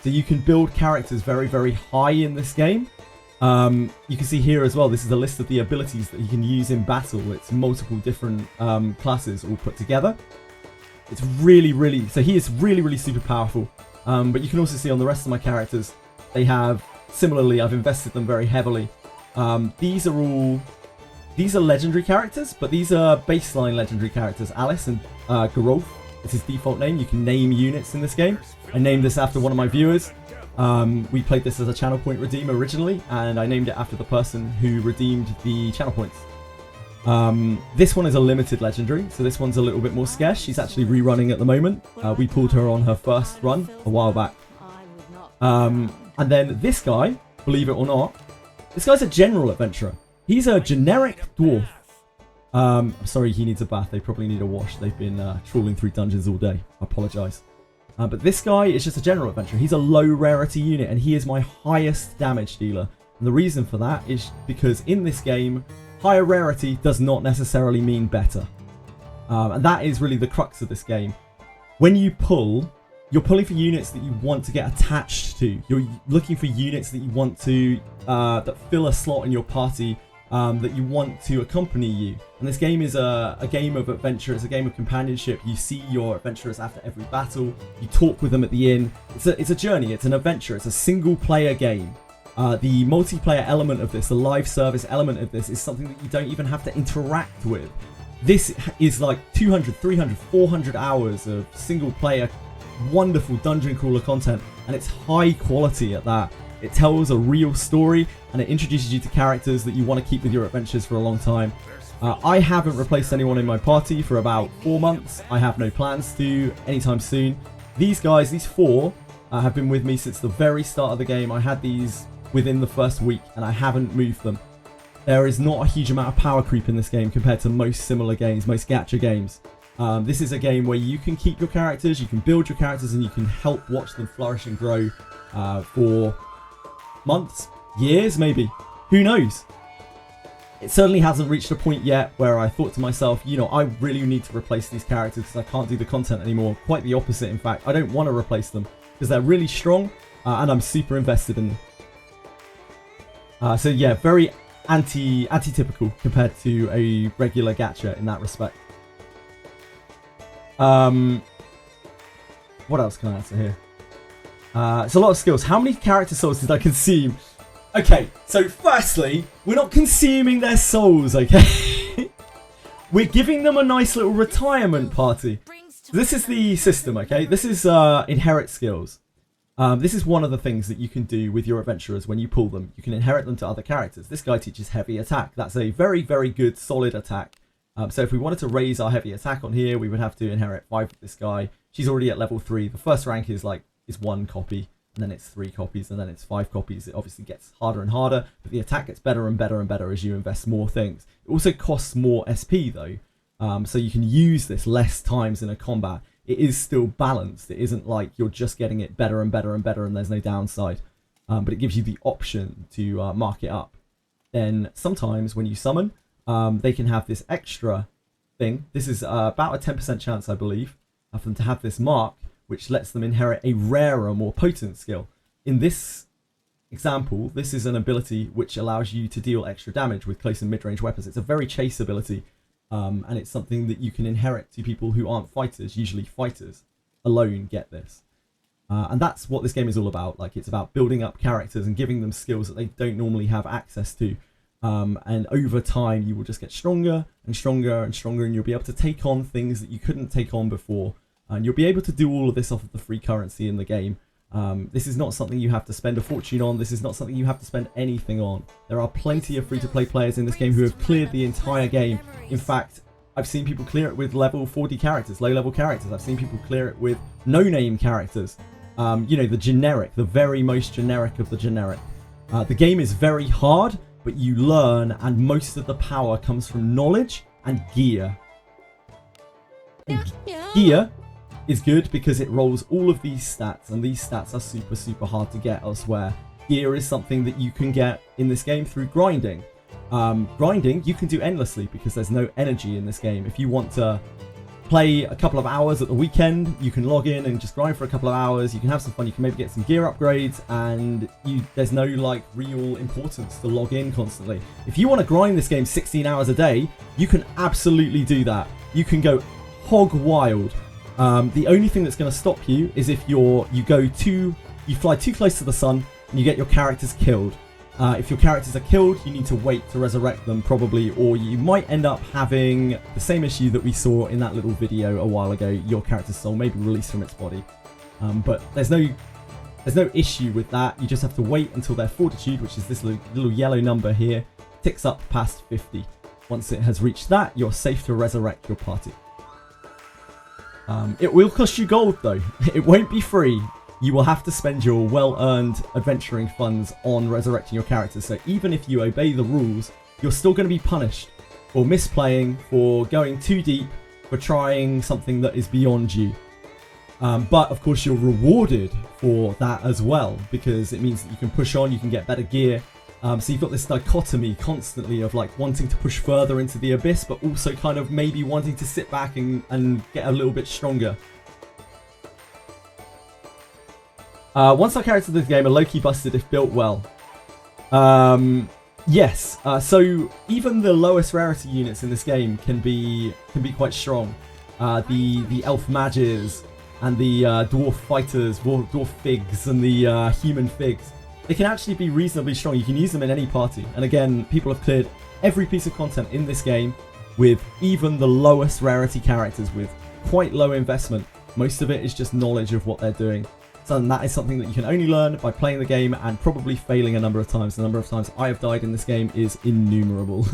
So you can build characters very, very high in this game. You can see here as well, this is a list of the abilities that you can use in battle. It's multiple different classes all put together. It's really, so he is really super powerful. But you can also see on the rest of my characters, they have, similarly, I've invested them very heavily. These are legendary characters, but these are baseline legendary characters. Alice and Gerolf is his default name. You can name units in this game. I named this after one of my viewers. We played this as a channel point redeem originally, and I named it after the person who redeemed the channel points. This one is a limited legendary, so this one's a little bit more scarce. She's actually rerunning at the moment. We pulled her on her first run a while back. And then this guy, believe it or not, this guy's a general adventurer. He's a generic dwarf. Sorry, he needs a bath. They probably need a wash. They've been trawling through dungeons all day. I apologise. But this guy is just a general adventurer. He's a low rarity unit, and he is my highest damage dealer. And the reason for that is because in this game, higher rarity does not necessarily mean better. And that is really the crux of this game. When you pull, you're pulling for units that you want to get attached to. You're looking for units that you want to, that fill a slot in your party, that you want to accompany you. And this game is a game of adventure. It's a game of companionship. You see your adventurers after every battle. You talk with them at the inn. It's a journey. It's an adventure. It's a single player game. The multiplayer element of this, the live service element of this, is something that you don't even have to interact with. This is like 200, 300, 400 hours of single player wonderful dungeon crawler content, and it's high quality at that. It tells a real story, and it introduces you to characters that you want to keep with your adventures for a long time. I haven't replaced anyone in my party for about 4 months. I have no plans to anytime soon. These guys, these four, have been with me since the very start of the game. I had these within the first week, and I haven't moved them. There is not a huge amount of power creep in this game compared to most similar games, most gacha games. This is a game where you can keep your characters, you can build your characters, and you can help watch them flourish and grow for months, years maybe. Who knows? It certainly hasn't reached a point yet where I thought to myself, you know, I really need to replace these characters because I can't do the content anymore. Quite the opposite, in fact. I don't want to replace them because they're really strong and I'm super invested in them. So yeah, very anti-typical compared to a regular gacha in that respect. What else can I answer here? It's a lot of skills. How many character souls did I consume? Okay, so firstly, we're not consuming their souls, okay? We're giving them a nice little retirement party. This is the system, okay? This is inherit skills. This is one of the things that you can do with your adventurers when you pull them. You can inherit them to other characters. This guy teaches heavy attack. That's a very, very good, solid attack. So if we wanted to raise our heavy attack on here, we would have to inherit 5 of this guy. She's already at level 3. The first rank is 1 copy, and then it's 3 copies, and then it's 5 copies. It obviously gets harder and harder, but the attack gets better and better and better as you invest more things. It also costs more SP though, so you can use this less times in a combat. It is still balanced. It isn't like you're just getting it better and better and better and there's no downside, but it gives you the option to mark it up. Then sometimes when you summon, they can have this extra thing. This is about a 10% chance, I believe, for them to have this mark, which lets them inherit a rarer, more potent skill. In this example, this is an ability which allows you to deal extra damage with close and mid-range weapons. It's a very chase ability, and it's something that you can inherit to people who aren't fighters. Usually fighters alone get this. And that's what this game is all about. It's about building up characters and giving them skills that they don't normally have access to. And over time, you will just get stronger and stronger and stronger, and you'll be able to take on things that you couldn't take on before. And you'll be able to do all of this off of the free currency in the game. This is not something you have to spend a fortune on. This is not something you have to spend anything on. There are plenty of free-to-play players in this game who have cleared the entire game. In fact, I've seen people clear it with level 40 characters, low-level characters. I've seen people clear it with no-name characters. You know, the generic, the very most generic of the generic. The game is very hard, but you learn, and most of the power comes from knowledge and gear. And gear is good because it rolls all of these stats, and these stats are super hard to get elsewhere. Gear is something that you can get in this game through grinding. Grinding you can do endlessly because there's no energy in this game. If you want to play a couple of hours at the weekend. You can log in and just grind for a couple of hours. You can have some fun. You can maybe get some gear upgrades, and there's no like real importance to log in constantly. If you want to grind this game 16 hours a day, you can absolutely do that. You can go hog wild. The only thing that's going to stop you is if you fly too close to the sun and you get your characters killed. If your characters are killed, you need to wait to resurrect them probably, or you might end up having the same issue that we saw in that little video a while ago. Your character's soul may be released from its body. But there's no issue with that. You just have to wait until their fortitude, which is this little yellow number here, ticks up past 50. Once it has reached that, you're safe to resurrect your party. It will cost you gold though. It won't be free. You will have to spend your well-earned adventuring funds on resurrecting your characters. So even if you obey the rules, you're still going to be punished for misplaying, for going too deep, for trying something that is beyond you. But of course you're rewarded for that as well, because it means that you can push on, you can get better gear. So you've got this dichotomy constantly of like wanting to push further into the abyss, but also kind of maybe wanting to sit back and get a little bit stronger. One-star characters in this game are low-key busted if built well. Yes, so even the lowest rarity units in this game can be quite strong. The elf mages and the dwarf fighters, dwarf figs and the human figs, they can actually be reasonably strong. You can use them in any party. And again, people have cleared every piece of content in this game with even the lowest rarity characters with quite low investment. Most of it is just knowledge of what they're doing. So that is something that you can only learn by playing the game and probably failing a number of times. The number of times I have died in this game is innumerable.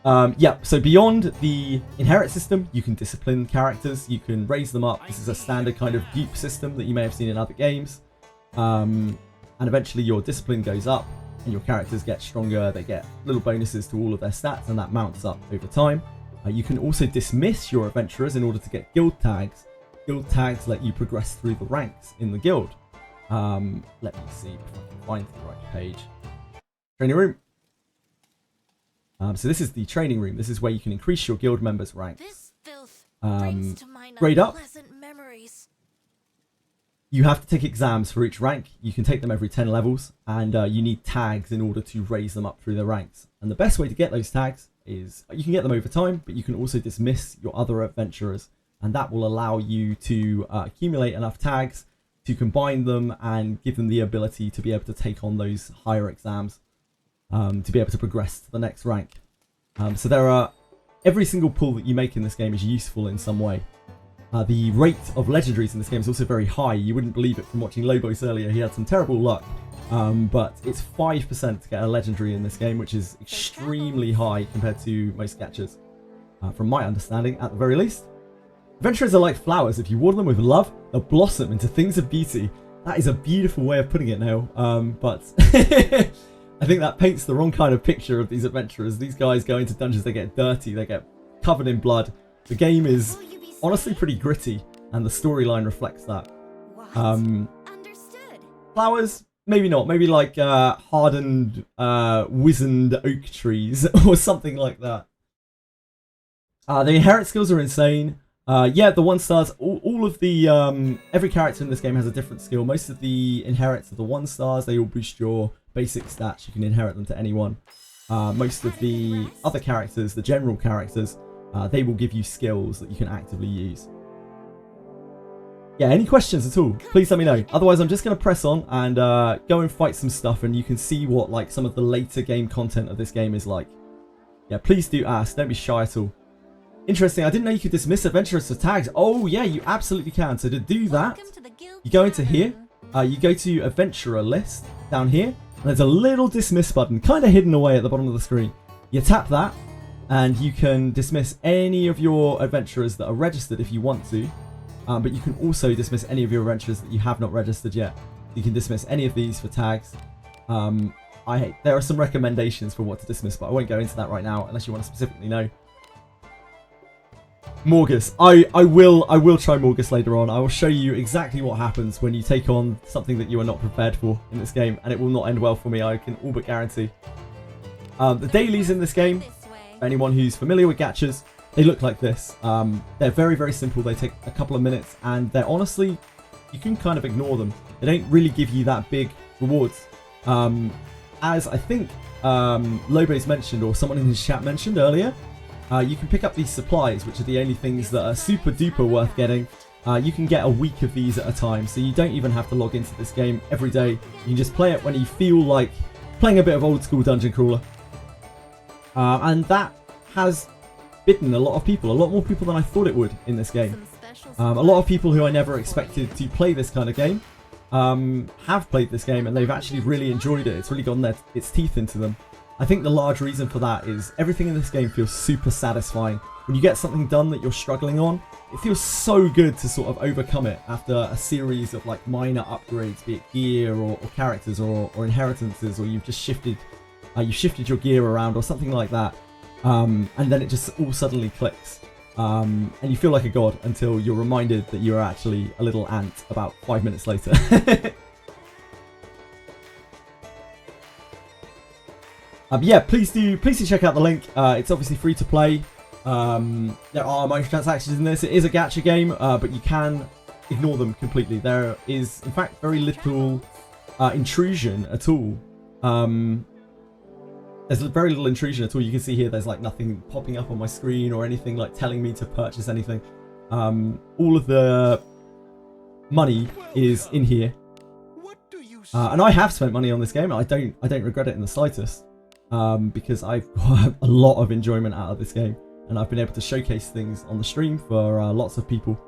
Yeah, so beyond the inherit system, you can discipline characters, you can raise them up. This is a standard kind of dupe system that you may have seen in other games. And eventually your discipline goes up and your characters get stronger. They get little bonuses to all of their stats, and that mounts up over time. You can also dismiss your adventurers in order to get guild tags. Guild tags let you progress through the ranks in the guild. Let me see if I can find the right page. Training room. So this is the training room. This is where you can increase your guild members' ranks. This filth brings to mind grade up. unpleasant memories. You have to take exams for each rank. You can take them every 10 levels, and you need tags in order to raise them up through the ranks. And the best way to get those tags is you can get them over time, but you can also dismiss your other adventurers. And that will allow you to accumulate enough tags to combine them and give them the ability to be able to take on those higher exams, to be able to progress to the next rank. So every single pull that you make in this game is useful in some way. The rate of legendaries in this game is also very high. You wouldn't believe it from watching Lobos earlier. He had some terrible luck. But it's 5% to get a legendary in this game, which is extremely high compared to most gachas, from my understanding at the very least. Adventurers are like flowers. If you water them with love, they'll blossom into things of beauty. That is a beautiful way of putting it now. But I think that paints the wrong kind of picture of these adventurers. These guys go into dungeons, they get dirty, they get covered in blood. The game is honestly pretty gritty, and the storyline reflects that. Understood. Flowers, maybe not. Maybe like hardened, wizened oak trees or something like that. The inherit skills are insane. Yeah, the 1-stars, all of the, every character in this game has a different skill. Most of the inherits are the 1-stars. They all boost your basic stats. You can inherit them to anyone. Most of the other characters, the general characters, they will give you skills that you can actively use. Yeah, any questions at all, please let me know. Otherwise, I'm just going to press on and go and fight some stuff, and you can see what like some of the later game content of this game is like. Yeah, please do ask. Don't be shy at all. Interesting, I didn't know you could dismiss adventurers for tags. Oh yeah, you absolutely can. So to do that, you go into here, you go to adventurer list down here, and there's a little dismiss button, kind of hidden away at the bottom of the screen. You tap that, and you can dismiss any of your adventurers that are registered if you want to, but you can also dismiss any of your adventurers that you have not registered yet. You can dismiss any of these for tags. There are some recommendations for what to dismiss, but I won't go into that right now unless you want to specifically know. Morgus. I will try Morgus later on. I will show you exactly what happens when you take on something that you are not prepared for in this game, and it will not end well for me, I can all but guarantee. The dailies in this game, anyone who's familiar with gachas, they look like this. They're very, very simple. They take a couple of minutes, and they're honestly, you can kind of ignore them. They don't really give you that big rewards. As I think Lobe's mentioned, or someone in his chat mentioned earlier, you can pick up these supplies, which are the only things that are super duper worth getting. You can get a week of these at a time, so you don't even have to log into this game every day. You can just play it when you feel like playing a bit of old school dungeon crawler. And that has bitten a lot of people, a lot more people than I thought it would in this game. A lot of people who I never expected to play this kind of game have played this game, and they've actually really enjoyed it. It's really gotten its teeth into them. I think the large reason for that is everything in this game feels super satisfying. When you get something done that you're struggling on, it feels so good to sort of overcome it after a series of like minor upgrades, be it gear or characters or inheritances, or you've just shifted your gear around or something like that. And then it just all suddenly clicks. And you feel like a god until you're reminded that you're actually a little ant about 5 minutes later. Yeah, please do check out the link. It's obviously free to play. There are microtransactions in this. It is a gacha game, but you can ignore them completely. There is, in fact, very little intrusion at all. There's very little intrusion at all. You can see here there's like nothing popping up on my screen or anything like telling me to purchase anything. All of the money is in here. And I have spent money on this game. I don't regret it in the slightest. Because I've got a lot of enjoyment out of this game. And I've been able to showcase things on the stream for lots of people.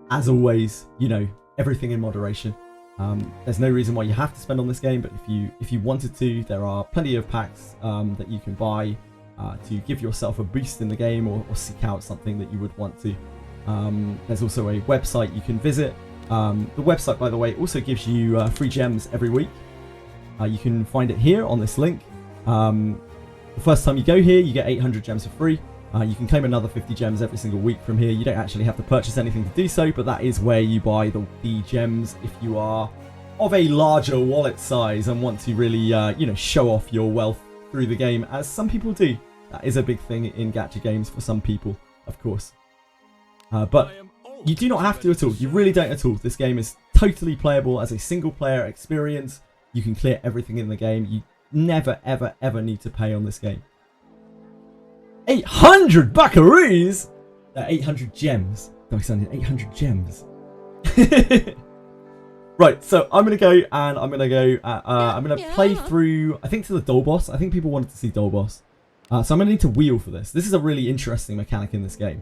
As always, you know, everything in moderation. There's no reason why you have to spend on this game, but if you wanted to, there are plenty of packs that you can buy to give yourself a boost in the game, or seek out something that you would want to. There's also a website you can visit. The website, by the way, also gives you free gems every week. You can find it here on this link. The first time you go here, you get 800 gems for free. You can claim another 50 gems every single week from here. You don't actually have to purchase anything to do so, but that is where you buy the gems if you are of a larger wallet size and want to really, you know, show off your wealth through the game, as some people do. That is a big thing in gacha games for some people, of course. But you do not have to at all. You really don't at all. This game is totally playable as a single player experience. You can clear everything in the game. You never, ever, ever need to pay on this game. 800 buckaroos! 800 gems. No, it's only 800 gems. Right, so I'm gonna go and I'm gonna play through, I think, to the Doll Boss. I think people wanted to see Doll Boss. So I'm gonna need to wheel for this. This is a really interesting mechanic in this game.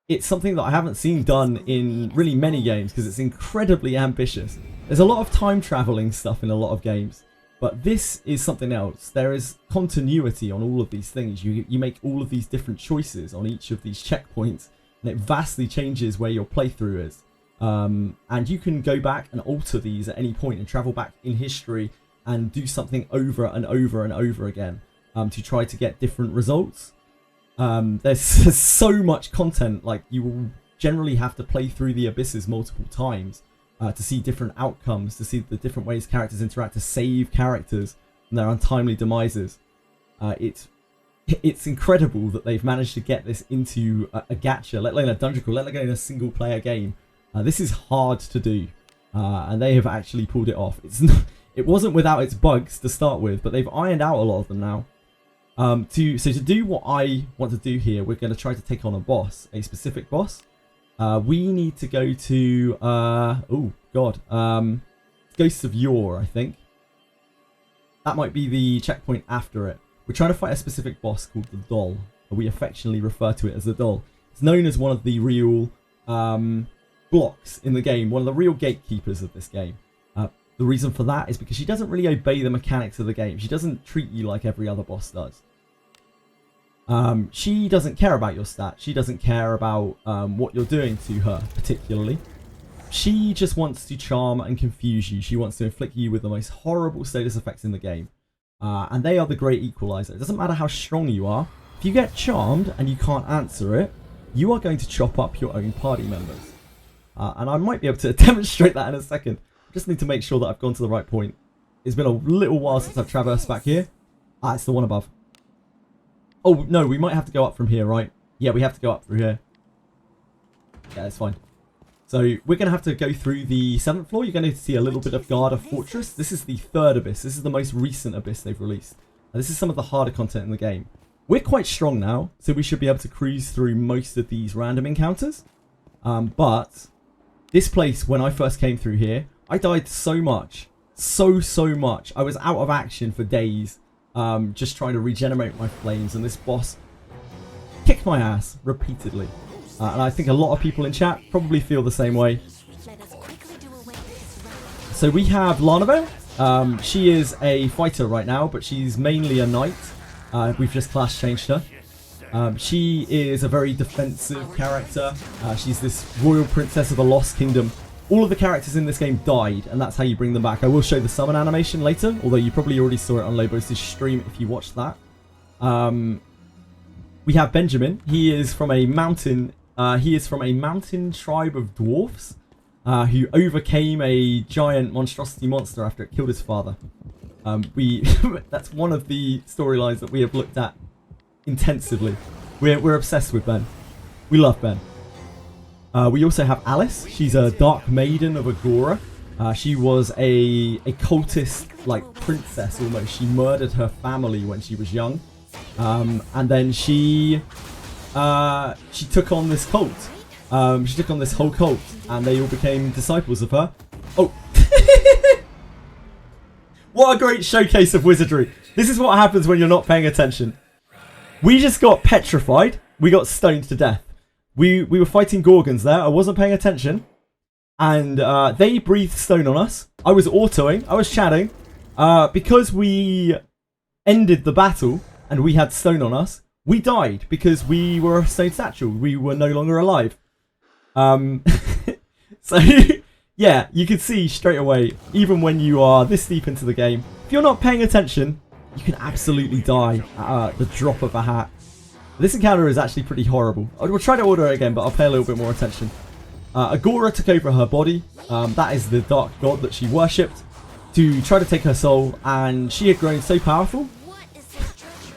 It's something that I haven't seen done in really many games because it's incredibly ambitious. There's a lot of time traveling stuff in a lot of games. But this is something else. There is continuity on all of these things. You make all of these different choices on each of these checkpoints, and it vastly changes where your playthrough is. And you can go back and alter these at any point and travel back in history and do something over and over and over again to try to get different results. There's so much content, like you will generally have to play through the abysses multiple times. To see different outcomes, to see the different ways characters interact, to save characters from their untimely demises. It's incredible that they've managed to get this into a gacha, let alone a dungeon crawl, let alone a single player game. This is hard to do, and they have actually pulled it off. It wasn't without its bugs to start with, but they've ironed out a lot of them now. So to do what I want to do here, we're going to try to take on a boss, a specific boss. We need to go to, Ghosts of Yore, I think. That might be the checkpoint after it. We're trying to fight a specific boss called the Doll. We affectionately refer to it as the Doll. It's known as one of the real blocks in the game, one of the real gatekeepers of this game. The reason for that is because she doesn't really obey the mechanics of the game. She doesn't treat you like every other boss does. She doesn't care about your stats. She doesn't care about what you're doing to her, particularly. She just wants to charm and confuse you. She wants to inflict you with the most horrible status effects in the game. And they are the great equalizer. It doesn't matter how strong you are. If you get charmed and you can't answer it, you are going to chop up your own party members. And I might be able to demonstrate that in a second. I just need to make sure that I've gone to the right point. It's been a little while since I've traversed back here. It's the one above. Oh, no, we might have to go up from here, right? Yeah, we have to go up through here. Yeah, it's fine. So we're going to have to go through the 7th floor. You're going to see a little bit of Garda Fortress. This is the 3rd Abyss. This is the most recent Abyss they've released. This is some of the harder content in the game. We're quite strong now, so we should be able to cruise through most of these random encounters. But this place, when I first came through here, I died so much. So much. I was out of action for days, just trying to regenerate my flames. And this boss kicked my ass repeatedly. And I think a lot of people in chat probably feel the same way. So we have Lanavel. She is a fighter right now, but she's mainly a knight. We've just class changed her. She is a very defensive character. She's this royal princess of the Lost Kingdom. All of the characters in this game died, and that's how you bring them back. I will show the summon animation later, although you probably already saw it on Lobos' stream if you watched that. We have Benjamin. He is from a mountain. He is from a mountain tribe of dwarfs who overcame a giant monstrosity monster after it killed his father. That's one of the storylines that we have looked at intensively. We're obsessed with Ben. We love Ben. We also have Alice. She's a dark maiden of Agora. She was a cultist, like, princess almost. She murdered her family when she was young. And then she took on this cult. She took on this whole cult, and they all became disciples of her. Oh. What a great showcase of wizardry. This is what happens when you're not paying attention. We just got petrified. We got stoned to death. We were fighting Gorgons there. I wasn't paying attention. And they breathed stone on us. I was autoing. I was chatting. Because we ended the battle and we had stone on us, we died because we were stone statue. We were no longer alive. So, yeah, you can see straight away, even when you are this deep into the game, if you're not paying attention, you can absolutely die at the drop of a hat. This encounter is actually pretty horrible. I will try to order it again, but I'll pay a little bit more attention. Agora took over her body. That is the dark god that she worshipped, to try to take her soul, and she had grown so powerful.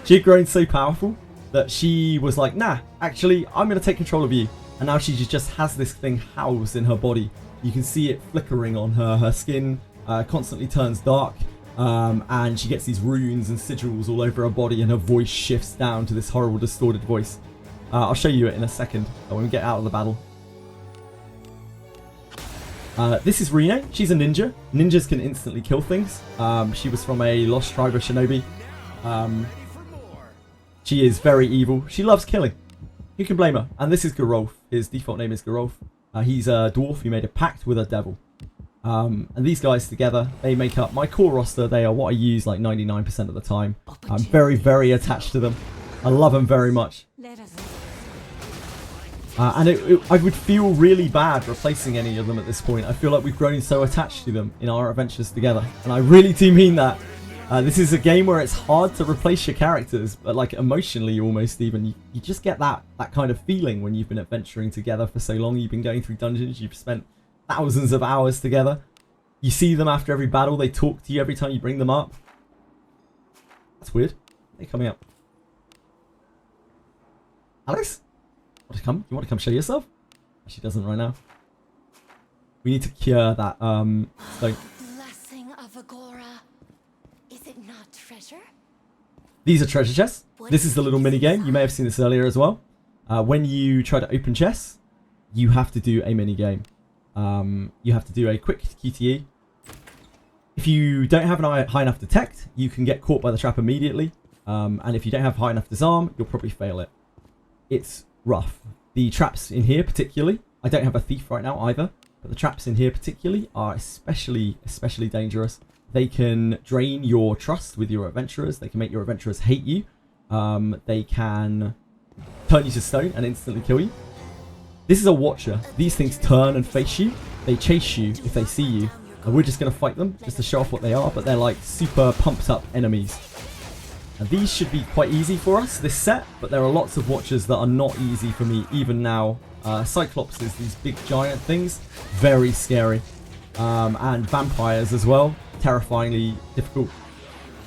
She had grown so powerful that she was like, nah, actually, I'm going to take control of you. And now she just has this thing housed in her body. You can see it flickering on her. Her skin constantly turns dark. And she gets these runes and sigils all over her body, and her voice shifts down to this horrible distorted voice. I'll show you it in a second when we get out of the battle. This is Rene. She's a ninja. Ninjas can instantly kill things. She was from a lost tribe of shinobi. She is very evil. She loves killing. Who can blame her? And this is Gerolf. His default name is Gerolf. He's a dwarf who made a pact with a devil. And these guys together, they make up my core roster. They are what I use like 99% of the time. I'm very, very attached to them. I love them very much. And I would feel really bad replacing any of them at this point. I feel like we've grown so attached to them in our adventures together. And I really do mean that. This is a game where it's hard to replace your characters, but like emotionally almost even. You just get that kind of feeling when you've been adventuring together for so long. You've been going through dungeons. You've spent thousands of hours together. You see them after every battle. They talk to you every time you bring them up. That's weird. They're coming up. Alice? Want to come? You want to come show yourself? She doesn't right now. We need to cure that stone. Blessing of Agora. Is it not treasure? These are treasure chests. This is the little mini game. You may have seen this earlier as well. When you try to open chests, you have to do a mini game. You have to do a quick QTE. If you don't have an high enough detect, you can get caught by the trap immediately. And if you don't have high enough disarm, you'll probably fail it. It's rough. The traps in here particularly, I don't have a thief right now either, but the traps in here particularly are especially dangerous. They can drain your trust with your adventurers. They can make your adventurers hate you. They can turn you to stone and instantly kill you. This is a watcher. These things turn and face you. They chase you if they see you. And we're just going to fight them just to show off what they are. But they're like super pumped up enemies. And these should be quite easy for us, this set. But there are lots of watchers that are not easy for me even now. Cyclopses, these big giant things. Very scary. And vampires as well. Terrifyingly difficult.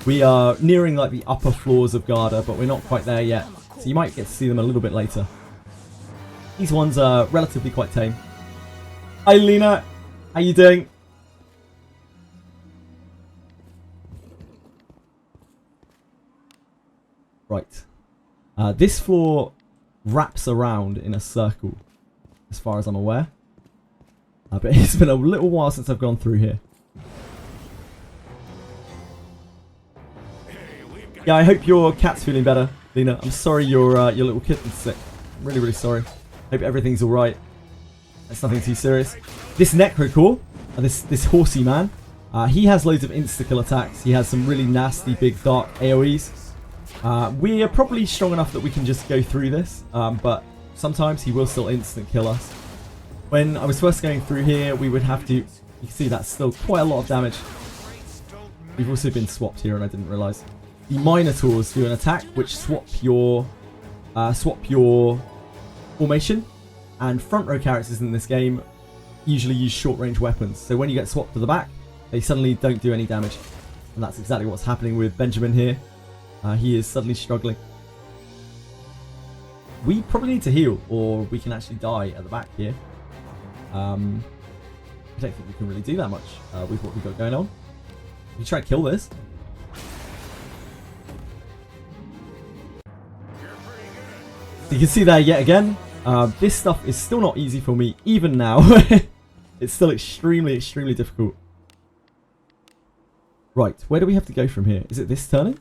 We are nearing like the upper floors of Garda, but we're not quite there yet. So you might get to see them a little bit later. These ones are relatively quite tame. Hi Lena, how you doing? Right. This floor wraps around in a circle, as far as I'm aware. But it's been a little while since I've gone through here. Yeah, I hope your cat's feeling better, Lena. I'm sorry your little kitten's sick. I'm really, really sorry. Hope everything's alright. It's nothing too serious. This Necrocore, this horsey man, he has loads of insta-kill attacks. He has some really nasty, big, dark AoEs. We are probably strong enough that we can just go through this, but sometimes he will still instant kill us. When I was first going through here, we would have to... You can see that's still quite a lot of damage. We've also been swapped here and I didn't realise. The Minotaurs do an attack which swap your formation, and front row characters in this game usually use short range weapons. So when you get swapped to the back, they suddenly don't do any damage. And that's exactly what's happening with Benjamin here. He is suddenly struggling. We probably need to heal, or we can actually die at the back here. I don't think we can really do that much with what we've got going on. We try to kill this. You can see there yet again, this stuff is still not easy for me, even now. It's still extremely, extremely difficult. Right, where do we have to go from here? Is it this turning?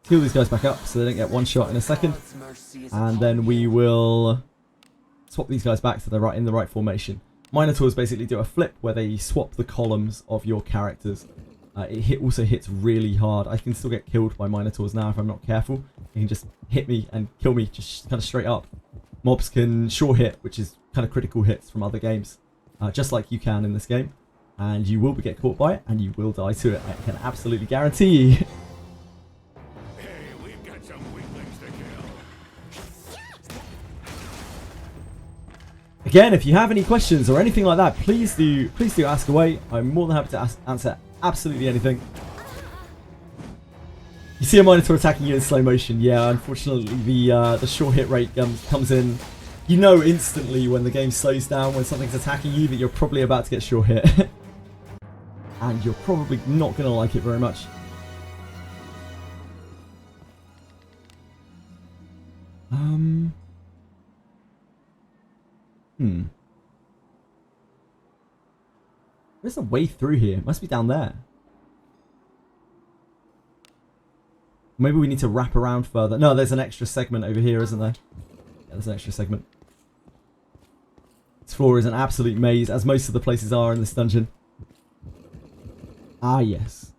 Heal these guys back up so they don't get one shot in a second. And then we will swap these guys back so they're in the right formation. Minotaurs basically do a flip where they swap the columns of your characters. It also hits really hard. I can still get killed by Minotaurs now if I'm not careful. They can just hit me and kill me just kind of straight up. Mobs can sure hit, which is kind of critical hits from other games. Just like you can in this game. And you will get caught by it and you will die to it. I can absolutely guarantee you. Again, if you have any questions or anything like that, please do ask away. I'm more than happy to answer absolutely anything. You see a Minotaur attacking you in slow motion. Yeah, unfortunately, the short hit rate comes in. You know instantly when the game slows down, when something's attacking you, that you're probably about to get short hit. And you're probably not going to like it very much. There's a way through here. It must be down there. Maybe we need to wrap around further. No, there's an extra segment over here, isn't there? Yeah, there's an extra segment. This floor is an absolute maze, as most of the places are in this dungeon. Ah, yes.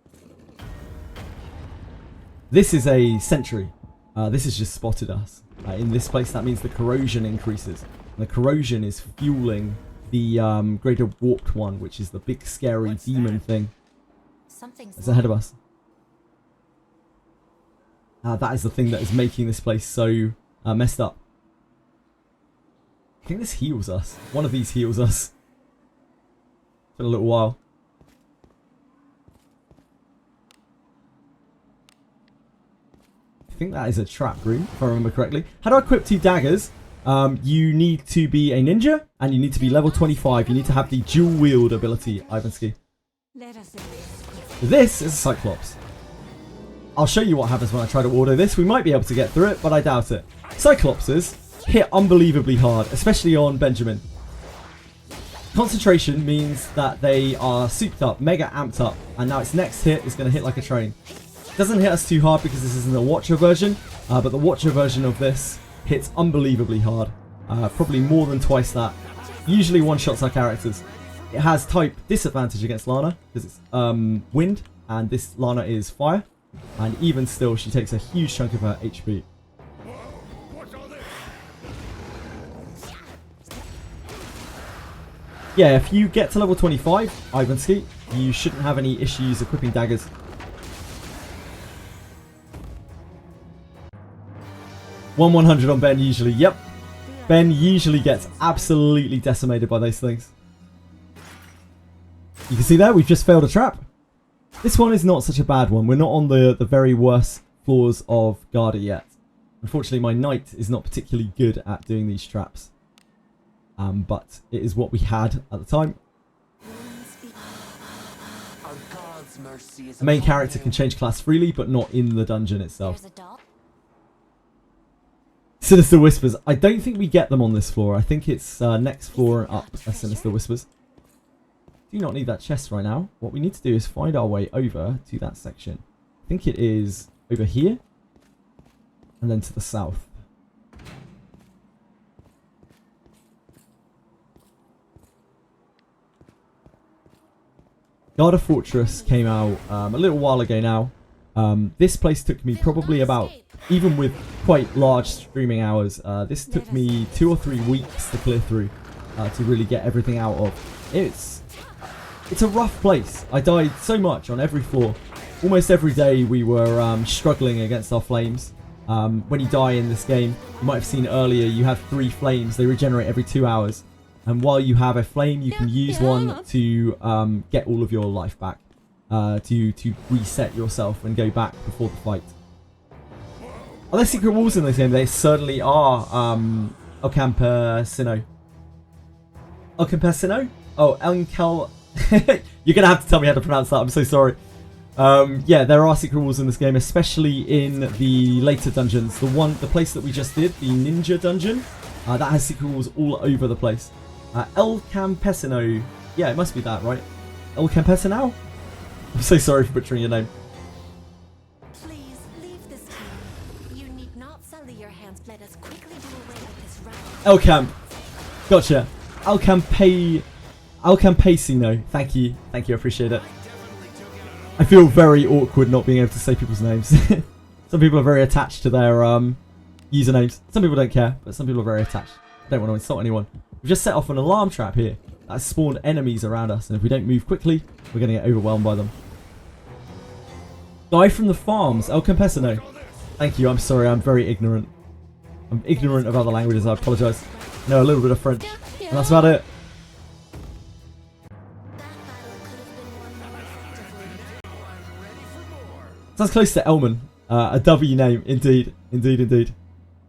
This is a sentry. This has just spotted us. In this place, that means the corrosion increases. And the corrosion is fueling the greater warped one, which is the big scary demon thing. It's ahead of us. That is the thing that is making this place so messed up. I think this heals us. One of these heals us. It's been a little while. I think that is a trap room, if I remember correctly. How do I equip 2 daggers? You need to be a ninja, and you need to be level 25. You need to have the dual wield ability, Ivansky. This is a Cyclops. I'll show you what happens when I try to auto this. We might be able to get through it, but I doubt it. Cyclopses hit unbelievably hard, especially on Benjamin. Concentration means that they are souped up, mega amped up, and now its next hit is going to hit like a train. Doesn't hit us too hard because this isn't a Watcher version, but the Watcher version of this hits unbelievably hard. Probably more than twice that. Usually one-shots our characters. It has type disadvantage against Lana because it's wind, and this Lana is fire. And even still, she takes a huge chunk of her HP. Yeah, if you get to level 25, Ivansky, you shouldn't have any issues equipping daggers. One 100 on Ben usually. Yep. Ben usually gets absolutely decimated by those things. You can see there, we've just failed a trap. This one is not such a bad one. We're not on the very worst floors of Garda yet. Unfortunately, my knight is not particularly good at doing these traps. But it is what we had at the time. The main character can change class freely, but not in the dungeon itself. Sinister Whispers. I don't think we get them on this floor. I think it's next floor and up, Sinister Whispers. Do not need that chest right now. What we need to do is find our way over to that section. I think it is over here. And then to the south. Garda Fortress came out a little while ago now. This place took me probably about, even with quite large streaming hours, this took me 2 or 3 weeks to clear through to really get everything out of. It's a rough place. I died so much on every floor. Almost every day we were struggling against our flames. When you die in this game, you might have seen earlier, you have 3 flames. They regenerate every 2 hours. And while you have a flame, you can use one to get all of your life back. To reset yourself and go back before the fight. Are there secret walls in this game? They certainly are. El Campesino. El Campesino? Oh, Elkel. You're going to have to tell me how to pronounce that. I'm so sorry. Yeah, there are secret walls in this game, especially in the later dungeons. The place that we just did, the ninja dungeon, that has secret walls all over the place. El Campesino. Yeah, it must be that, right? El Campesino? I'm so sorry for butchering your name. Please leave this team. You need not sully your hands. Let us quickly do away with this round. El Camp. Gotcha. El Campesino. Thank you. Thank you. I appreciate it. I feel very awkward not being able to say people's names. Some people are very attached to their usernames. Some people don't care, but some people are very attached. I don't want to insult anyone. We've just set off an alarm trap here. That's spawned enemies around us, and if we don't move quickly, we're going to get overwhelmed by them. Die from the farms, El Campesino. Thank you, I'm sorry, I'm very ignorant. I'm ignorant of other languages, I apologise. I know a little bit of French, and that's about it. Sounds close to Elman. A W name, indeed. Indeed, indeed.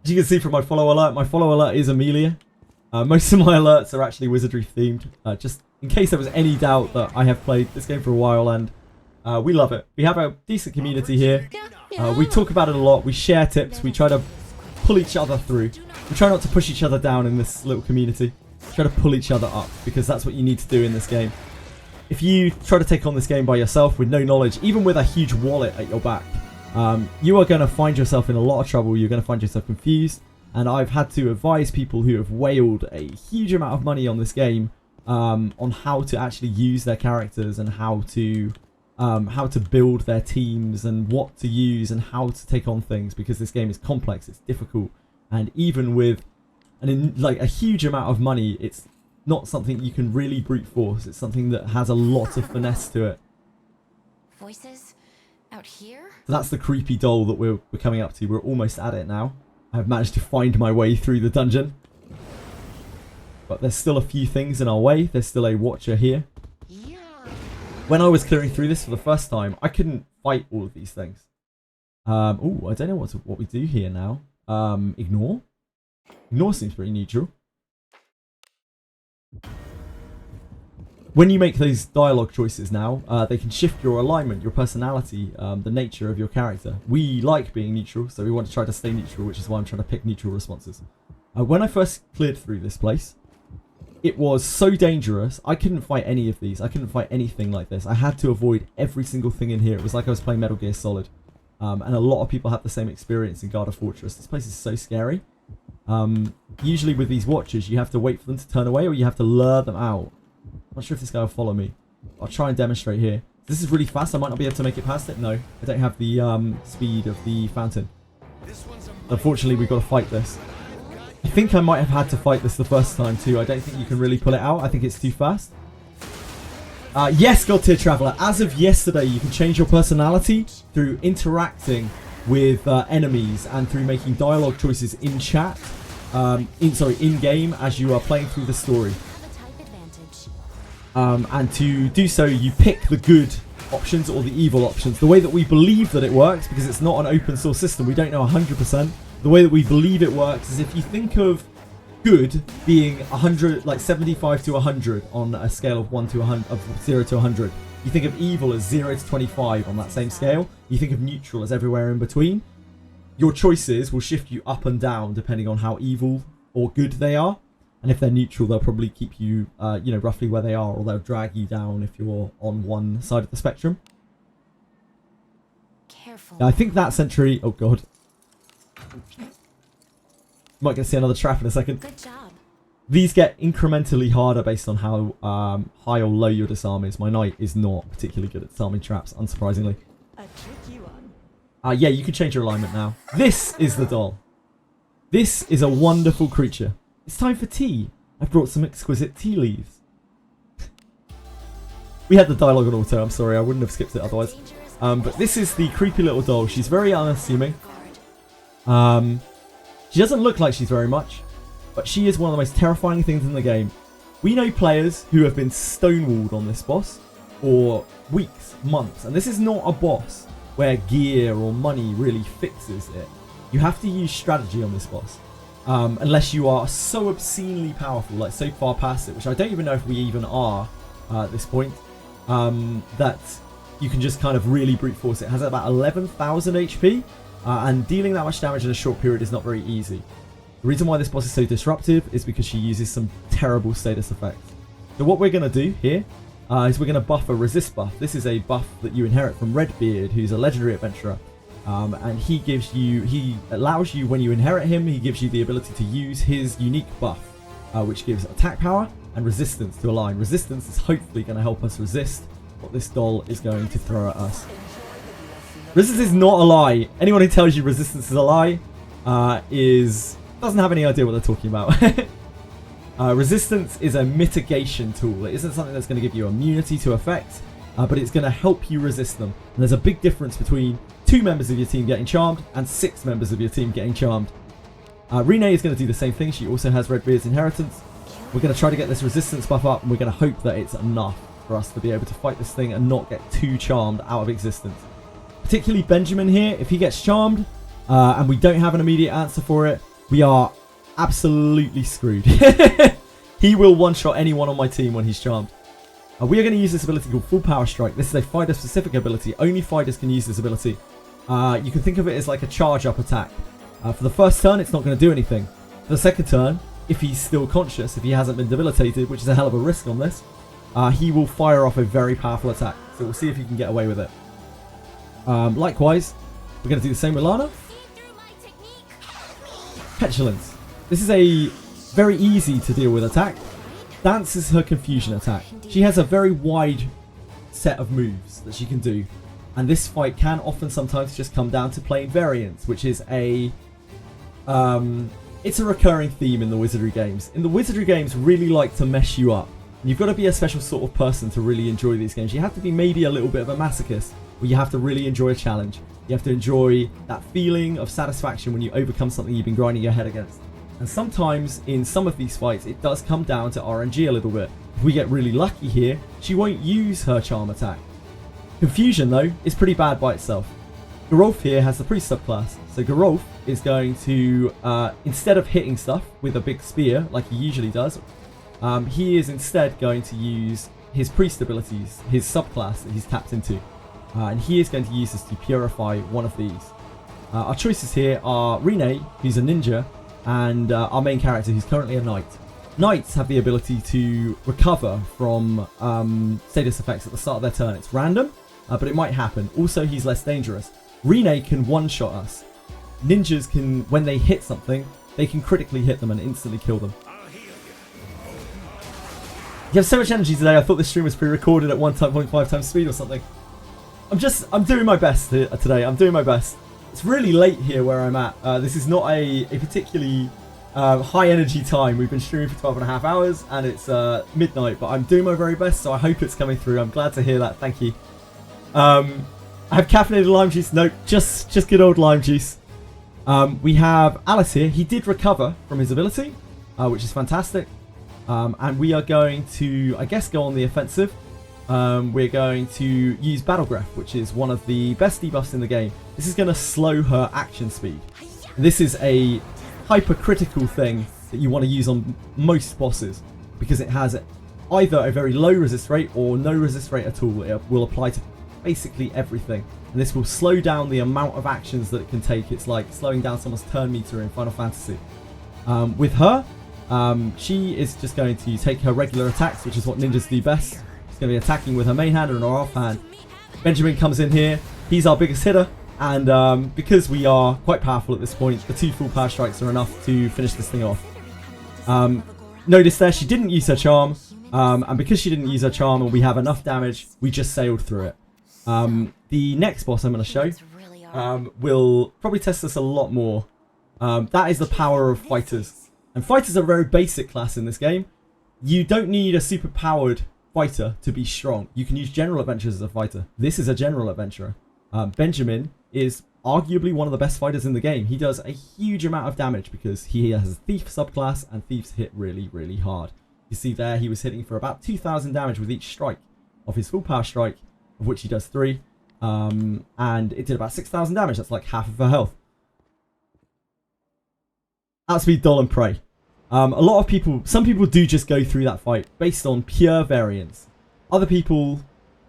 As you can see from my follow alert, my follow alert is Amelia. Most of my alerts are actually Wizardry themed, just in case there was any doubt that I have played this game for a while, and we love it. We have a decent community here. We talk about it a lot, we share tips, we try to pull each other through. We try not to push each other down in this little community. We try to pull each other up, because that's what you need to do in this game. If you try to take on this game by yourself with no knowledge, even with a huge wallet at your back, you are going to find yourself in a lot of trouble. You're going to find yourself confused. And I've had to advise people who have whaled a huge amount of money on this game on how to actually use their characters and how to build their teams and what to use and how to take on things, because this game is complex, it's difficult, and even with a huge amount of money, it's not something you can really brute force. It's something that has a lot of finesse to it. Voices out here? So that's the creepy doll that we're coming up to. We're almost at it now. I've managed to find my way through the dungeon. But there's still a few things in our way. There's still a watcher here. Yeah. When I was clearing through this for the first time, I couldn't fight all of these things. Oh, I don't know what we do here now. Ignore? Ignore seems pretty neutral. When you make those dialogue choices now, they can shift your alignment, your personality, the nature of your character. We like being neutral, so we want to try to stay neutral, which is why I'm trying to pick neutral responses. When I first cleared through this place, it was so dangerous. I couldn't fight any of these. I couldn't fight anything like this. I had to avoid every single thing in here. It was like I was playing Metal Gear Solid. And a lot of people have the same experience in Garda Fortress. This place is so scary. Usually with these watchers, you have to wait for them to turn away, or you have to lure them out. I'm not sure if this guy will follow me. I'll try and demonstrate here. This is really fast. I might not be able to make it past it. No, I don't have the speed of the fountain. Unfortunately, we've got to fight this. I think I might have had to fight this the first time too. I don't think you can really pull it out. I think it's too fast. Yes, God Tier Traveler. As of yesterday, you can change your personality through interacting with enemies and through making dialogue choices in chat. In game as you are playing through the story. And to do so, you pick the good options or the evil options. The way that we believe that it works, because it's not an open source system, we don't know 100%. The way that we believe it works is if you think of good being 100, like 75 to 100 on a scale of 1 to 100, of 0 to 100. You think of evil as 0 to 25 on that same scale. You think of neutral as everywhere in between. Your choices will shift you up and down depending on how evil or good they are. And if they're neutral, they'll probably keep you, roughly where they are, or they'll drag you down if you're on one side of the spectrum. Careful. Now, I think that sentry... Oh, God. Might get to see another trap in a second. Good job. These get incrementally harder based on how high or low your disarm is. My knight is not particularly good at disarming traps, unsurprisingly. A tricky one. Yeah, you can change your alignment now. This is the doll. This is a wonderful creature. It's time for tea. I've brought some exquisite tea leaves. We had the dialogue on auto, I'm sorry, I wouldn't have skipped it otherwise. But this is the creepy little doll. She's very unassuming. She doesn't look like she's very much, but she is one of the most terrifying things in the game. We know players who have been stonewalled on this boss for weeks, months, and this is not a boss where gear or money really fixes it. You have to use strategy on this boss. Unless you are so obscenely powerful, like so far past it, which I don't even know if we even are at this point, that you can just kind of really brute force it. It has about 11,000 HP, and dealing that much damage in a short period is not very easy. The reason why this boss is so disruptive is because she uses some terrible status effects. So what we're going to do here is we're going to buff a resist buff. This is a buff that you inherit from Redbeard, who's a legendary adventurer. And he allows you, when you inherit him, he gives you the ability to use his unique buff, which gives attack power and resistance to align. Resistance is hopefully going to help us resist what this doll is going to throw at us. Resistance is not a lie. Anyone who tells you resistance is a lie doesn't have any idea what they're talking about. Resistance is a mitigation tool. It isn't something that's going to give you immunity to effects, but it's going to help you resist them. And there's a big difference between 2 members of your team getting charmed and 6 members of your team getting charmed. Renee is going to do the same thing. She also has Redbeard's inheritance. We're going to try to get this resistance buff up, and we're going to hope that it's enough for us to be able to fight this thing and not get too charmed out of existence. Particularly Benjamin here, if he gets charmed and we don't have an immediate answer for it, we are absolutely screwed. He will one-shot anyone on my team when he's charmed. We are going to use this ability called Full Power Strike. This is a fighter-specific ability. Only fighters can use this ability. You can think of it as like a charge-up attack. For the first turn, it's not going to do anything. For the second turn, if he's still conscious, if he hasn't been debilitated, which is a hell of a risk on this, he will fire off a very powerful attack. So we'll see if he can get away with it. Likewise, we're going to do the same with Lana. Petulance. This is a very easy to deal with attack. Dance is her confusion attack. She has a very wide set of moves that she can do. And this fight can often sometimes just come down to plain variance, which is it's a recurring theme in the Wizardry games. In the Wizardry games, really like to mess you up. And you've got to be a special sort of person to really enjoy these games. You have to be maybe a little bit of a masochist, where you have to really enjoy a challenge. You have to enjoy that feeling of satisfaction when you overcome something you've been grinding your head against. And sometimes in some of these fights, it does come down to RNG a little bit. If we get really lucky here, she won't use her charm attack. Confusion, though, is pretty bad by itself. Gerolf here has the priest subclass. So Gerolf is going to, instead of hitting stuff with a big spear like he usually does, he is instead going to use his priest abilities, his subclass that he's tapped into. And he is going to use this to purify one of these. Our choices here are Renee, who's a ninja, and our main character, who's currently a knight. Knights have the ability to recover from status effects at the start of their turn. It's random, but it might happen. Also, he's less dangerous. Renee can one-shot us. Ninjas can, when they hit something, they can critically hit them and instantly kill them. You have so much energy today, I thought this stream was pre-recorded at 1.5 times speed or something. I'm doing my best today. I'm doing my best. It's really late here where I'm at. This is not a particularly high energy time. We've been streaming for 12 and a half hours and it's midnight, but I'm doing my very best, so I hope it's coming through. I'm glad to hear that. Thank you. I have caffeinated lime juice. Nope, just good old lime juice. We have Alice here. He did recover from his ability, which is fantastic. And we are going to, I guess, go on the offensive. We're going to use Battle Breath, which is one of the best debuffs in the game. This is going to slow her action speed. This is a hypercritical thing that you want to use on most bosses because it has either a very low resist rate or no resist rate at all. It will apply to basically everything. And this will slow down the amount of actions that it can take. It's like slowing down someone's turn meter in Final Fantasy. With her, she is just going to take her regular attacks, which is what ninjas do best. She's going to be attacking with her main hand and her offhand. Benjamin comes in here. He's our biggest hitter. And because we are quite powerful at this point, the 2 full power strikes are enough to finish this thing off. Notice there she didn't use her charm. And because she didn't use her charm and we have enough damage, we just sailed through it. The next boss I'm going to show will probably test us a lot more. That is the power of fighters. And fighters are a very basic class in this game. You don't need a super powered fighter to be strong. You can use general adventurers as a fighter. This is a general adventurer. Benjamin is arguably one of the best fighters in the game. He does a huge amount of damage because he has a thief subclass and thieves hit really, really hard. You see there he was hitting for about 2,000 damage with each strike of his full power strike, of which he does 3. And it did about 6,000 damage. That's like half of her health. Outspeed Doll and Prey. Some people do just go through that fight based on pure variance. Other people,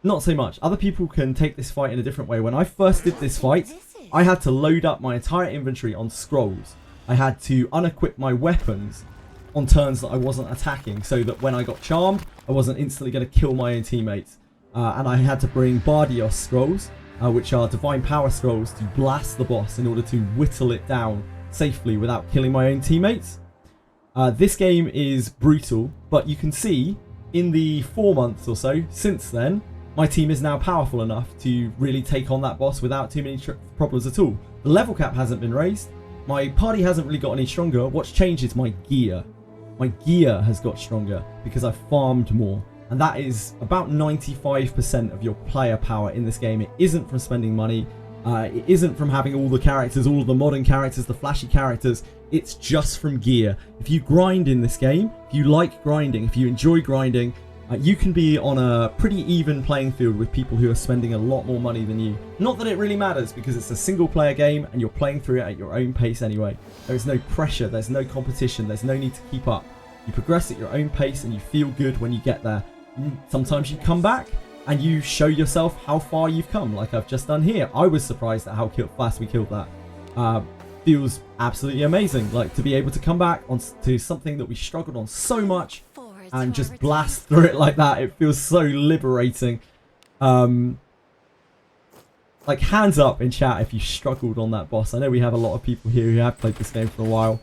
not so much. Other people can take this fight in a different way. When I first did this fight, I had to load up my entire inventory on scrolls. I had to unequip my weapons on turns that I wasn't attacking, so that when I got charmed, I wasn't instantly going to kill my own teammates. And I had to bring Bardios scrolls, which are divine power scrolls, to blast the boss in order to whittle it down safely without killing my own teammates. This game is brutal, but you can see in the 4 months or so since then, my team is now powerful enough to really take on that boss without too many problems at all. The level cap hasn't been raised. My party hasn't really got any stronger. What's changed is my gear. My gear has got stronger because I've farmed more. And that is about 95% of your player power in this game. It isn't from spending money. It isn't from having all the characters, all of the modern characters, the flashy characters. It's just from gear. If you grind in this game, if you like grinding, if you enjoy grinding, you can be on a pretty even playing field with people who are spending a lot more money than you. Not that it really matters, because it's a single player game and you're playing through it at your own pace anyway. There is no pressure, there's no competition, there's no need to keep up. You progress at your own pace and you feel good when you get there. Sometimes you come back and you show yourself how far you've come, like I've just done here. I was surprised at how fast we killed that. Feels absolutely amazing, like to be able to come back to something that we struggled on so much and just blast through it like that. It feels so liberating. Like, hands up in chat if you struggled on that boss. I know we have a lot of people here who have played this game for a while.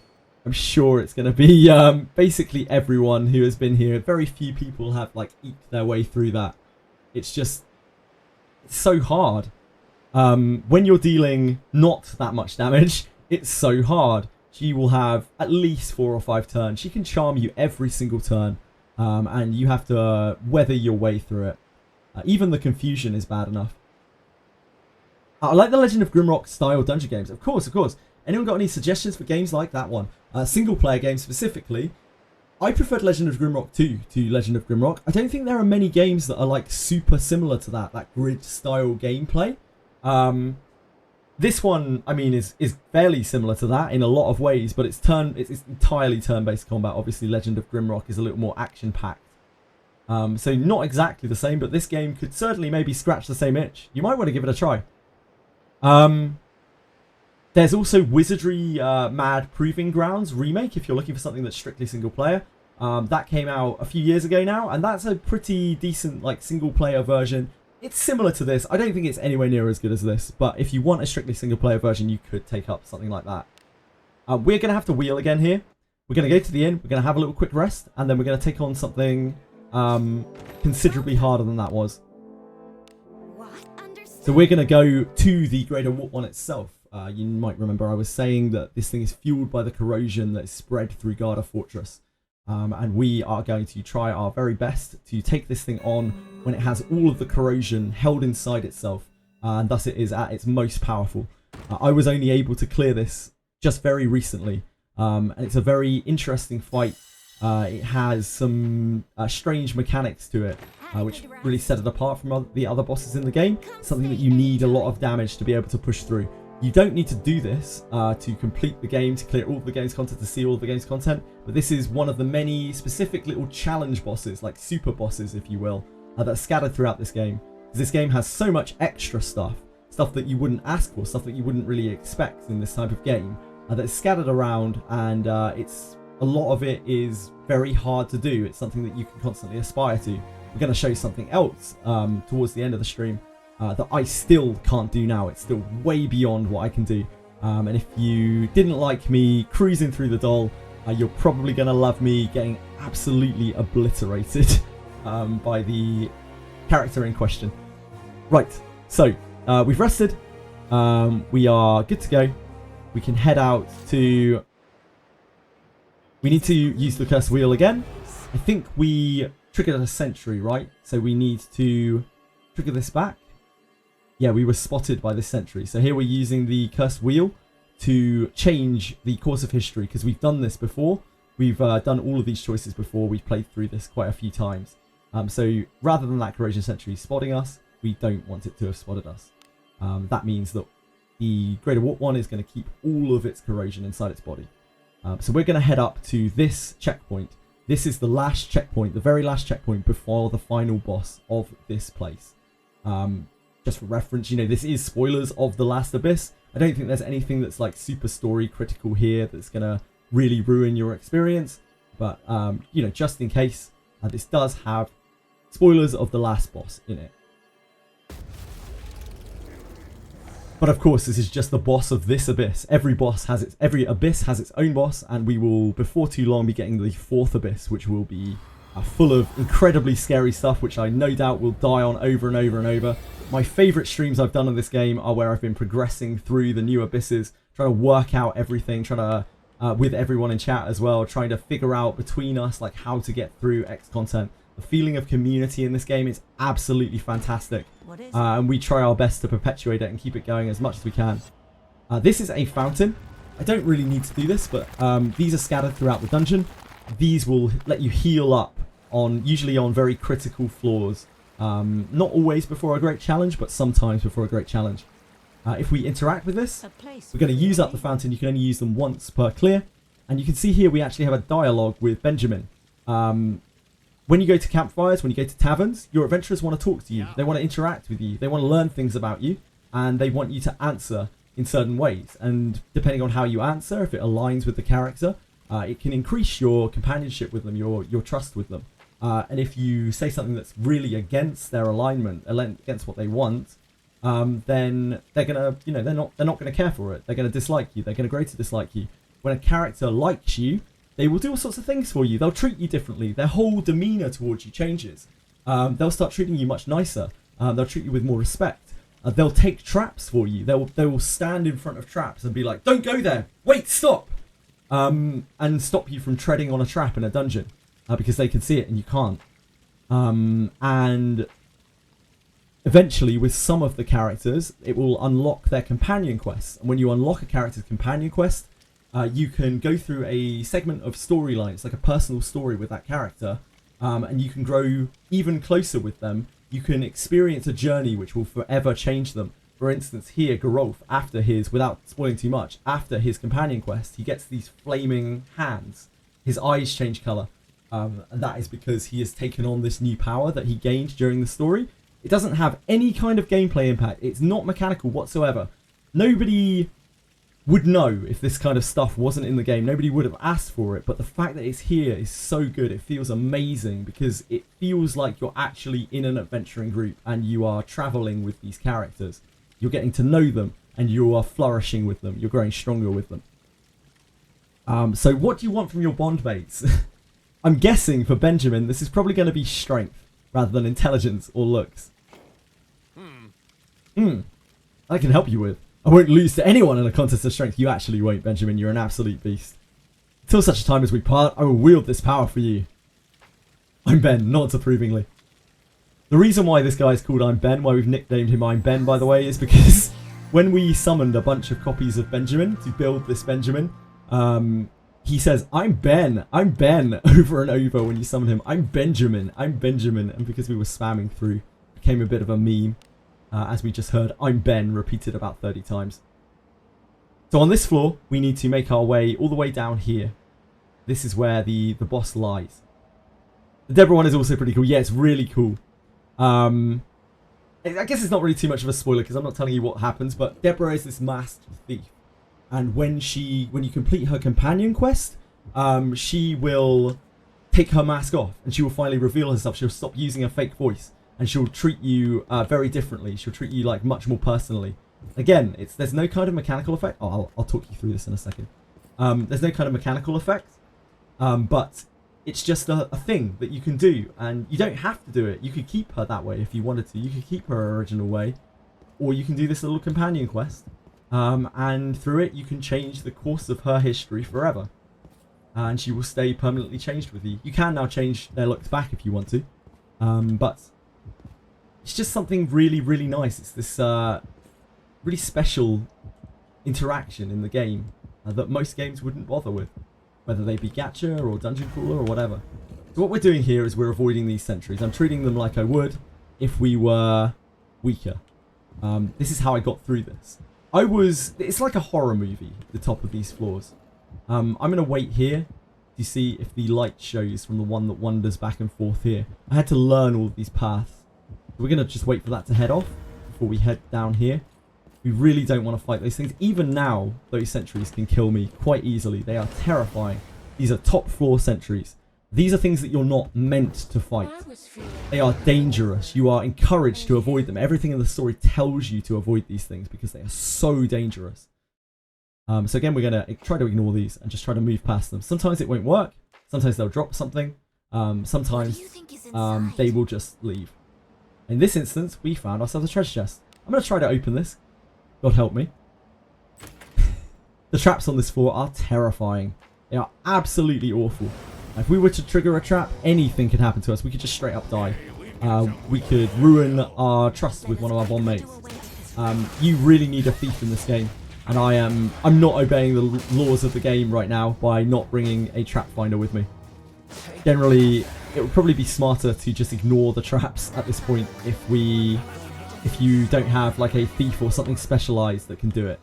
I'm sure it's going to be basically everyone who has been here. Very few people have like eked their way through that. It's just so hard. When you're dealing not that much damage, it's so hard. She will have at least 4 or 5 turns. She can charm you every single turn. And you have to weather your way through it. Even the confusion is bad enough. I like the Legend of Grimrock style dungeon games. Of course, of course. Anyone got any suggestions for games like that one? Single player games specifically. I preferred Legend of Grimrock 2 to Legend of Grimrock. I don't think there are many games that are like super similar to that grid style gameplay. This one, I mean, is fairly similar to that in a lot of ways, but it's entirely turn-based combat. Obviously, Legend of Grimrock is a little more action-packed. So not exactly the same, but this game could certainly maybe scratch the same itch. You might want to give it a try. There's also Wizardry Mad Proving Grounds remake if you're looking for something that's strictly single player. That came out a few years ago now, and that's a pretty decent like single player version. It's similar to this. I don't think it's anywhere near as good as this, but if you want a strictly single player version, you could take up something like that. We're going to have to wheel again here. We're going to go to the inn, we're going to have a little quick rest, and then we're going to take on something considerably harder than that was. So we're going to go to the Greater Warp one itself. You might remember I was saying that this thing is fueled by the corrosion that is spread through Garda Fortress. And we are going to try our very best to take this thing on when it has all of the corrosion held inside itself. And thus it is at its most powerful. I was only able to clear this just very recently. And it's a very interesting fight It has some strange mechanics to it, which really set it apart from the other bosses in the game. Something that you need a lot of damage to be able to push through. You don't need to do this to complete the game, to clear all the game's content, to see all the game's content, but this is one of the many specific little challenge bosses, like super bosses if you will, that are scattered throughout this game. Because this game has so much extra stuff that you wouldn't ask for, stuff that you wouldn't really expect in this type of game, that's scattered around, and a lot of it is very hard to do. It's something that you can constantly aspire to. We're going to show you something else towards the end of the stream that I still can't do now. It's still way beyond what I can do. And if you didn't like me cruising through the doll, you're probably going to love me getting absolutely obliterated by the character in question. Right, so we've rested. We are good to go. We can head out to... We need to use the cursed wheel again. I think we triggered a sentry, right? So we need to trigger this back. Yeah, we were spotted by this sentry. So here we're using the cursed wheel to change the course of history, because we've done this before. We've done all of these choices before. We've played through this quite a few times. So rather than that corrosion sentry spotting us, we don't want it to have spotted us. That means that the Greater Warp 1 is going to keep all of its corrosion inside its body. So we're going to head up to this checkpoint. This is the last checkpoint, the very last checkpoint before the final boss of this place. Just for reference, you know, this is spoilers of The Last Abyss. I don't think there's anything that's like super story critical here that's going to really ruin your experience. But, you know, just in case, this does have spoilers of the last boss in it. But of course, this is just the boss of this abyss. Every abyss has its own boss, and we will, before too long, be getting the 4th abyss, which will be full of incredibly scary stuff, which I no doubt will die on over and over and over. My favourite streams I've done on this game are where I've been progressing through the new abysses, trying to work out everything, trying to, with everyone in chat as well, trying to figure out between us like how to get through X content. The feeling of community in this game is absolutely fantastic. And we try our best to perpetuate it and keep it going as much as we can. This is a fountain. I don't really need to do this, but these are scattered throughout the dungeon. These will let you heal up usually on very critical floors. Not always before a great challenge, but sometimes before a great challenge. If we interact with this, we're going to use up the fountain. You can only use them once per clear. And you can see here we actually have a dialogue with Benjamin. When you go to campfires, when you go to taverns, your adventurers want to talk to you. They want to interact with you. They want to learn things about you. And they want you to answer in certain ways. And depending on how you answer, if it aligns with the character, it can increase your companionship with them, your trust with them. And if you say something that's really against their alignment, against what they want, then they're gonna, you know, they're not gonna care for it. They're gonna dislike you. They're gonna grow to dislike you. When a character likes you, they will do all sorts of things for you. They'll treat you differently. Their whole demeanor towards you changes. They'll start treating you much nicer. They'll treat you with more respect. They'll take traps for you. They will stand in front of traps and be like, "Don't go there. Wait, stop!" And stop you from treading on a trap in a dungeon because they can see it and you can't. And eventually, with some of the characters, it will unlock their companion quests. And when you unlock a character's companion quest, you can go through a segment of storyline. It's like a personal story with that character, and you can grow even closer with them. You can experience a journey which will forever change them. For instance, here, Geralf, after his, without spoiling too much, after his companion quest, he gets these flaming hands. His eyes change colour, and that is because he has taken on this new power that he gained during the story. It doesn't have any kind of gameplay impact. It's not mechanical whatsoever. Nobody would know if this kind of stuff wasn't in the game. Nobody would have asked for it, but the fact that it's here is so good. It feels amazing because it feels like you're actually in an adventuring group and you are traveling with these characters. You're getting to know them and you are flourishing with them. You're growing stronger with them. So what do you want from your bond mates? I'm guessing for Benjamin, this is probably going to be strength rather than intelligence or looks. I can help you with. I won't lose to anyone in a contest of strength. You actually won't, Benjamin. You're an absolute beast. Till such a time as we part, I will wield this power for you. I'm Ben, nods approvingly. The reason why this guy is called I'm Ben, why we've nicknamed him I'm Ben, by the way, is because when we summoned a bunch of copies of Benjamin to build this Benjamin, he says, I'm Ben, over and over when you summon him. I'm Benjamin, and because we were spamming through, it became a bit of a meme, as we just heard, I'm Ben, repeated about 30 times. So on this floor, we need to make our way all the way down here. This is where the boss lies. The Deborah one is also pretty cool. Yeah, it's really cool. I guess it's not really too much of a spoiler because I'm not telling you what happens, but Deborah is this masked thief. And when you complete her companion quest, she will take her mask off and she will finally reveal herself. She'll stop using a fake voice and she'll treat you very differently. She'll treat you like much more personally. Again, there's no kind of mechanical effect. Oh, I'll talk you through this in a second. There's no kind of mechanical effect, but it's just a thing that you can do, and you don't have to do it. You could keep her that way if you wanted to. You could keep her original way, or you can do this little companion quest. And through it, you can change the course of her history forever. And she will stay permanently changed with you. You can now change their looks back if you want to. But it's just something really, really nice. It's this really special interaction in the game that most games wouldn't bother with. Whether they be gacha or dungeon crawler or whatever. So what we're doing here is we're avoiding these sentries. I'm treating them like I would if we were weaker. This is how I got through this. It's like a horror movie, the top of these floors. I'm going to wait here to see if the light shows from the one that wanders back and forth here. I had to learn all of these paths. We're going to just wait for that to head off before we head down here. We really don't want to fight those things. Even now, those sentries can kill me quite easily. They are terrifying. These are top floor sentries. These are things that you're not meant to fight. They are dangerous. You are encouraged to avoid them. Everything in the story tells you to avoid these things because they are so dangerous. So again, we're going to try to ignore these and just try to move past them. Sometimes it won't work. Sometimes they'll drop something. Sometimes they will just leave. In this instance, we found ourselves a treasure chest. I'm going to try to open this. God help me. The traps on this floor are terrifying. They are absolutely awful. If we were to trigger a trap, anything could happen to us. We could just straight up die. We could ruin our trust with one of our bomb mates. You really need a thief in this game. And I'm not obeying the laws of the game right now by not bringing a trap finder with me. Generally, it would probably be smarter to just ignore the traps at this point if you don't have like a thief or something specialized that can do it.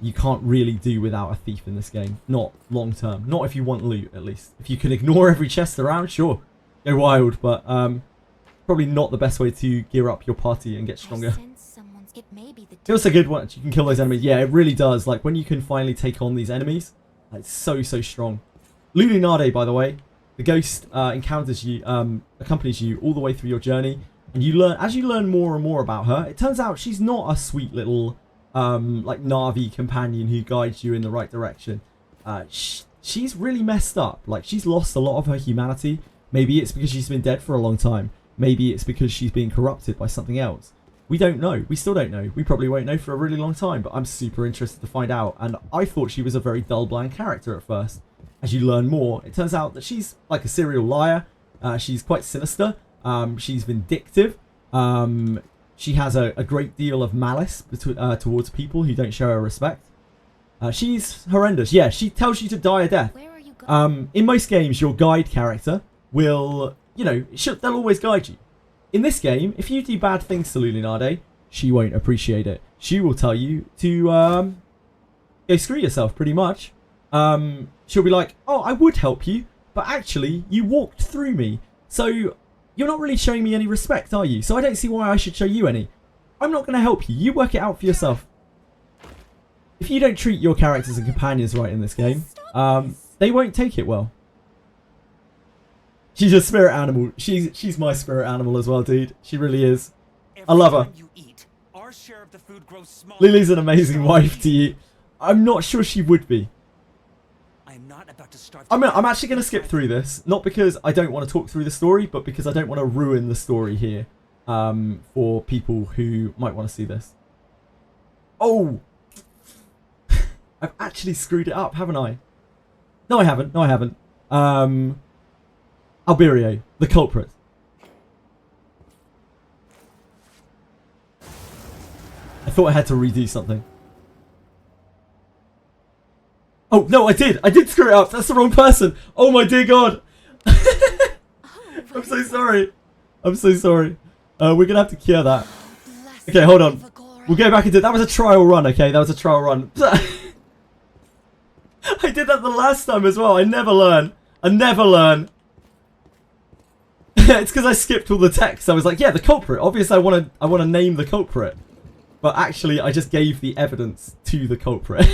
You can't really do without a thief in this game. Not long term. Not if you want loot, at least. If you can ignore every chest around, sure. Go wild, but probably not the best way to gear up your party and get stronger. It also good once you can kill those enemies. Yeah, it really does. Like when you can finally take on these enemies, it's so strong. Lulinade, by the way, the ghost encounters you, accompanies you all the way through your journey. And as you learn more and more about her, it turns out she's not a sweet little like Na'vi companion who guides you in the right direction. She's really messed up. Like she's lost a lot of her humanity. Maybe it's because she's been dead for a long time. Maybe it's because she's being corrupted by something else. We don't know. We still don't know. We probably won't know for a really long time, but I'm super interested to find out. And I thought she was a very dull, bland character at first. As you learn more, it turns out that she's like a serial liar. She's quite sinister. She's vindictive. She has a great deal of malice towards people who don't show her respect. She's horrendous. Yeah, she tells you to die a death. In most games, your guide character will, they'll always guide you. In this game, if you do bad things to Lulinade, she won't appreciate it. She will tell you to go screw yourself, pretty much. She'll be like, oh, I would help you, but actually, you walked through me. So you're not really showing me any respect, are you? So I don't see why I should show you any. I'm not going to help you. You work it out for yourself. If you don't treat your characters and companions right in this game, they won't take it well. She's a spirit animal. She's my spirit animal as well, dude. She really is. I love her. Lily's an amazing wife to you. I'm not sure she would be. I'm actually going to skip through this. Not because I don't want to talk through the story, but because I don't want to ruin the story here for people who might want to see this. Oh! I've actually screwed it up, haven't I? No, I haven't. No, I haven't. Alberio, the culprit. I thought I had to redo something. Oh, no, I did. I did screw it up. That's the wrong person. Oh, my dear God. I'm so sorry. I'm so sorry. We're going to have to cure that. Okay, hold on. We'll go back into it. That was a trial run, okay? That was a trial run. I did that the last time as well. I never learn. I never learn. It's because I skipped all the text. I was like, yeah, the culprit. Obviously, I want to name the culprit. But actually, I just gave the evidence to the culprit.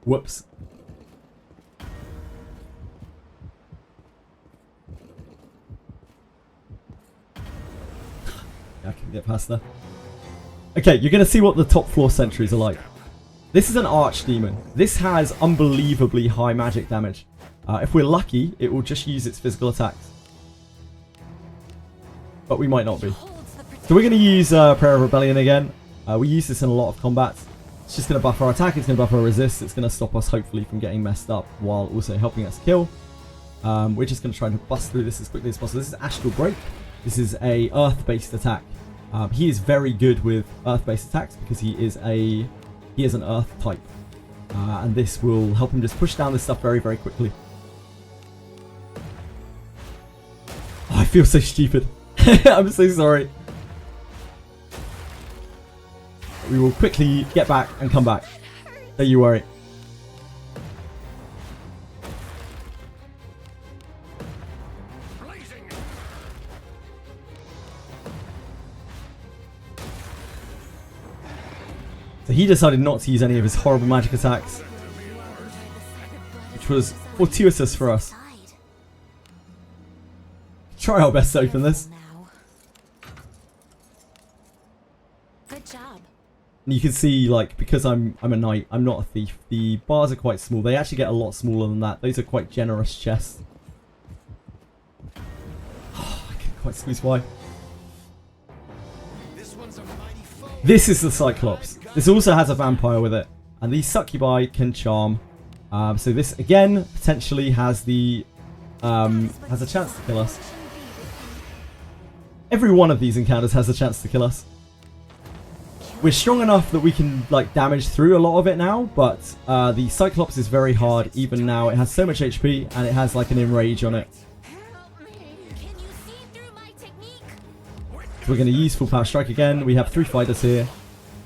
Whoops. I can get past there. Okay, you're going to see what the top floor sentries are like. This is an archdemon. This has unbelievably high magic damage. If we're lucky, it will just use its physical attacks. But we might not be. So we're going to use Prayer of Rebellion again. We use this in a lot of combats. It's just going to buff our attack, it's going to buff our resist, it's going to stop us hopefully from getting messed up while also helping us kill. We're just going to try to bust through this as quickly as possible. This is Astral Break. This is a earth-based attack. He is very good with earth-based attacks because he is an earth type. And this will help him just push down this stuff very, very quickly. Oh, I feel so stupid. I'm so sorry. We will quickly get back and come back. Don't you worry. So he decided not to use any of his horrible magic attacks, which was fortuitous for us. Try our best to open this. Good job. And you can see, like, because I'm a knight, I'm not a thief. The bars are quite small. They actually get a lot smaller than that. Those are quite generous chests. Oh, I can't quite squeeze by. This is the Cyclops. This also has a vampire with it. And these succubi can charm. So this, again, potentially has the has a chance to kill us. Every one of these encounters has a chance to kill us. We're strong enough that we can, like, damage through a lot of it now, but the Cyclops is very hard even now. It has so much HP, and it has, like, an enrage on it. So we're going to use Full Power Strike again. We have 3 fighters here.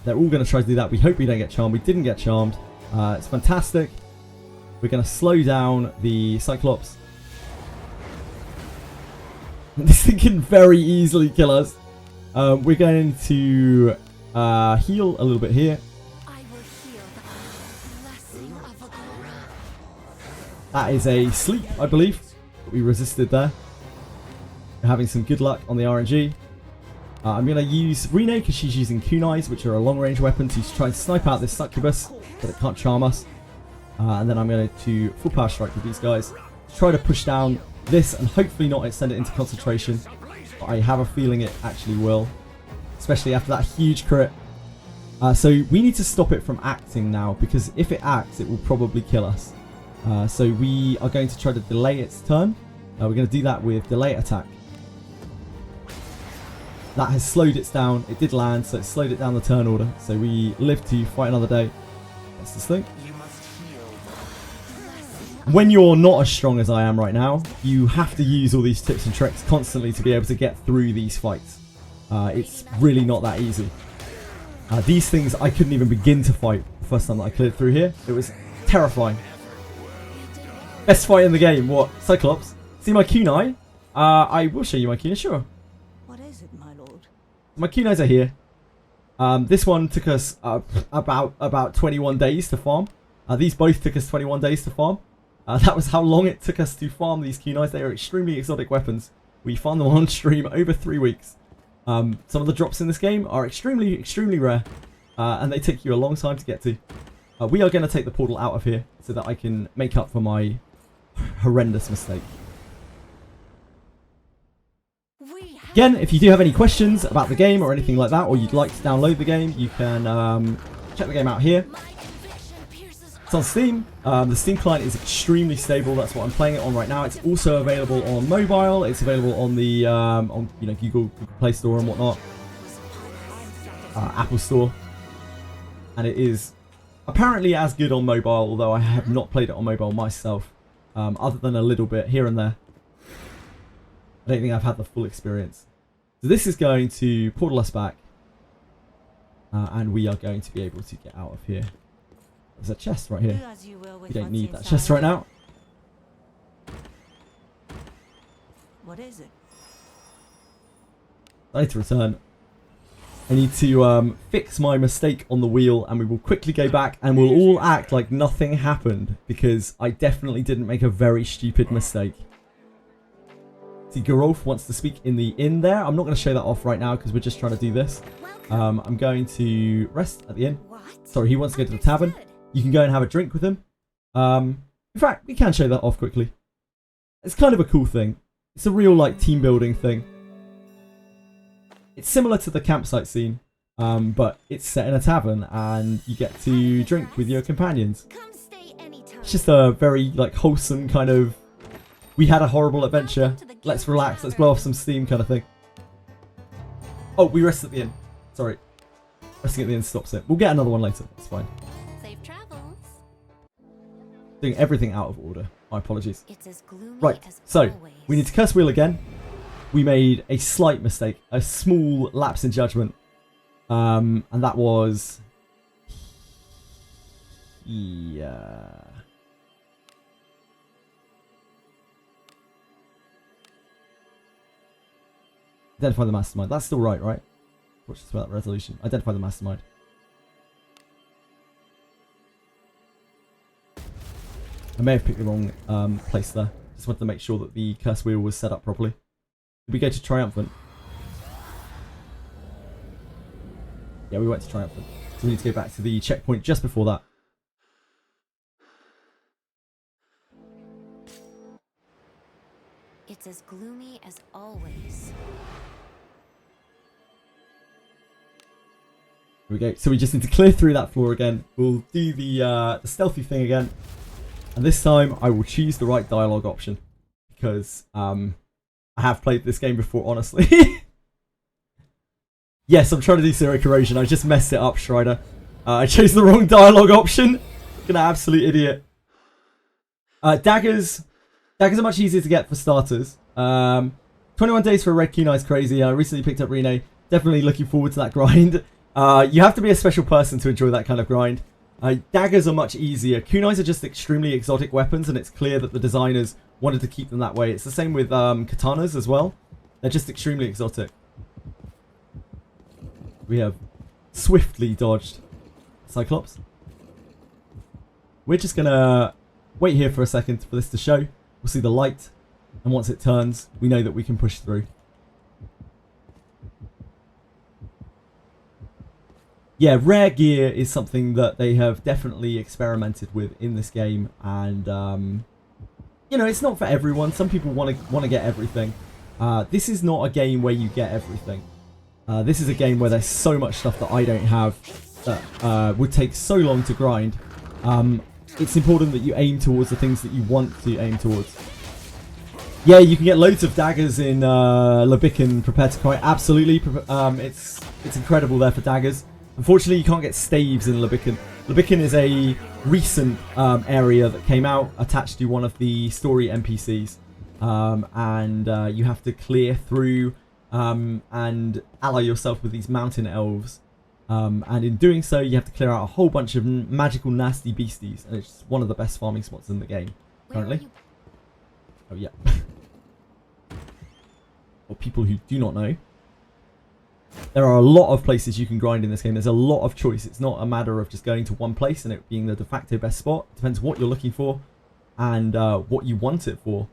They're all going to try to do that. We hope we don't get charmed. We didn't get charmed. It's fantastic. We're going to slow down the Cyclops. This thing can very easily kill us. We're going to heal a little bit here. That is a sleep, I believe. We resisted there. We're having some good luck on the RNG. I'm going to use Rene because she's using kunais, which are a long-range weapon, to try and snipe out this succubus, but it can't charm us. And then I'm going to Full Power Strike with these guys. Try to push down this and hopefully not extend it into concentration. But I have a feeling it actually will, especially after that huge crit. So we need to stop it from acting now, because if it acts, it will probably kill us. So we are going to try to delay its turn. We're going to do that with delay attack. That has slowed it down. It did land, so it slowed it down the turn order. So we live to fight another day. That's this thing. When you're not as strong as I am right now, you have to use all these tips and tricks constantly to be able to get through these fights. It's really not that easy. These things I couldn't even begin to fight the first time that I cleared through here. It was terrifying. Best fight in the game. What? Cyclops? See my kunai? I will show you my kunai, sure. What is it, my lord? My kunais are here. This one took us about 21 days to farm. These both took us 21 days to farm. That was how long it took us to farm these kunais. They are extremely exotic weapons. We farmed them on stream over 3 weeks. Some of the drops in this game are extremely, extremely rare. And they take you a long time to get to. We are going to take the portal out of here so that I can make up for my horrendous mistake. Again, if you do have any questions about the game or anything like that, or you'd like to download the game, you can check the game out here. It's on Steam. The Steam client is extremely stable. That's what I'm playing it on right now. It's also available on mobile. It's available on the Google Play Store and whatnot, Apple Store, and it is apparently as good on mobile. Although I have not played it on mobile myself, other than a little bit here and there. I don't think I've had the full experience. So this is going to portal us back, and we are going to be able to get out of here. There's a chest right here. Do as you will with We don't what's need that inside. chest right now. What is it? I need to return. I need to fix my mistake on the wheel, and we will quickly go back and we'll all act like nothing happened, because I definitely didn't make a very stupid mistake. See, Gerolf wants to speak in the inn there. I'm not going to show that off right now because we're just trying to do this. I'm going to rest at the inn. What? Sorry, he wants to go to the tavern. You can go and have a drink with him. In fact, we can show that off quickly. It's kind of a cool thing. It's a real, like, team building thing. It's similar to the campsite scene, but it's set in a tavern and you get to drink with your companions. Come stay anytime. It's just a very, like, wholesome kind of, we had a horrible adventure, let's relax, let's blow off some steam kind of thing. Oh, we rest at the inn. Sorry. Resting at the inn stops it. We'll get another one later, it's fine. Safe travels. Doing everything out of order. My apologies. It's as gloomy Right, as so always. we need to curse wheel again. We made a slight mistake, a small lapse in judgment, and that was identify the mastermind. That's still right, right? What's just about that resolution? Identify the mastermind. I may have picked the wrong place there. Just wanted to make sure that the curse wheel was set up properly. Did we go to Triumphant? Yeah, we went to Triumphant. So we need to go back to the checkpoint just before that. It's as gloomy as always. Here we go. So we just need to clear through that floor again. We'll do the stealthy thing again. And this time I will choose the right dialogue option. Because I have played this game before, honestly. Yes, I'm trying to do Zero Corrosion. I just messed it up, Schreider. I chose the wrong dialogue option. An absolute idiot. Daggers. Daggers are much easier to get for starters. 21 days for a red kunai is crazy. I recently picked up Rene. Definitely looking forward to that grind. You have to be a special person to enjoy that kind of grind. Daggers are much easier. Kunais are just extremely exotic weapons, and it's clear that the designers wanted to keep them that way. It's the same with katanas as well. They're just extremely exotic. We have swiftly dodged Cyclops. We're just going to wait here for a second for this to show. We'll see the light, and once it turns, we know that we can push through. Yeah, rare gear is something that they have definitely experimented with in this game, and you know, it's not for everyone. Some people want to get everything. This is not a game where you get everything. This is a game where there's so much stuff that I don't have that would take so long to grind. It's important that you aim towards the things that you want to aim towards. Yeah, you can get loads of daggers in Lebican Prepare to Cry. Absolutely, it's incredible there for daggers. Unfortunately, you can't get staves in Lebican. Lebican is a recent area that came out attached to one of the story NPCs. And you have to clear through and ally yourself with these mountain elves. And in doing so, you have to clear out a whole bunch of magical nasty beasties. And it's one of the best farming spots in the game, currently. Oh, yeah. For people who do not know, there are a lot of places you can grind in this game. There's a lot of choice. It's not a matter of just going to one place and it being the de facto best spot. It depends what you're looking for and what you want it for.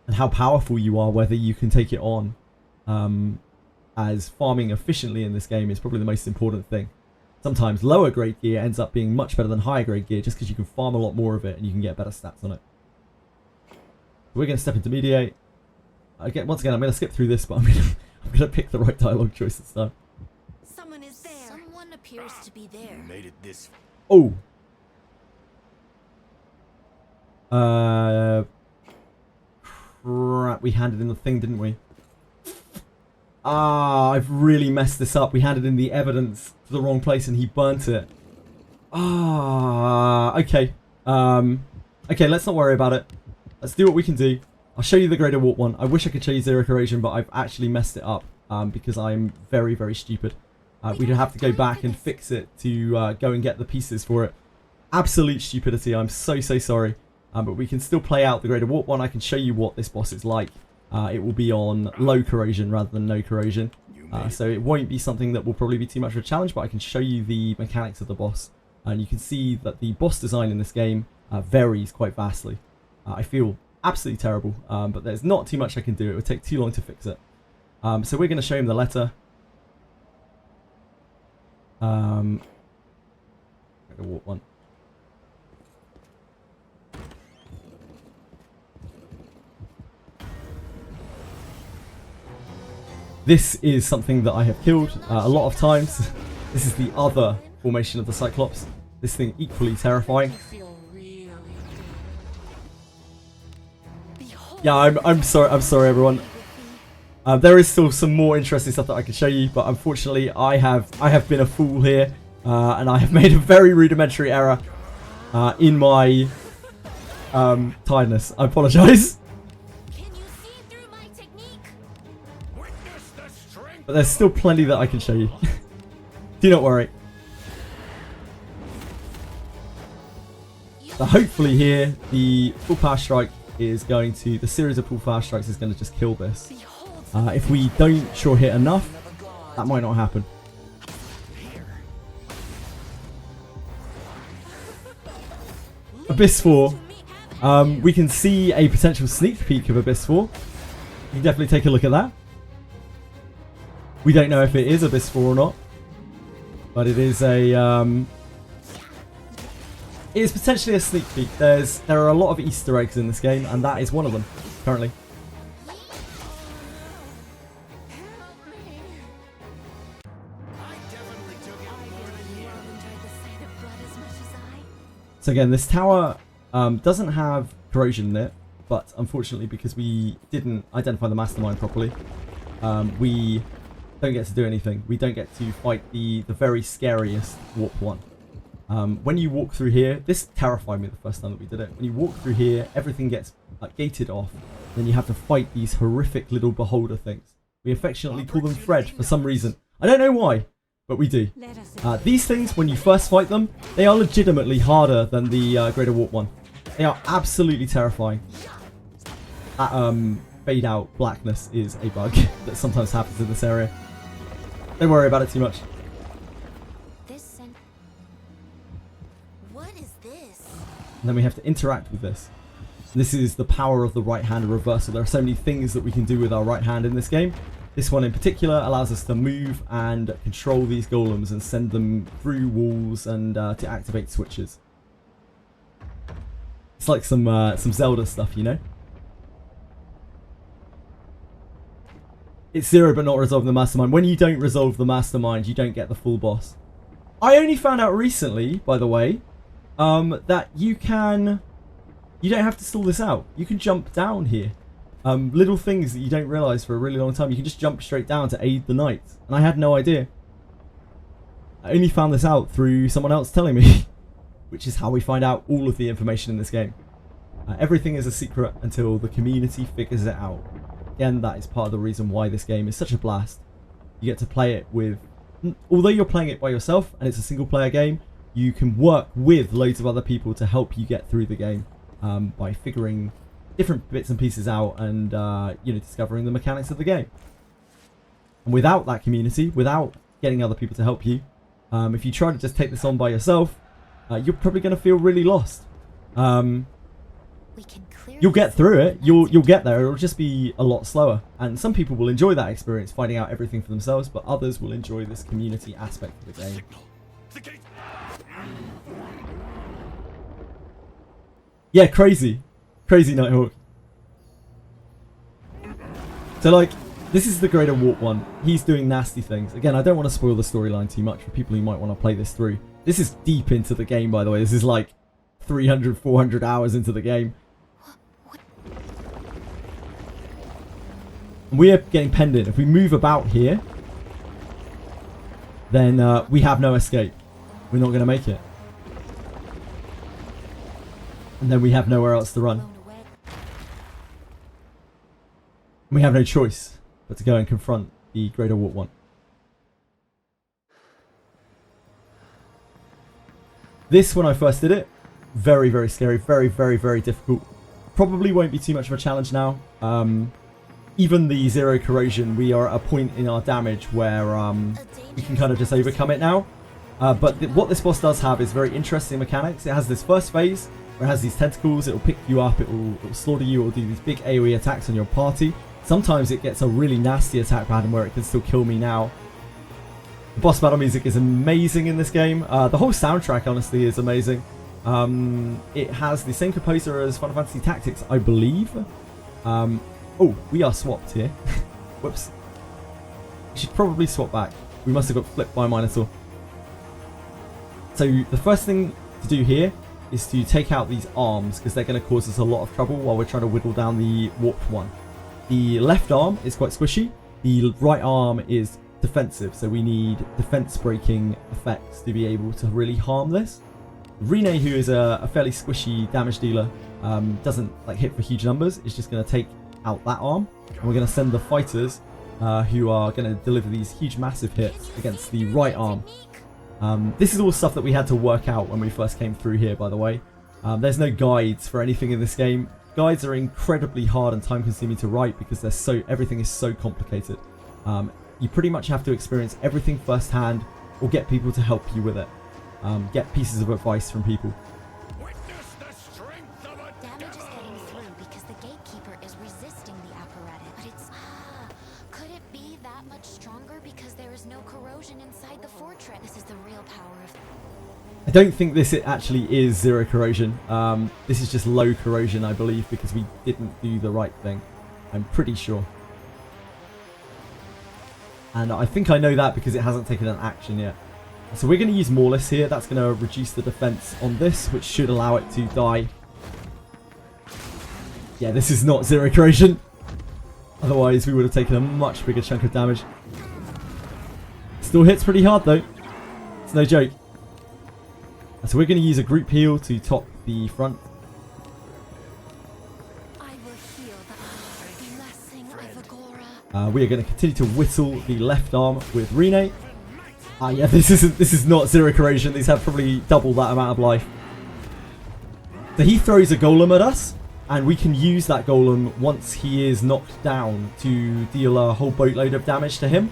And how powerful you are, whether you can take it on. As farming efficiently in this game is probably the most important thing. Sometimes lower grade gear ends up being much better than higher grade gear just because you can farm a lot more of it and you can get better stats on it. We're going to step into mediate. Once again, I'm going to skip through this, but I'm going to pick the right dialogue choice this time. Someone is there. Someone appears to be there. You made it this. Oh. Crap, we handed in the thing, didn't we? Ah, I've really messed this up. We handed in the evidence to the wrong place and he burnt it. Ah, okay. Okay, let's not worry about it. Let's do what we can do. I'll show you the Greater Warp one. I wish I could show you Zero Corrosion, but I've actually messed it up because I'm very, very stupid. We'd have to go back and fix it to go and get the pieces for it. Absolute stupidity. I'm so, so sorry. But we can still play out the Greater Warp one. I can show you what this boss is like. It will be on low corrosion rather than no corrosion. So it won't be something that will probably be too much of a challenge, but I can show you the mechanics of the boss. And you can see that the boss design in this game varies quite vastly. I feel absolutely terrible, but there's not too much I can do. It would take too long to fix it. So we're going to show him the letter. Greater Warp one. This is something that I have killed a lot of times. This is the other formation of the Cyclops. This thing equally terrifying. Yeah, I'm sorry everyone. There is still some more interesting stuff that I can show you, but unfortunately I have been a fool here, and I have made a very rudimentary error in my tiredness. I apologise. But there's still plenty that I can show you. Do not worry. So hopefully here, the full power strike is going to, the series of full power strikes is going to just kill this. If we don't sure hit enough, that might not happen. Abyss 4. We can see a potential sneak peek of Abyss 4. You can definitely take a look at that. We don't know if it is Abyss 4 or not, but it is a it is potentially a sneak peek. There are a lot of Easter eggs in this game, and that is one of them currently. So again, this tower doesn't have corrosion in it, but unfortunately, because we didn't identify the mastermind properly, we don't get to do anything. We don't get to fight the very scariest Warp 1. When you walk through here, this terrified me the first time that we did it. When you walk through here, everything gets gated off. Then you have to fight these horrific little beholder things. We affectionately call them Fred for some reason. I don't know why, but we do. These things, when you first fight them, they are legitimately harder than the Greater Warp 1. They are absolutely terrifying. That fade out blackness is a bug that sometimes happens in this area. Don't worry about it too much. What is this? And then we have to interact with this. This is the power of the right hand reversal. There are so many things that we can do with our right hand in this game. This one in particular allows us to move and control these golems and send them through walls and to activate switches. It's like some Zelda stuff, you know? It's zero but not resolving the mastermind. When you don't resolve the mastermind, you don't get the full boss. I only found out recently, by the way, that you don't have to stall this out. You can jump down here. Little things that you don't realise for a really long time. You can just jump straight down to aid the knights. And I had no idea. I only found this out through someone else telling me. Which is how we find out all of the information in this game. Everything is a secret until the community figures it out. Again, that is part of the reason why this game is such a blast. You get to play it with... Although you're playing it by yourself and it's a single player game, you can work with loads of other people to help you get through the game by figuring different bits and pieces out and discovering the mechanics of the game. And without that community, without getting other people to help you, if you try to just take this on by yourself, you're probably going to feel really lost. You'll get through it. You'll get there. It'll just be a lot slower. And some people will enjoy that experience, finding out everything for themselves, but others will enjoy this community aspect of the game. Yeah, crazy. Crazy Nighthawk. So, like, this is the Greater Warp 1. He's doing nasty things. Again, I don't want to spoil the storyline too much for people who might want to play this through. This is deep into the game, by the way. This is like 300, 400 hours into the game. We are getting penned in. If we move about here, then we have no escape. We're not going to make it. And then we have nowhere else to run. We have no choice but to go and confront the Greater Warp 1. This, when I first did it, very, very scary. Very, very, very difficult. Probably won't be too much of a challenge now. Even the zero corrosion, we are at a point in our damage where we can kind of just overcome it now. But what this boss does have is very interesting mechanics. It has this first phase where it has these tentacles. It will pick you up. It will slaughter you. It will do these big AoE attacks on your party. Sometimes it gets a really nasty attack pattern where it can still kill me now. The boss battle music is amazing in this game. The whole soundtrack, honestly, is amazing. It has the same composer as Final Fantasy Tactics, I believe. Oh, we are swapped here. Whoops. We should probably swap back. We must have got flipped by a Minotaur. So the first thing to do here is to take out these arms, because they're going to cause us a lot of trouble while we're trying to whittle down the warped one. The left arm is quite squishy. The right arm is defensive, so we need defense breaking effects to be able to really harm this. Rene, who is a fairly squishy damage dealer, doesn't like hit for huge numbers. It's just going to take out that arm, and we're going to send the fighters who are going to deliver these huge massive hits against the right arm. This is all stuff that we had to work out when we first came through here, by the way. There's no guides for anything in this game. Guides are incredibly hard and time consuming to write because everything is so complicated. You pretty much have to experience everything firsthand or get people to help you with it. Get pieces of advice from people. Damage is getting through because the gatekeeper is resisting the apparatus. But it's... could it be that much stronger because there is no corrosion inside the fortress? This is the real power of... I don't think this actually is zero corrosion. This is just low corrosion, I believe, because we didn't do the right thing. I'm pretty sure. And I think I know that because it hasn't taken an action yet. So we're going to use Morlus here. That's going to reduce the defense on this, which should allow it to die. Yeah, this is not zero corrosion. Otherwise, we would have taken a much bigger chunk of damage. Still hits pretty hard, though. It's no joke. So we're going to use a group heal to top the front. I will heal the blessing of Agora. We are going to continue to whittle the left arm with Rene. Yeah, this is not zero corrosion. These have probably double that amount of life. So he throws a golem at us, and we can use that golem once he is knocked down to deal a whole boatload of damage to him.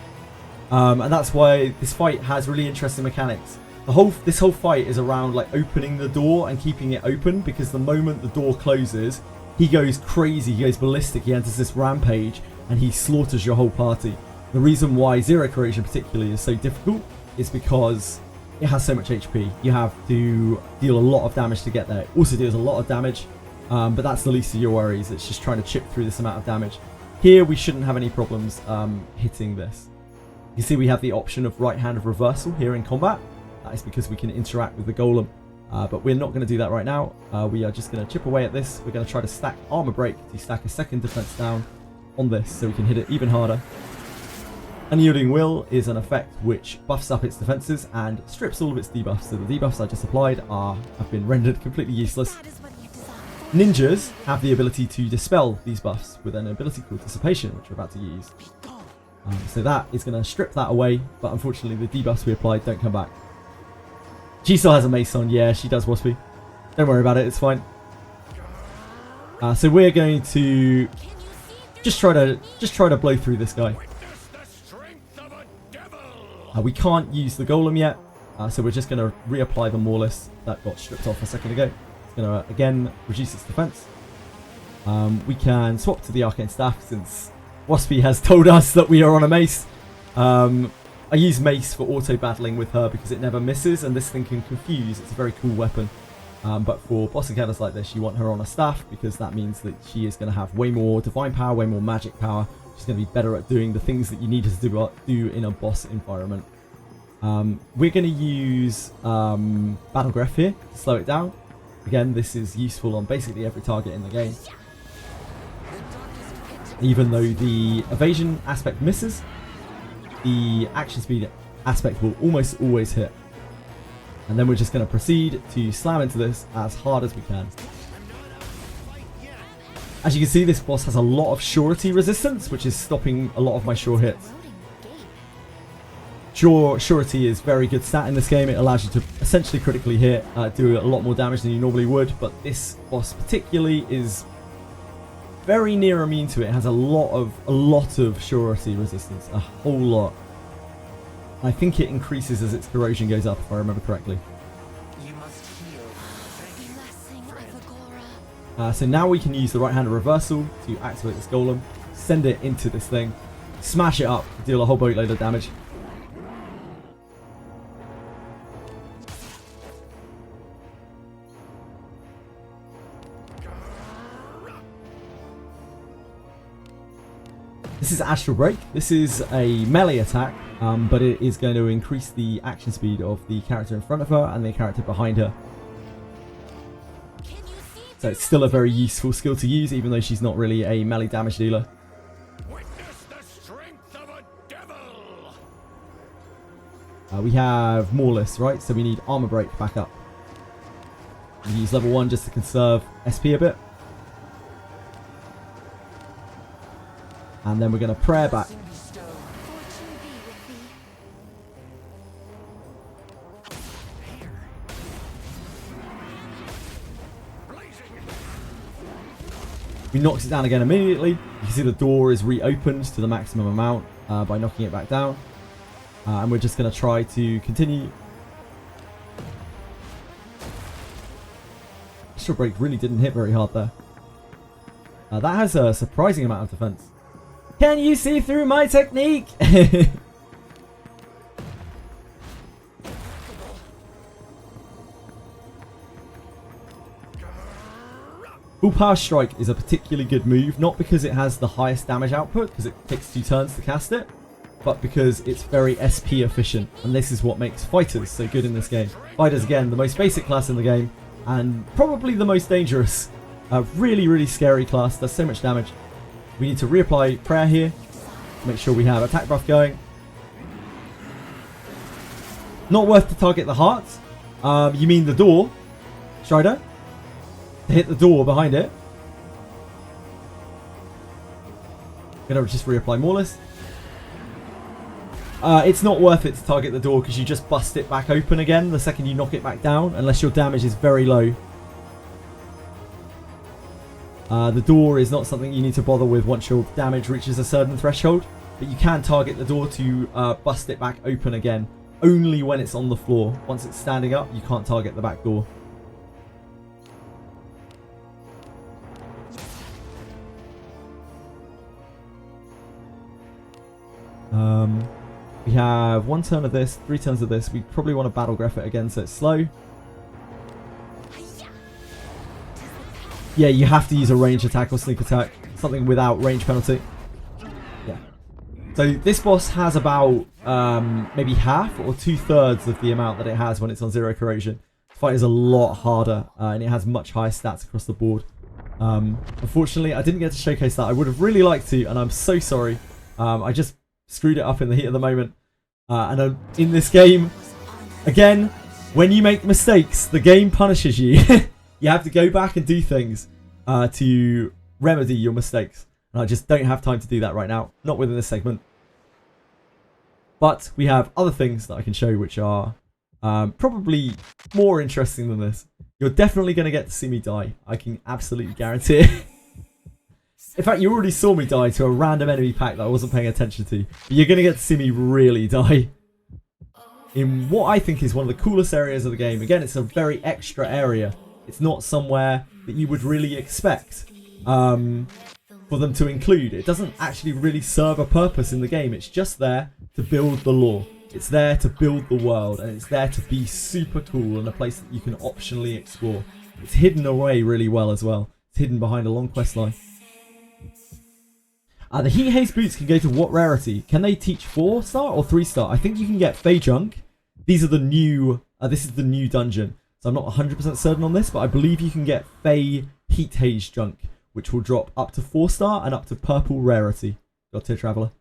And that's why this fight has really interesting mechanics. This whole fight is around like opening the door and keeping it open, because the moment the door closes, he goes crazy, he goes ballistic, he enters this rampage, and he slaughters your whole party. The reason why zero corrosion particularly is so difficult is because it has so much HP. You have to deal a lot of damage to get there. It also deals a lot of damage, but that's the least of your worries. It's just trying to chip through this amount of damage. Here we shouldn't have any problems hitting this. You see we have the option of right hand of reversal here in combat. That is because we can interact with the golem. But we're not going to do that right now. We are just going to chip away at this. We're going to try to stack armor break to stack a second defense down on this so we can hit it even harder. Unyielding Will is an effect which buffs up its defenses and strips all of its debuffs. So the debuffs I just applied have been rendered completely useless. That is what you desire. Ninjas have the ability to dispel these buffs with an ability called Dissipation, which we're about to use. So that is going to strip that away, but unfortunately the debuffs we applied don't come back. She still has a mace on. Yeah, she does, Waspy. Don't worry about it, it's fine. So we're going to just try to blow through this guy. We can't use the golem yet, so we're just going to reapply the Morlus that got stripped off a second ago. It's going to again reduce its defense. We can swap to the arcane staff since Waspy has told us that we are on a mace. I use mace for auto battling with her because it never misses, and this thing can confuse. It's a very cool weapon. But for boss encounters like this, you want her on a staff because that means that she is going to have way more divine power, way more magic power. She's going to be better at doing the things that you need her to do in a boss environment. We're going to use Battle Graph here to slow it down. Again, this is useful on basically every target in the game. Even though the evasion aspect misses, the action speed aspect will almost always hit. And then we're just going to proceed to slam into this as hard as we can. As you can see, this boss has a lot of surety resistance, which is stopping a lot of my sure hits. Surety is very good stat in this game. It allows you to essentially critically hit, do a lot more damage than you normally would. But this boss particularly is very near immune to it. It has a lot of surety resistance, a whole lot. I think it increases as its corrosion goes up, if I remember correctly. So now we can use the right-handed reversal to activate this golem, send it into this thing, smash it up, deal a whole boatload of damage. This is Astral Break. This is a melee attack, but it is going to increase the action speed of the character in front of her and the character behind her. So it's still a very useful skill to use, even though she's not really a melee damage dealer. Witness the strength of a devil. We have Moreless, right? So we need Armor Break back up. We use level 1 just to conserve SP a bit. And then we're going to prayer back. We knocks it down again immediately. You can see the door is reopened to the maximum amount by knocking it back down. And we're just going to try to continue. Astral Break really didn't hit very hard there. That has a surprising amount of defense. Can you see through my technique? Full Power Strike is a particularly good move, not because it has the highest damage output, because it takes 2 turns to cast it, but because it's very SP efficient, and this is what makes fighters so good in this game. Fighters, again, the most basic class in the game, and probably the most dangerous. A really, really scary class, does so much damage. We need to reapply prayer here. Make sure we have attack buff going. Not worth to target the heart. You mean the door, Strider? To hit the door behind it. Gonna just reapply Moreless. It's not worth it to target the door because you just bust it back open again the second you knock it back down, unless your damage is very low. The door is not something you need to bother with once your damage reaches a certain threshold, but you can target the door to bust it back open again, only when it's on the floor. Once it's standing up, you can't target the back door. We have 1 turn of this, 3 turns of this. We probably want to battle graph it again so it's slow. Yeah, you have to use a range attack or sneak attack. Something without range penalty. Yeah. So this boss has about maybe half or 2/3 of the amount that it has when it's on 0 corrosion. The fight is a lot harder and it has much higher stats across the board. Unfortunately, I didn't get to showcase that. I would have really liked to, and I'm so sorry. I just screwed it up in the heat of the moment. And in this game, again, when you make mistakes, the game punishes you. You have to go back and do things to remedy your mistakes. And I just don't have time to do that right now. Not within this segment. But we have other things that I can show which are probably more interesting than this. You're definitely going to get to see me die. I can absolutely guarantee it. In fact, you already saw me die to a random enemy pack that I wasn't paying attention to. But you're going to get to see me really die in what I think is one of the coolest areas of the game. Again, it's a very extra area. It's not somewhere that you would really expect for them to include. It doesn't actually really serve a purpose in the game. It's just there to build the lore. It's there to build the world, and it's there to be super cool and a place that you can optionally explore. It's hidden away really well as well. It's hidden behind a long quest line. The Heat Haze boots can go to what rarity? Can they teach 4-star or 3-star? I think you can get Fey Junk. These are the new. This is the new dungeon. So So I'm not 100% certain on this, but I believe you can get Fey Heat Haze junk, which will drop up to 4-star and up to purple rarity. God tier traveler.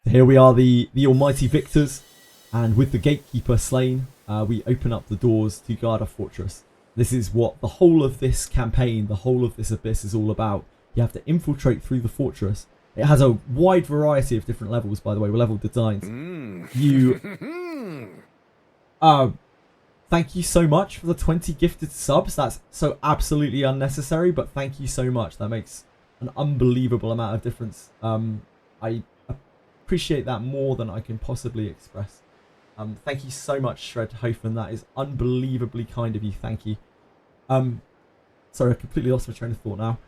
Here we are, the almighty victors, and with the gatekeeper slain, we open up the doors to guard our fortress. This is what the whole of this campaign, the whole of this abyss is all about. You have to infiltrate through the fortress. It has a wide variety of different levels, by the way, with level designs. You... thank you so much for the 20 gifted subs. That's so absolutely unnecessary, but thank you so much. That makes an unbelievable amount of difference. I appreciate that more than I can possibly express. Thank you so much, Shred Hofen. That is unbelievably kind of you. Thank you. Sorry, I completely lost my train of thought now.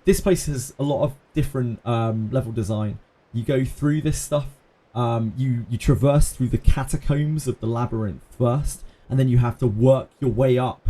This place has a lot of different level design. You go through this stuff. You traverse through the catacombs of the labyrinth first, and then you have to work your way up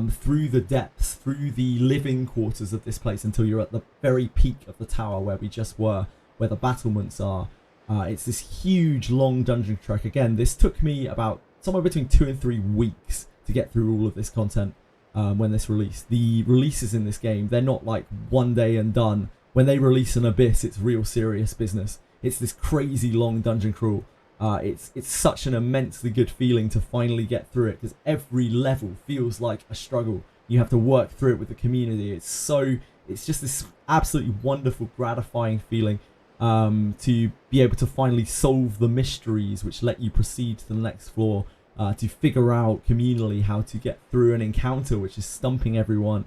through the depths, through the living quarters of this place until you're at the very peak of the tower where we just were, where the battlements are. It's this huge, long dungeon trek. Again, this took me about somewhere between 2 and 3 weeks to get through all of this content when this released. The releases in this game, they're not like one day and done. When they release an Abyss, it's real serious business. It's this crazy long dungeon crawl. It's such an immensely good feeling to finally get through it, because every level feels like a struggle. You have to work through it with the community. It's just this absolutely wonderful, gratifying feeling. To be able to finally solve the mysteries which let you proceed to the next floor, to figure out communally how to get through an encounter which is stumping everyone.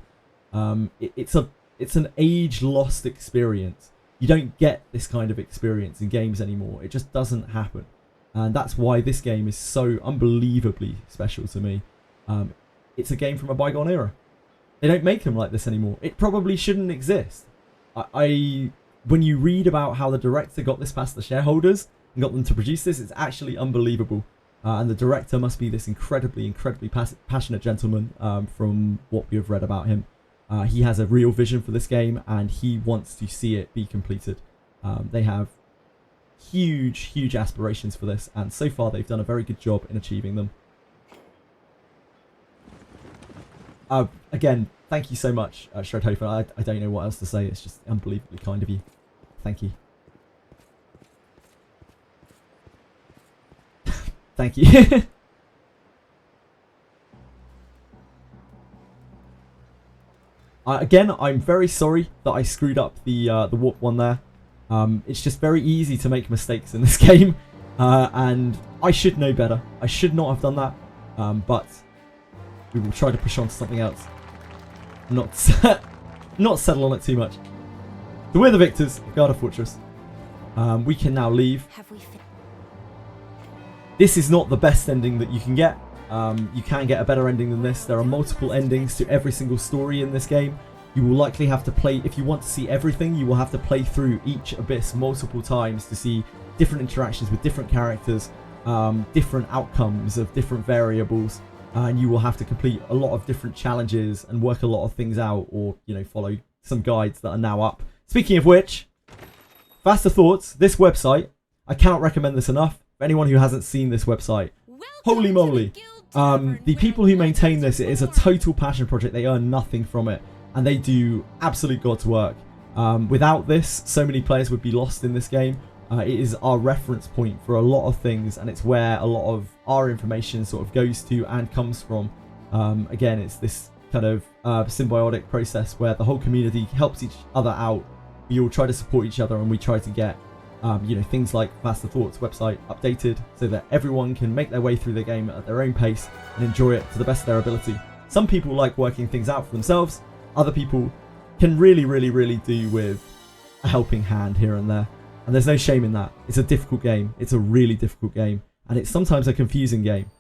It's an age-lost experience. You don't get this kind of experience in games anymore. It just doesn't happen. And that's why this game is so unbelievably special to me. It's a game from a bygone era. They don't make them like this anymore. It probably shouldn't exist. When you read about how the director got this past the shareholders and got them to produce this, it's actually unbelievable. And the director must be this incredibly passionate gentleman from what we have read about him. He has a real vision for this game, and he wants to see it be completed. They have huge aspirations for this, and so far they've done a very good job in achieving them. Again, thank you so much, Shredhofer. I don't know what else to say. It's just unbelievably kind of you. Thank you. Thank you. Again, I'm very sorry that I screwed up the warp one there. It's just very easy to make mistakes in this game, and I should know better. I should not have done that, but we will try to push on to something else. Not settle on it too much. So we're the victors of Garda Fortress. We can now leave. This is not the best ending that you can get. You can get a better ending than this. There are multiple endings to every single story in this game. You will likely have to play, if you want to see everything, you will have to play through each Abyss multiple times to see different interactions with different characters, different outcomes of different variables, and you will have to complete a lot of different challenges and work a lot of things out, or, you know, follow some guides that are now up. Speaking of which, Faster Thoughts, this website, I cannot recommend this enough. For anyone who hasn't seen this website, holy moly. The people who maintain this, it is a total passion project. They earn nothing from it, and they do absolute God's work. Without this, so many players would be lost in this game. It is our reference point for a lot of things, and it's where a lot of our information sort of goes to and comes from. Again, it's this kind of symbiotic process where the whole community helps each other out. We all try to support each other, and we try to get you know, things like Faster Thoughts website updated so that everyone can make their way through the game at their own pace and enjoy it to the best of their ability. Some people like working things out for themselves. Other people can really do with a helping hand here and there. And there's no shame in that. It's a difficult game. It's a really difficult game. And it's sometimes a confusing game.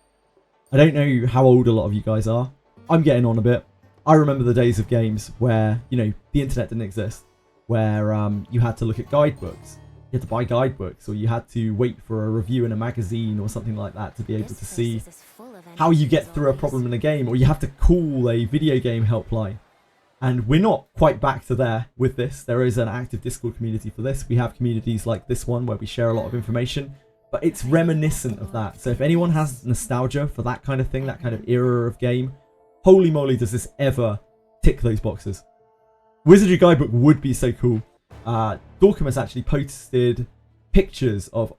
I don't know how old a lot of you guys are. I'm getting on a bit. I remember the days of games where, you know, the internet didn't exist. Where you had to look at guidebooks. You had to buy guidebooks, or you had to wait for a review in a magazine or something like that to be able to see how you get through a problem in a game, or you have to call a video game helpline. And we're not quite back to there with this. There is an active Discord community for this. We have communities like this one where we share a lot of information, but it's reminiscent of that. So if anyone has nostalgia for that kind of thing, that kind of era of game, holy moly, does this ever tick those boxes. Wizardry Guidebook would be so cool. Dorcam has actually posted pictures of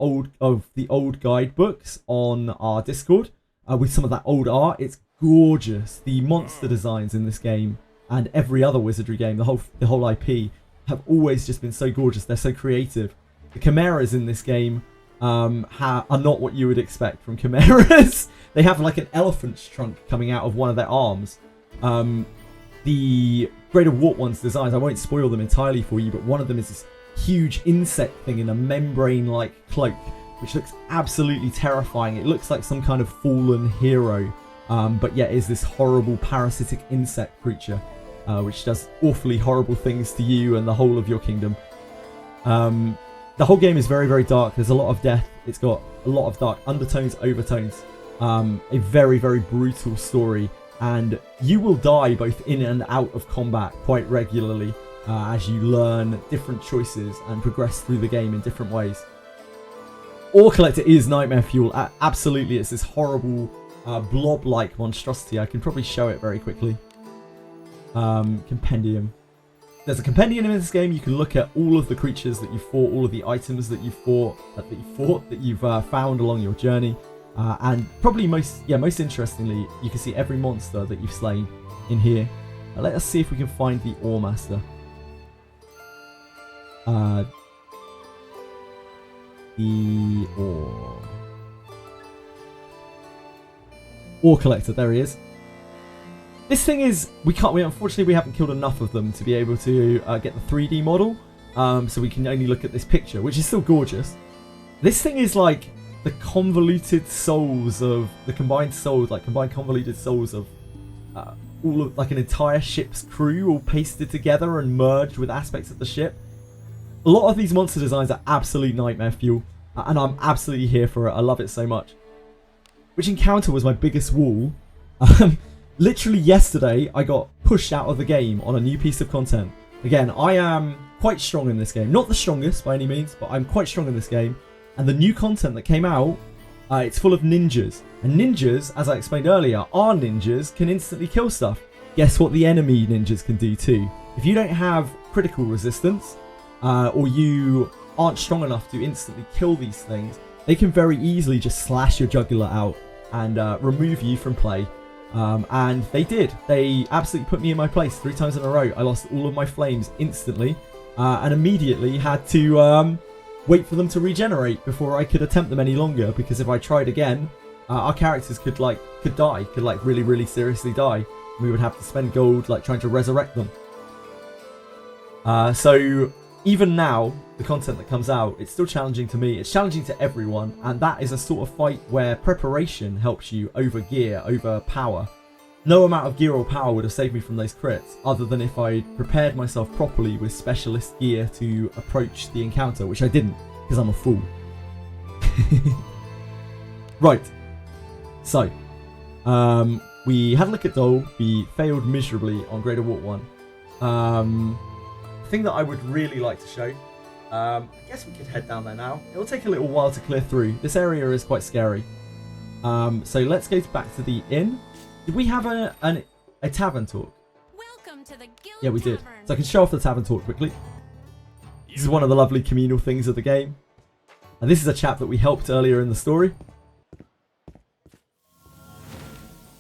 the old guidebooks on our Discord with some of that old art. It's gorgeous. The monster designs in this game and every other Wizardry game, the whole IP, have always just been so gorgeous. They're so creative. The chimeras in this game are not what you would expect from chimeras. They have like an elephant's trunk coming out of one of their arms. The Greater Wart One's designs, I won't spoil them entirely for you, but one of them is this huge insect thing in a membrane-like cloak, which looks absolutely terrifying. It looks like some kind of fallen hero, but yet is this horrible parasitic insect creature, which does awfully horrible things to you and the whole of your kingdom. The whole game is very, very dark. There's a lot of death. It's got a lot of dark undertones, overtones. A very, very brutal story. And you will die both in and out of combat quite regularly as you learn different choices and progress through the game in different ways. Ore Collector is nightmare fuel. Absolutely, it's this horrible blob-like monstrosity. I can probably show it very quickly. Compendium. There's a compendium in this game. You can look at all of the creatures that you fought, all of the items that you fought, that you've found along your journey. And probably most interestingly, you can see every monster that you've slain in here. Let us see if we can find the Ore Master. The Ore Collector, there he is. This thing is, unfortunately we haven't killed enough of them to be able to get the 3D model. So we can only look at this picture, which is still gorgeous. This thing is like the convoluted souls of the combined convoluted souls of all of like an entire ship's crew all pasted together and merged with aspects of the ship. A lot of these monster designs are absolute nightmare fuel, and I'm absolutely here for it. I love it so much. Which encounter was my biggest wall? Literally yesterday, I got pushed out of the game on a new piece of content. Again, I am quite strong in this game. Not the strongest by any means, but I'm quite strong in this game. And the new content that came out, it's full of ninjas. And ninjas, as I explained earlier, our ninjas can instantly kill stuff. Guess what the enemy ninjas can do too? If you don't have critical resistance, or you aren't strong enough to instantly kill these things, they can very easily just slash your jugular out and remove you from play. And they did. They absolutely put me in my place 3 times in a row. I lost all of my flames instantly, and immediately had to wait for them to regenerate before I could attempt them any longer, because if I tried again, our characters could die, really, really seriously die. We would have to spend gold trying to resurrect them. So even now, the content that comes out, it's still challenging to me. It's challenging to everyone, and that is a sort of fight where preparation helps you over gear, over power. No amount of gear or power would have saved me from those crits, other than if I prepared myself properly with specialist gear to approach the encounter, which I didn't, because I'm a fool. Right. So, we had a look at Dole. We failed miserably on Greater Wart 1. Thing that I would really like to show. I guess we could head down there now. It'll take a little while to clear through. This area is quite scary. So let's go back to the inn. Did we have a tavern talk? Welcome to the Guild Yeah, we did. Tavern. So I can show off the tavern talk quickly. This is one of the lovely communal things of the game. And this is a chap that we helped earlier in the story.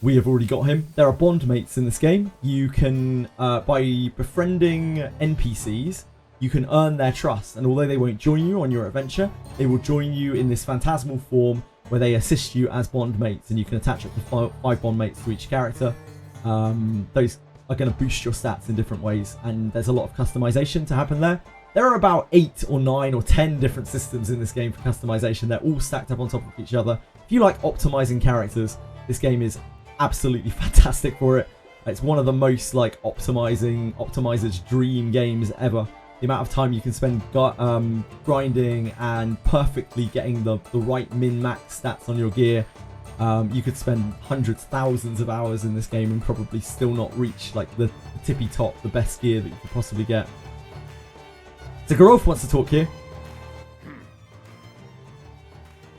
We have already got him. There are bond mates in this game. You can, by befriending NPCs, you can earn their trust. And although they won't join you on your adventure, they will join you in this phantasmal form where they assist you as bond mates. And you can attach up to 5 bond mates to each character. Those are going to boost your stats in different ways. And there's a lot of customization to happen there. There are about 8 or 9 or 10 different systems in this game for customization. They're all stacked up on top of each other. If you like optimizing characters, this game is absolutely fantastic for it. It's one of the most optimizer's dream games ever. The amount of time you can spend grinding and perfectly getting the right min-max stats on your gear. You could spend hundreds, thousands of hours in this game and probably still not reach the the tippy top, the best gear that you could possibly get. So Garolf wants to talk here.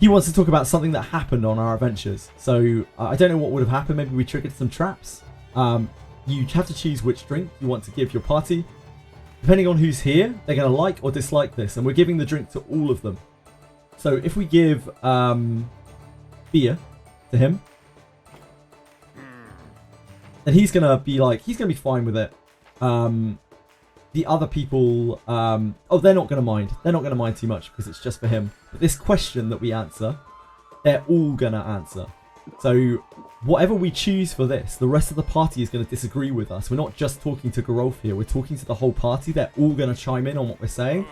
He wants to talk about something that happened on our adventures. So I don't know what would have happened. Maybe we triggered some traps. You have to choose which drink you want to give your party. Depending on who's here, they're going to like or dislike this. And we're giving the drink to all of them. So if we give beer to him, then he's going to be like, he's going to be fine with it. The other people, oh, they're not going to mind. They're not going to mind too much because it's just for him. But this question that we answer, they're all going to answer. So whatever we choose for this, the rest of the party is going to disagree with us. We're not just talking to Garolf here. We're talking to the whole party. They're all going to chime in on what we're saying.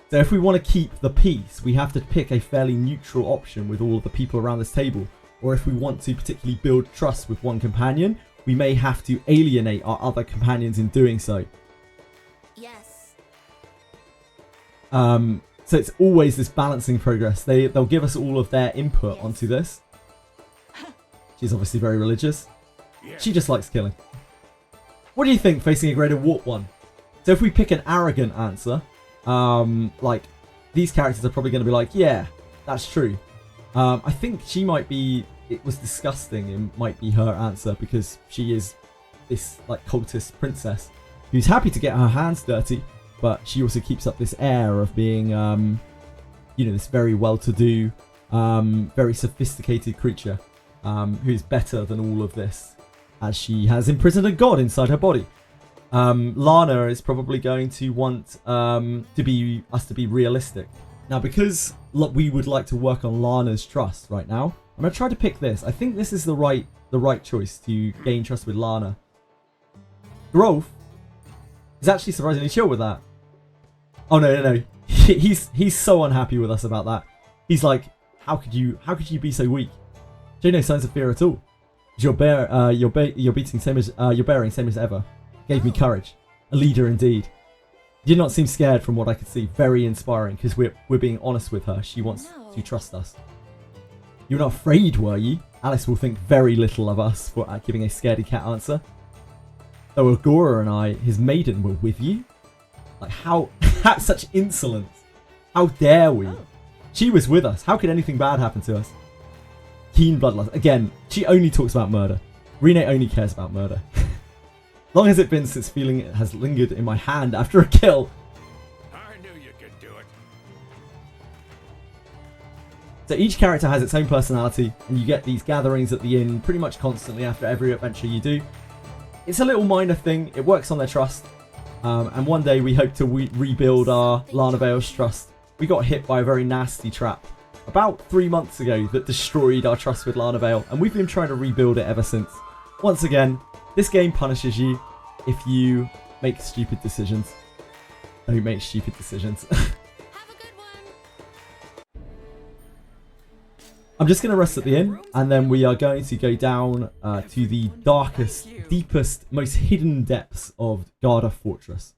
So if we want to keep the peace, we have to pick a fairly neutral option with all of the people around this table. Or if we want to particularly build trust with one companion, we may have to alienate our other companions in doing so. Yes. So it's always this balancing progress. They'll give us all of their input onto this. She's obviously very religious. She just likes killing. What do you think facing a greater warp one? So if we pick an arrogant answer, like these characters are probably going to be like, yeah, that's true. I think she might be, it was disgusting. It might be her answer because she is this like cultist princess who's happy to get her hands dirty, but she also keeps up this air of being, you know, this very well-to-do, very sophisticated creature. Who's better than all of this, as she has imprisoned a god inside her body. Lana is probably going to want us to be realistic. Now, because we would like to work on Lana's trust right now, I'm going to try to pick this. I think this is the right choice to gain trust with Lana. Garolf is actually surprisingly chill with that. Oh no. He's so unhappy with us about that. He's like, how could you be so weak? Show no signs of fear at all. Your bearing same as ever. Gave me courage. A leader indeed. You did not seem scared from what I could see. Very inspiring because we're being honest with her. She wants to trust us. You were not afraid, were you? Alice will think very little of us for giving a scaredy cat answer. Though Agora and I, his maiden, were with you. Like how? Such insolence. How dare we? She was with us. How could anything bad happen to us? Keen bloodlust. Again, she only talks about murder. Rene only cares about murder. Long has it been since feeling it has lingered in my hand after a kill. I knew you could do it. So each character has its own personality, and you get these gatherings at the inn pretty much constantly after every adventure you do. It's a little minor thing. It works on their trust. And one day we hope to rebuild our Lana Vale's trust. We got hit by a very nasty trap about 3 months ago that destroyed our trust with Lana Vale, and we've been trying to rebuild it ever since. Once again, this game punishes you if you make stupid decisions. Don't make stupid decisions. Have a good one. I'm just going to rest at the inn, and then we are going to go down to the darkest, deepest, most hidden depths of Garda Fortress.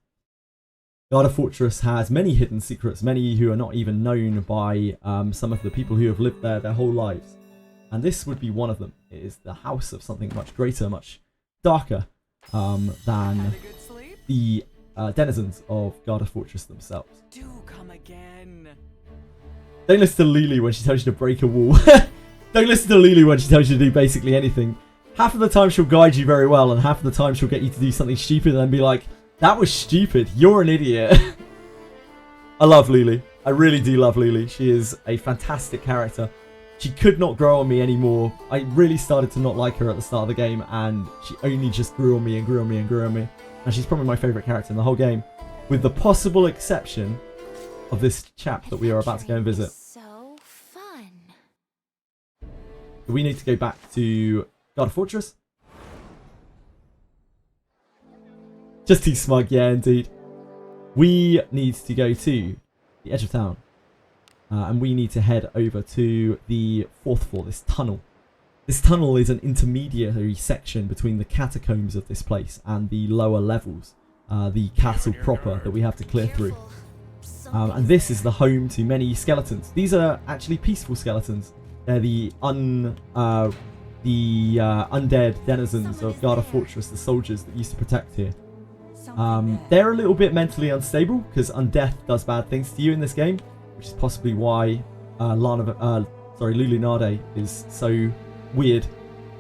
Garda Fortress has many hidden secrets, many who are not even known by some of the people who have lived there their whole lives. And this would be one of them. It is the house of something much greater, much darker than the denizens of Garda Fortress themselves. Do come again. Don't listen to Lily when she tells you to break a wall. Don't listen to Lily when she tells you to do basically anything. Half of the time she'll guide you very well, and half of the time she'll get you to do something stupid and then be like, that was stupid. You're an idiot. I love Lily. I really do love Lily. She is a fantastic character. She could not grow on me anymore. I really started to not like her at the start of the game, and she only just grew on me and grew on me and grew on me. And she's probably my favourite character in the whole game, with the possible exception of this chap that we are about to go and visit. So fun. We need to go back to Garda Fortress. Just too smug, yeah, indeed. We need to go to the edge of town. And we need to head over to the 4th floor, this tunnel. This tunnel is an intermediary section between the catacombs of this place and the lower levels. The castle proper that we have to clear through. And this is the home to many skeletons. These are actually peaceful skeletons. They're the undead denizens of Garda Fortress, the soldiers that used to protect here. They're a little bit mentally unstable because undeath does bad things to you in this game, which is possibly why Lulunade is so weird.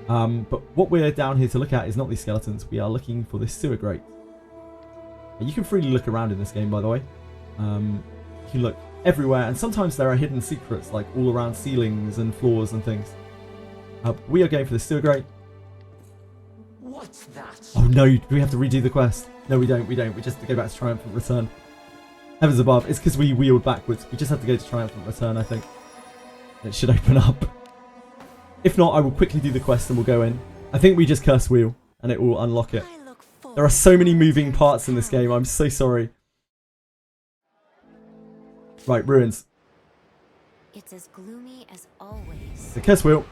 But what we're down here to look at is not these skeletons. We are looking for this sewer grate. You can freely look around in this game, by the way. You can look everywhere, and sometimes there are hidden secrets, like all around ceilings and floors and things. We are going for the sewer grate. What's that? Oh no, do we have to redo the quest? No, we don't. We just have to go back to Triumphant Return. Heavens above, it's because we wheeled backwards. We just have to go to Triumphant Return, I think. It should open up. If not, I will quickly do the quest and we'll go in. I think we just curse wheel and it will unlock it. There are so many moving parts in this game. I'm so sorry. Right, ruins. It's as gloomy as always. The curse wheel.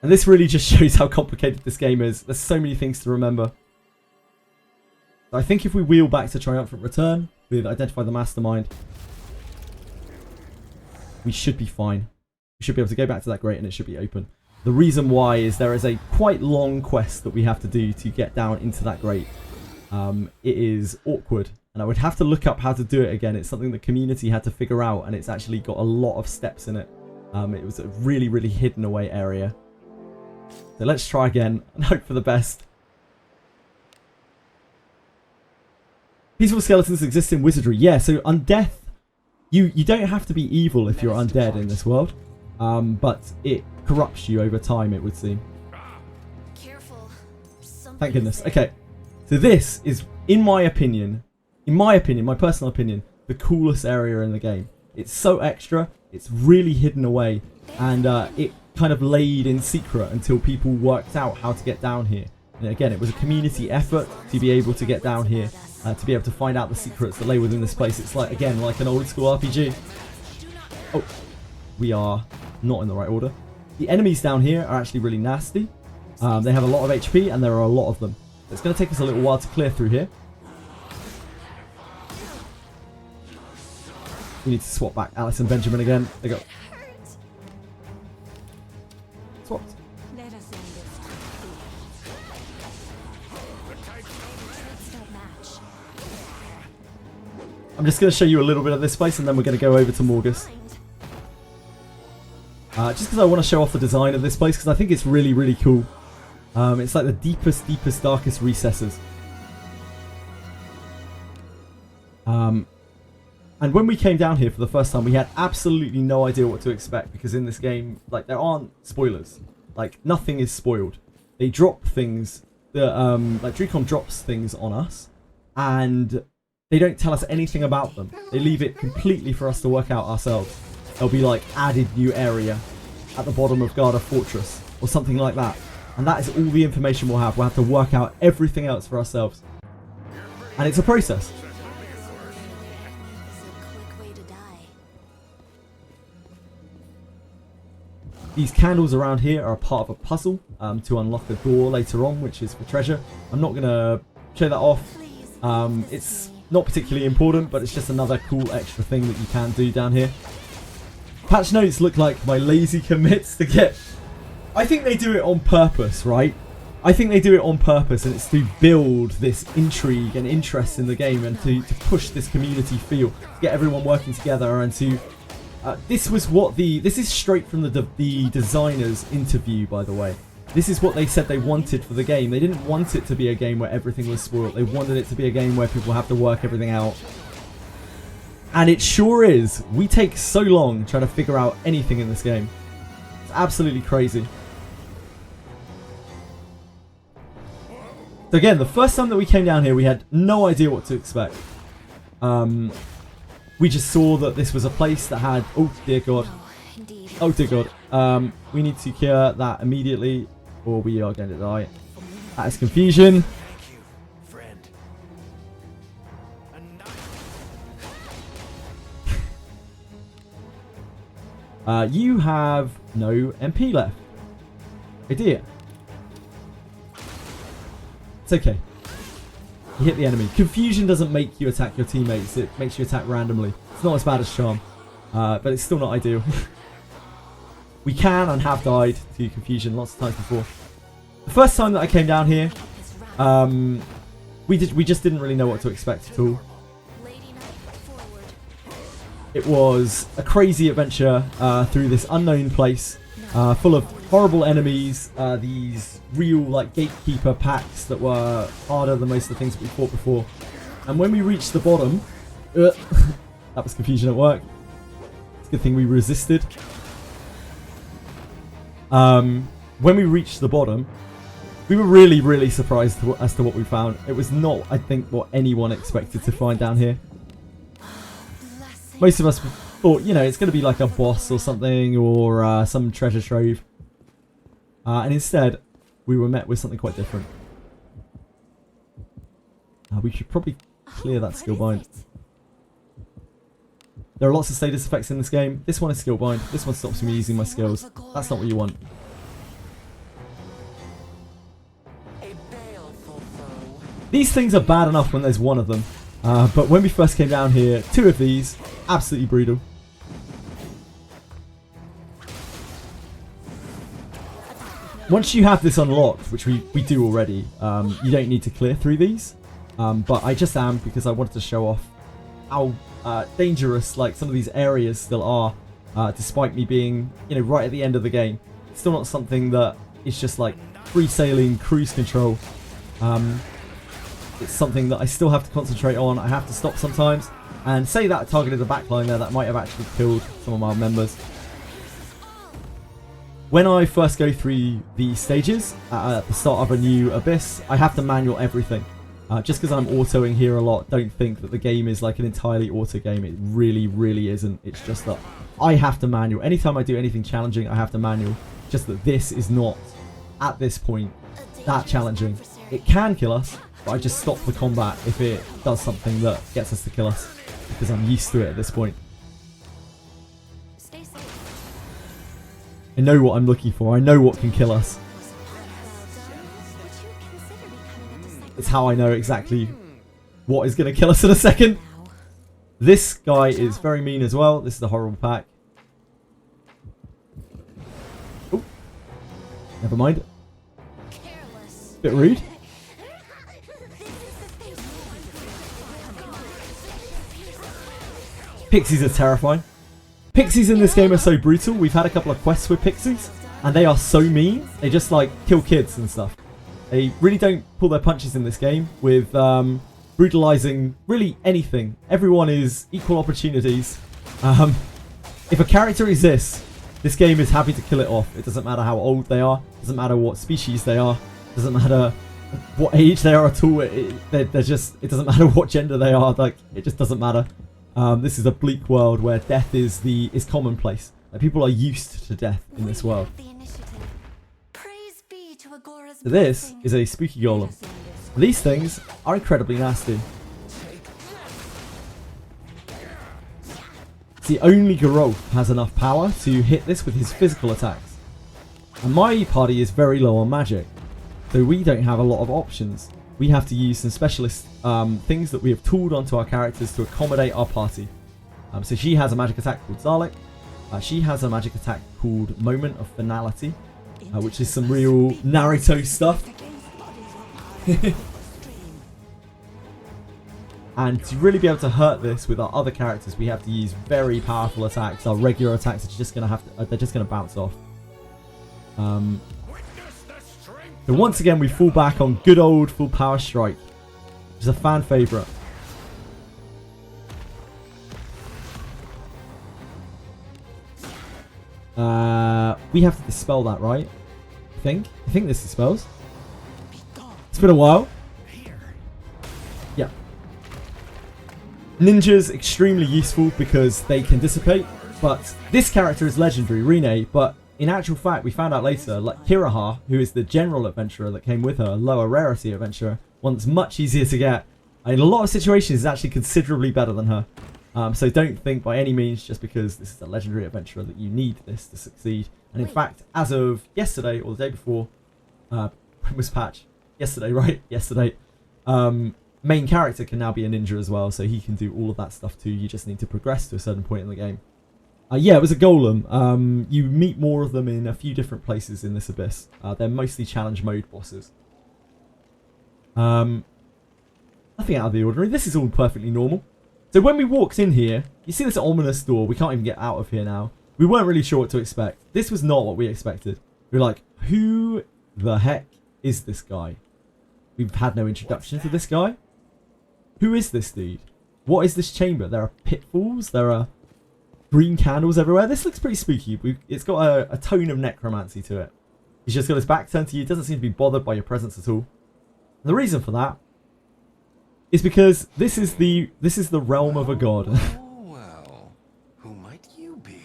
And this really just shows how complicated this game is. There's so many things to remember. I think if we wheel back to Triumphant Return with Identify the Mastermind, we should be fine. We should be able to go back to that grate and it should be open. The reason why is there is a quite long quest that we have to do to get down into that grate. It is awkward and I would have to look up how to do it again. It's something the community had to figure out and it's actually got a lot of steps in it. It was a really, really hidden away area. So let's try again and hope for the best. Peaceful skeletons exist in Wizardry. Yeah, so undeath, you don't have to be evil if you're undead in this world. But it corrupts you over time, it would seem. Careful. Thank goodness. Okay, so this is, in my personal opinion, the coolest area in the game. It's so extra, it's really hidden away, and it kind of laid in secret until people worked out how to get down here. And again, it was a community effort to be able to get down here, to be able to find out the secrets that lay within this place. It's like, again, like an old school RPG. Oh, we are not in the right order. The enemies down here are actually really nasty. They have a lot of HP and there are a lot of them. It's going to take us a little while to clear through here. We need to swap back Alice and Benjamin again. They go. Swapped. I'm just going to show you a little bit of this place and then we're going to go over to Morgus. Just because I want to show off the design of this place because I think it's really, really cool. It's like the deepest, darkest recesses. And when we came down here for the first time, we had absolutely no idea what to expect because in this game, like, there aren't spoilers. Like, nothing is spoiled. They drop things that, like, Dracon drops things on us and they don't tell us anything about them. They leave it completely for us to work out ourselves. There'll be like added new area at the bottom of Garda Fortress or something like that. And that is all the information we'll have. We'll have to work out everything else for ourselves. And it's a process. These candles around here are a part of a puzzle to unlock a door later on, which is for treasure. I'm not going to show that off. It's not particularly important, but it's just another cool extra thing that you can do down here. Patch notes look like my lazy commits to get... I think they do it on purpose, right? I think they do it on purpose, and it's to build this intrigue and interest in the game and to push this community feel, to get everyone working together and to... this is straight from the designer's interview, by the way. This is what they said they wanted for the game. They didn't want it to be a game where everything was spoiled. They wanted it to be a game where people have to work everything out. And it sure is. We take so long trying to figure out anything in this game. It's absolutely crazy. So again, the first time that we came down here, we had no idea what to expect. We just saw that this was a place that had... Oh, dear God. Oh, dear God. We need to cure that immediately, or we are going to die. That is confusion. Thank you, friend. You have no MP left. Oh dear. It's okay. You hit the enemy. Confusion doesn't make you attack your teammates. It makes you attack randomly. It's not as bad as Charm. But it's still not ideal. We can and have died to confusion lots of times before. The first time that I came down here, We just didn't really know what to expect at all. It was a crazy adventure through this unknown place, full of horrible enemies, these real like gatekeeper packs that were harder than most of the things that we fought before. And when we reached the bottom, that was confusion at work. It's a good thing we resisted. When we reached the bottom, we were really surprised as to what we found. It was not, I think, what anyone expected to find down here. Most of us thought, you know, it's going to be like a boss or something, or some treasure trove. And instead, we were met with something quite different. We should probably clear that skill bind. There are lots of status effects in this game. This one is skill bind. This one stops me using my skills. That's not what you want. These things are bad enough when there's one of them. But when we first came down here, 2 of these, absolutely brutal. Once you have this unlocked, which we do already, you don't need to clear through these. But I just am, because I wanted to show off how dangerous like some of these areas still are, despite me being, you know, right at the end of the game. It's still not something that is just like free sailing cruise control. It's something that I still have to concentrate on. I have to stop sometimes, and say that I targeted a backline there, that might have actually killed some of my members. When I first go through the stages at the start of a new abyss, I have to manual everything. Just because I'm autoing here a lot, don't think that the game is like an entirely auto game. It really isn't. It's just that I have to manual. Anytime I do anything challenging, I have to manual. Just that this is not, at this point, that challenging. It can kill us, but I just stop the combat if it does something that gets us to kill us, because I'm used to it at this point. I know what I'm looking for. I know what can kill us. It's how I know exactly what is going to kill us in a second. This guy is very mean as well. This is a horrible pack. Oh, never mind. Bit rude. Pixies are terrifying. Pixies in this game are so brutal. We've had a couple of quests with pixies, and they are so mean. They just like kill kids and stuff. They really don't pull their punches in this game with brutalizing really anything. Everyone is equal opportunities. If a character exists, this game is happy to kill it off. It doesn't matter how old they are. It doesn't matter what species they are. It doesn't matter what age they are at all. It doesn't matter what gender they are. Like, it just doesn't matter. This is a bleak world where death is commonplace. Like, people are used to death in this world. So this is a spooky golem. These things are incredibly nasty. See, only Geralt has enough power to hit this with his physical attacks. And my party is very low on magic, so we don't have a lot of options. We have to use some specialist things that we have tooled onto our characters to accommodate our party. So she has a magic attack called Dalek. She has a magic attack called Moment of Finality, which is some real Naruto stuff. And to really be able to hurt this with our other characters, we have to use very powerful attacks. Our regular attacks are just gonna they're just gonna bounce off. So once again, we fall back on good old full power strike, which is a fan favorite. We have to dispel that, right? I think this dispels. It's been a while. Yeah. Ninjas extremely useful because they can dissipate, but this character is legendary, Rene, but in actual fact, we found out later, like Kiraha, who is the general adventurer that came with her, a lower rarity adventurer, one that's much easier to get, in a lot of situations is actually considerably better than her. So don't think by any means, just because this is a legendary adventurer, that you need this to succeed. And in fact, as of yesterday, or the day before, when was patch? Yesterday, right? Yesterday. Main character can now be a ninja as well, so he can do all of that stuff too. You just need to progress to a certain point in the game. Yeah, it was a golem. You meet more of them in a few different places in this abyss. They're mostly challenge mode bosses. Nothing out of the ordinary. This is all perfectly normal. So when we walked in here, you see this ominous door. We can't even get out of here now. We weren't really sure what to expect. This was not what we expected. We were like, who the heck is this guy? We've had no introduction to this guy. Who is this dude? What is this chamber? There are pitfalls. There are green candles everywhere. This looks pretty spooky. It's got a tone of necromancy to it. He's just got his back turned to you. Doesn't seem to be bothered by your presence at all. And the reason for that is because this is the realm of a god. Well, who might you be?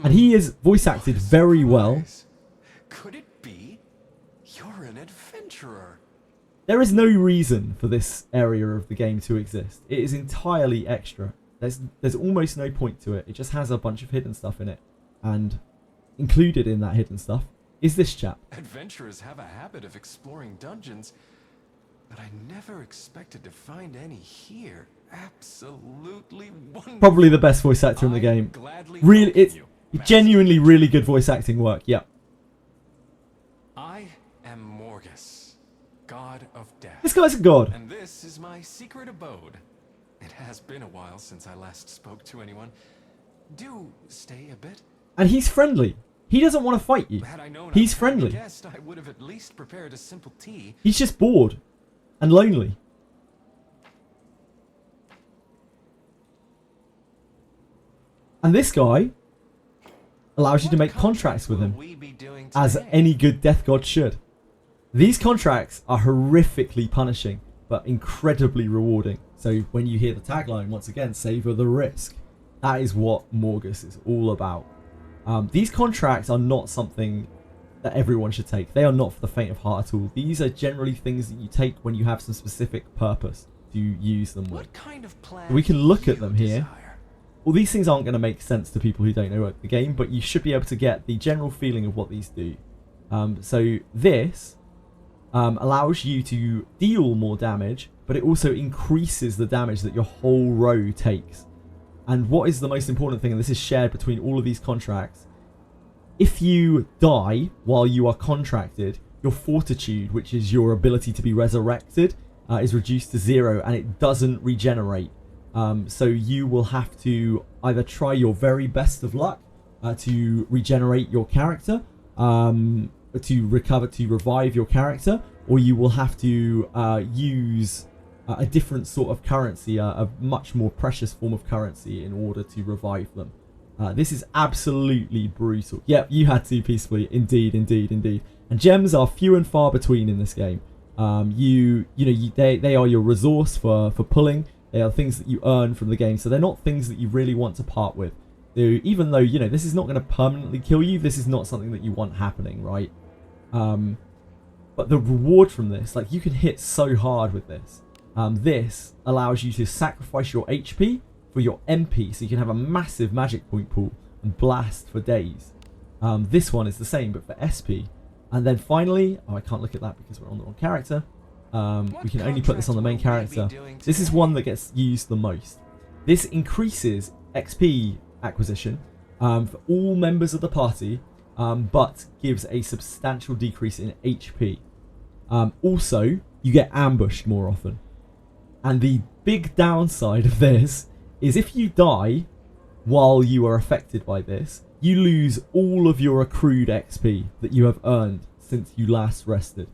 And he is voice acted very well. Could it be you're an adventurer? There is no reason for this area of the game to exist. It is entirely extra. There's almost no point to it. It just has a bunch of hidden stuff in it. And included in that hidden stuff is this chap. Adventurers have a habit of exploring dungeons, but I never expected to find any here. Absolutely wonderful. Probably the best voice actor in the game. Really, it's genuinely really good voice acting work. Yep. I am Morgus, god of death. This guy's a god. And this is my secret abode. It has been a while since I last spoke to anyone. Do stay a bit. And he's friendly. He doesn't want to fight you. He's friendly. Guessed I would have at least prepared a simple tea. He's just bored and lonely. And this guy allows you to make contracts with him, as any good death god should. These contracts are horrifically punishing, but incredibly rewarding. So when you hear the tagline, once again, savor the risk. That is what Morgus is all about. These contracts are not something that everyone should take. They are not for the faint of heart at all. These are generally things that you take when you have some specific purpose to use them with. What kind of plan We can look at you them here. desire? Well, these things aren't going to make sense to people who don't know the game, but you should be able to get the general feeling of what these do. So this allows you to deal more damage, but it also increases the damage that your whole row takes. And what is the most important thing, and this is shared between all of these contracts, if you die while you are contracted, your fortitude, which is your ability to be resurrected, is reduced to 0, and it doesn't regenerate. So you will have to either try your very best of luck to regenerate your character, to revive your character, or you will have to use a different sort of currency, a much more precious form of currency in order to revive them. This is absolutely brutal. Yep, you had to peacefully. Indeed, indeed, indeed. And gems are few and far between in this game. They are your resource for pulling. They are things that you earn from the game, so they're not things that you really want to part with. Even though, this is not going to permanently kill you, this is not something that you want happening, right? But the reward from this, like, you can hit so hard with this. This allows you to sacrifice your HP for your MP, so you can have a massive magic point pool and blast for days. This one is the same, but for SP. And then finally, I can't look at that because we're on the wrong character. We can only put this on the main character. This is one that gets used the most. This increases XP acquisition for all members of the party, but gives a substantial decrease in HP. Also, you get ambushed more often. And the big downside of this is if you die while you are affected by this, you lose all of your accrued XP that you have earned since you last rested.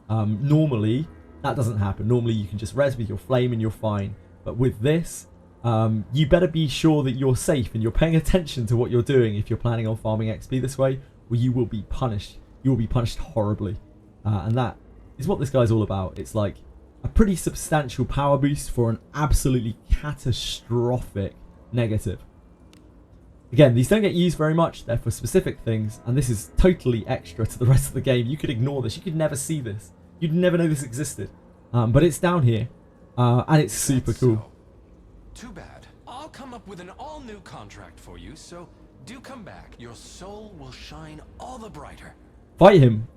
Normally, that doesn't happen. Normally, you can just res with your flame and you're fine. But with this, you better be sure that you're safe and you're paying attention to what you're doing if you're planning on farming XP this way, or you will be punished. You will be punished horribly. And that is what this guy's all about. It's like a pretty substantial power boost for an absolutely catastrophic negative. Again, these don't get used very much. They're for specific things, and this is totally extra to the rest of the game. You could ignore this. You could never see this. You'd never know this existed. But it's down here, and it's super cool. Too bad. I'll come up with an all-new contract for you, so do come back. Your soul will shine all the brighter. Fight him.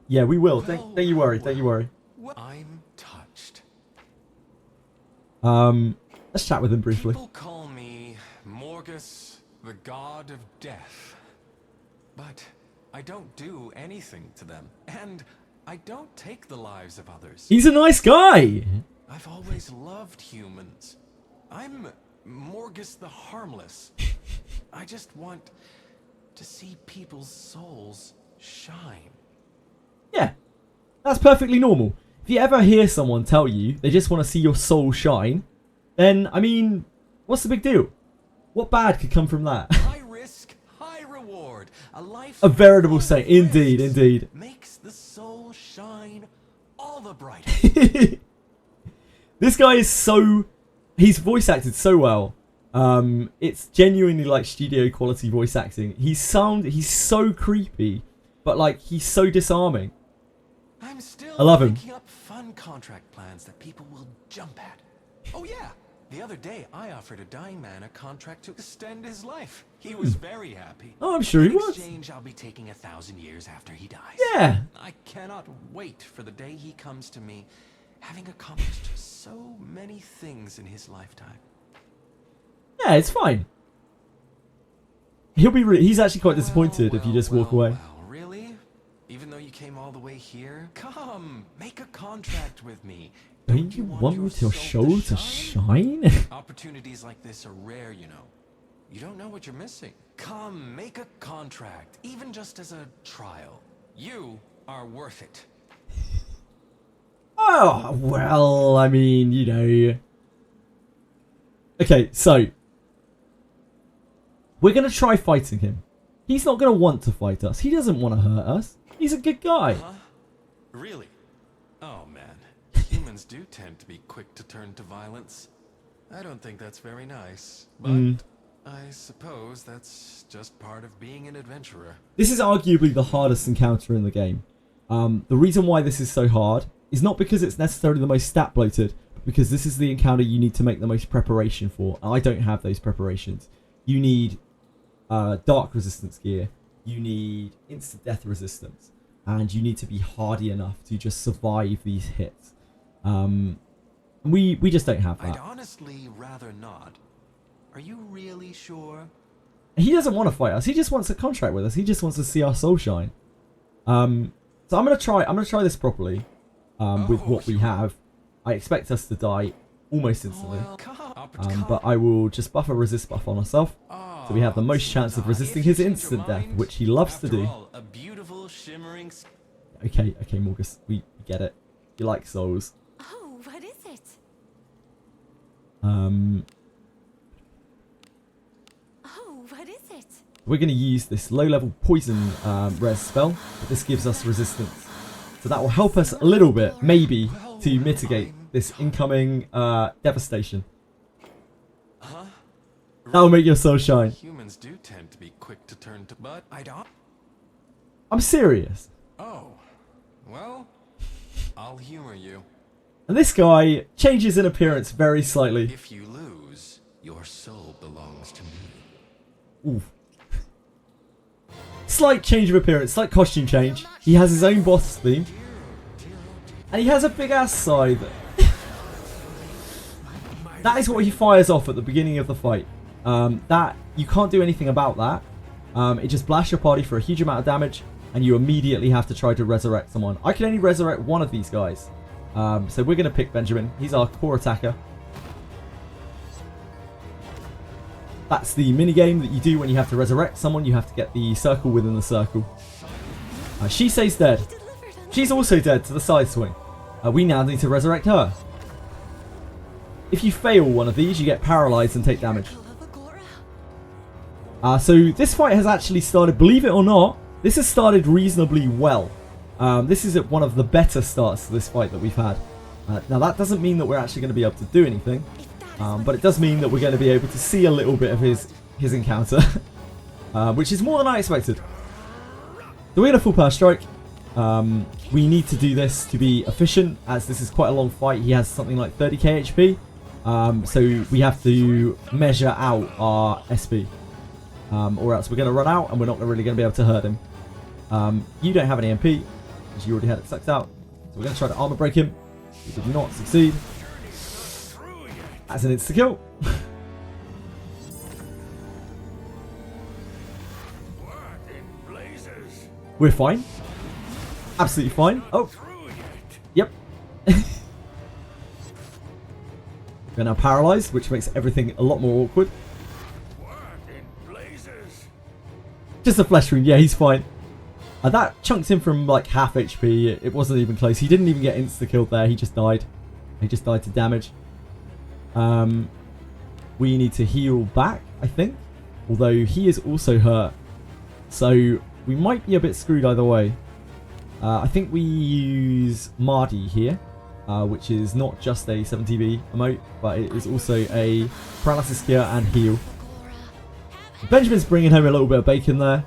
Yeah, we will. Don't you worry. Don't you worry. I'm touched. Let's chat with him briefly. People call me Morgus, the god of death. But I don't do anything to them. And I don't take the lives of others. He's a nice guy. I've always loved humans. I'm Morgus the Harmless. I just want to see people's souls shine. Yeah, that's perfectly normal. If you ever hear someone tell you they just want to see your soul shine, then, I mean, what's the big deal? What bad could come from that? High risk, high reward. A life A veritable full saint. of Indeed, risks indeed. makes the soul shine all the brighter. This guy is so... He's voice acted so well. It's genuinely like studio quality voice acting. He's so creepy, but like he's so disarming. I'm still I love him. thinking up fun contract plans that people will jump at. Oh yeah, the other day I offered a dying man a contract to extend his life. He was very happy. Oh, I'm sure he In was. exchange, I'll be taking 1,000 years after he dies. Yeah. I cannot wait for the day he comes to me, having accomplished so many things in his lifetime. Yeah, it's fine. He's actually quite disappointed if you just walk away. Well, really? Even though you came all the way here? Come, make a contract with me. Don't you want me to show to shine? Opportunities like this are rare, you know. You don't know what you're missing. Come, make a contract, even just as a trial. You are worth it. Oh, well, I mean, you know. Okay, so we're going to try fighting him. He's not going to want to fight us. He doesn't want to hurt us. He's a good guy. Huh? Really? Oh, man. Humans do tend to be quick to turn to violence. I don't think that's very nice. But I suppose that's just part of being an adventurer. This is arguably the hardest encounter in the game. The reason why this is so hard is not because it's necessarily the most stat bloated, but because this is the encounter you need to make the most preparation for. I don't have those preparations. You need dark resistance gear, you need instant death resistance, and you need to be hardy enough to just survive these hits. We just don't have that. I'd honestly rather not. Are you really sure? He doesn't want to fight us. He just wants a contract with us. He just wants to see our soul shine. So I'm gonna try this properly. With what we have. I expect us to die almost instantly. But I will just buff a resist buff on ourselves, so we have the most chance of resisting his instant death, which he loves to do. A beautiful shimmering... Okay, Morgus, we get it. You like souls. Oh, what is it? Oh, what is it? We're going to use this low-level poison res spell, but this gives us resistance. So that will help us a little bit, maybe, to mitigate this incoming devastation. Huh? That will make your soul shine. Humans do tend to be quick to turn to, but I don't. I'm serious. Oh, well, I'll humor you. And this guy changes in appearance very slightly. If you lose, your soul belongs to me. Oof. Slight change of appearance, slight costume change. He has his own boss theme. And he has a big ass scythe. That is what he fires off at the beginning of the fight. That you can't do anything about that. It just blasts your party for a huge amount of damage, and you immediately have to try to resurrect someone. I can only resurrect one of these guys. So we're going to pick Benjamin. He's our core attacker. That's the minigame that you do when you have to resurrect someone. You have to get the circle within the circle. She stays dead. She's also dead to the side swing. We now need to resurrect her. If you fail one of these, you get paralyzed and take damage. So this fight has actually started, believe it or not, this has started reasonably well. This is one of the better starts to this fight that we've had. Now that doesn't mean that we're actually going to be able to do anything. But it does mean that we're going to be able to see a little bit of his encounter. Which is more than I expected. So we're going to full power strike. We need to do this to be efficient, as this is quite a long fight. He has something like 30k HP. So we have to measure out our SP. Or else we're going to run out and we're not really going to be able to hurt him. You don't have any MP, because you already had it sucked out. So we're going to try to armor break him. We did not succeed. That's an insta-kill. We're fine. Absolutely fine. Oh, yep. We're now paralyzed, which makes everything a lot more awkward. What in blazes? Just a flesh wound. Yeah, he's fine. That chunked him from like half HP. It wasn't even close. He didn't even get insta-killed there. He just died. He just died to damage. We need to heal back, I think. Although he is also hurt. So we might be a bit screwed either way. I think we use Mardi here. Which is not just a 7TB emote, but it is also a paralysis cure and heal. Benjamin's bringing home a little bit of bacon there.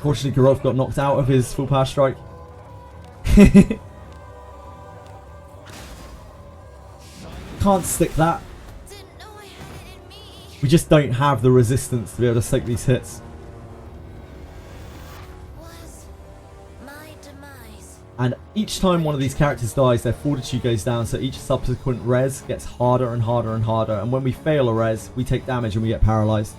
Fortunately, Garov got knocked out of his full power strike. Can't stick that. We just don't have the resistance to be able to soak these hits. And each time one of these characters dies, their fortitude goes down, so each subsequent res gets harder and harder and harder. And when we fail a res, we take damage and we get paralyzed.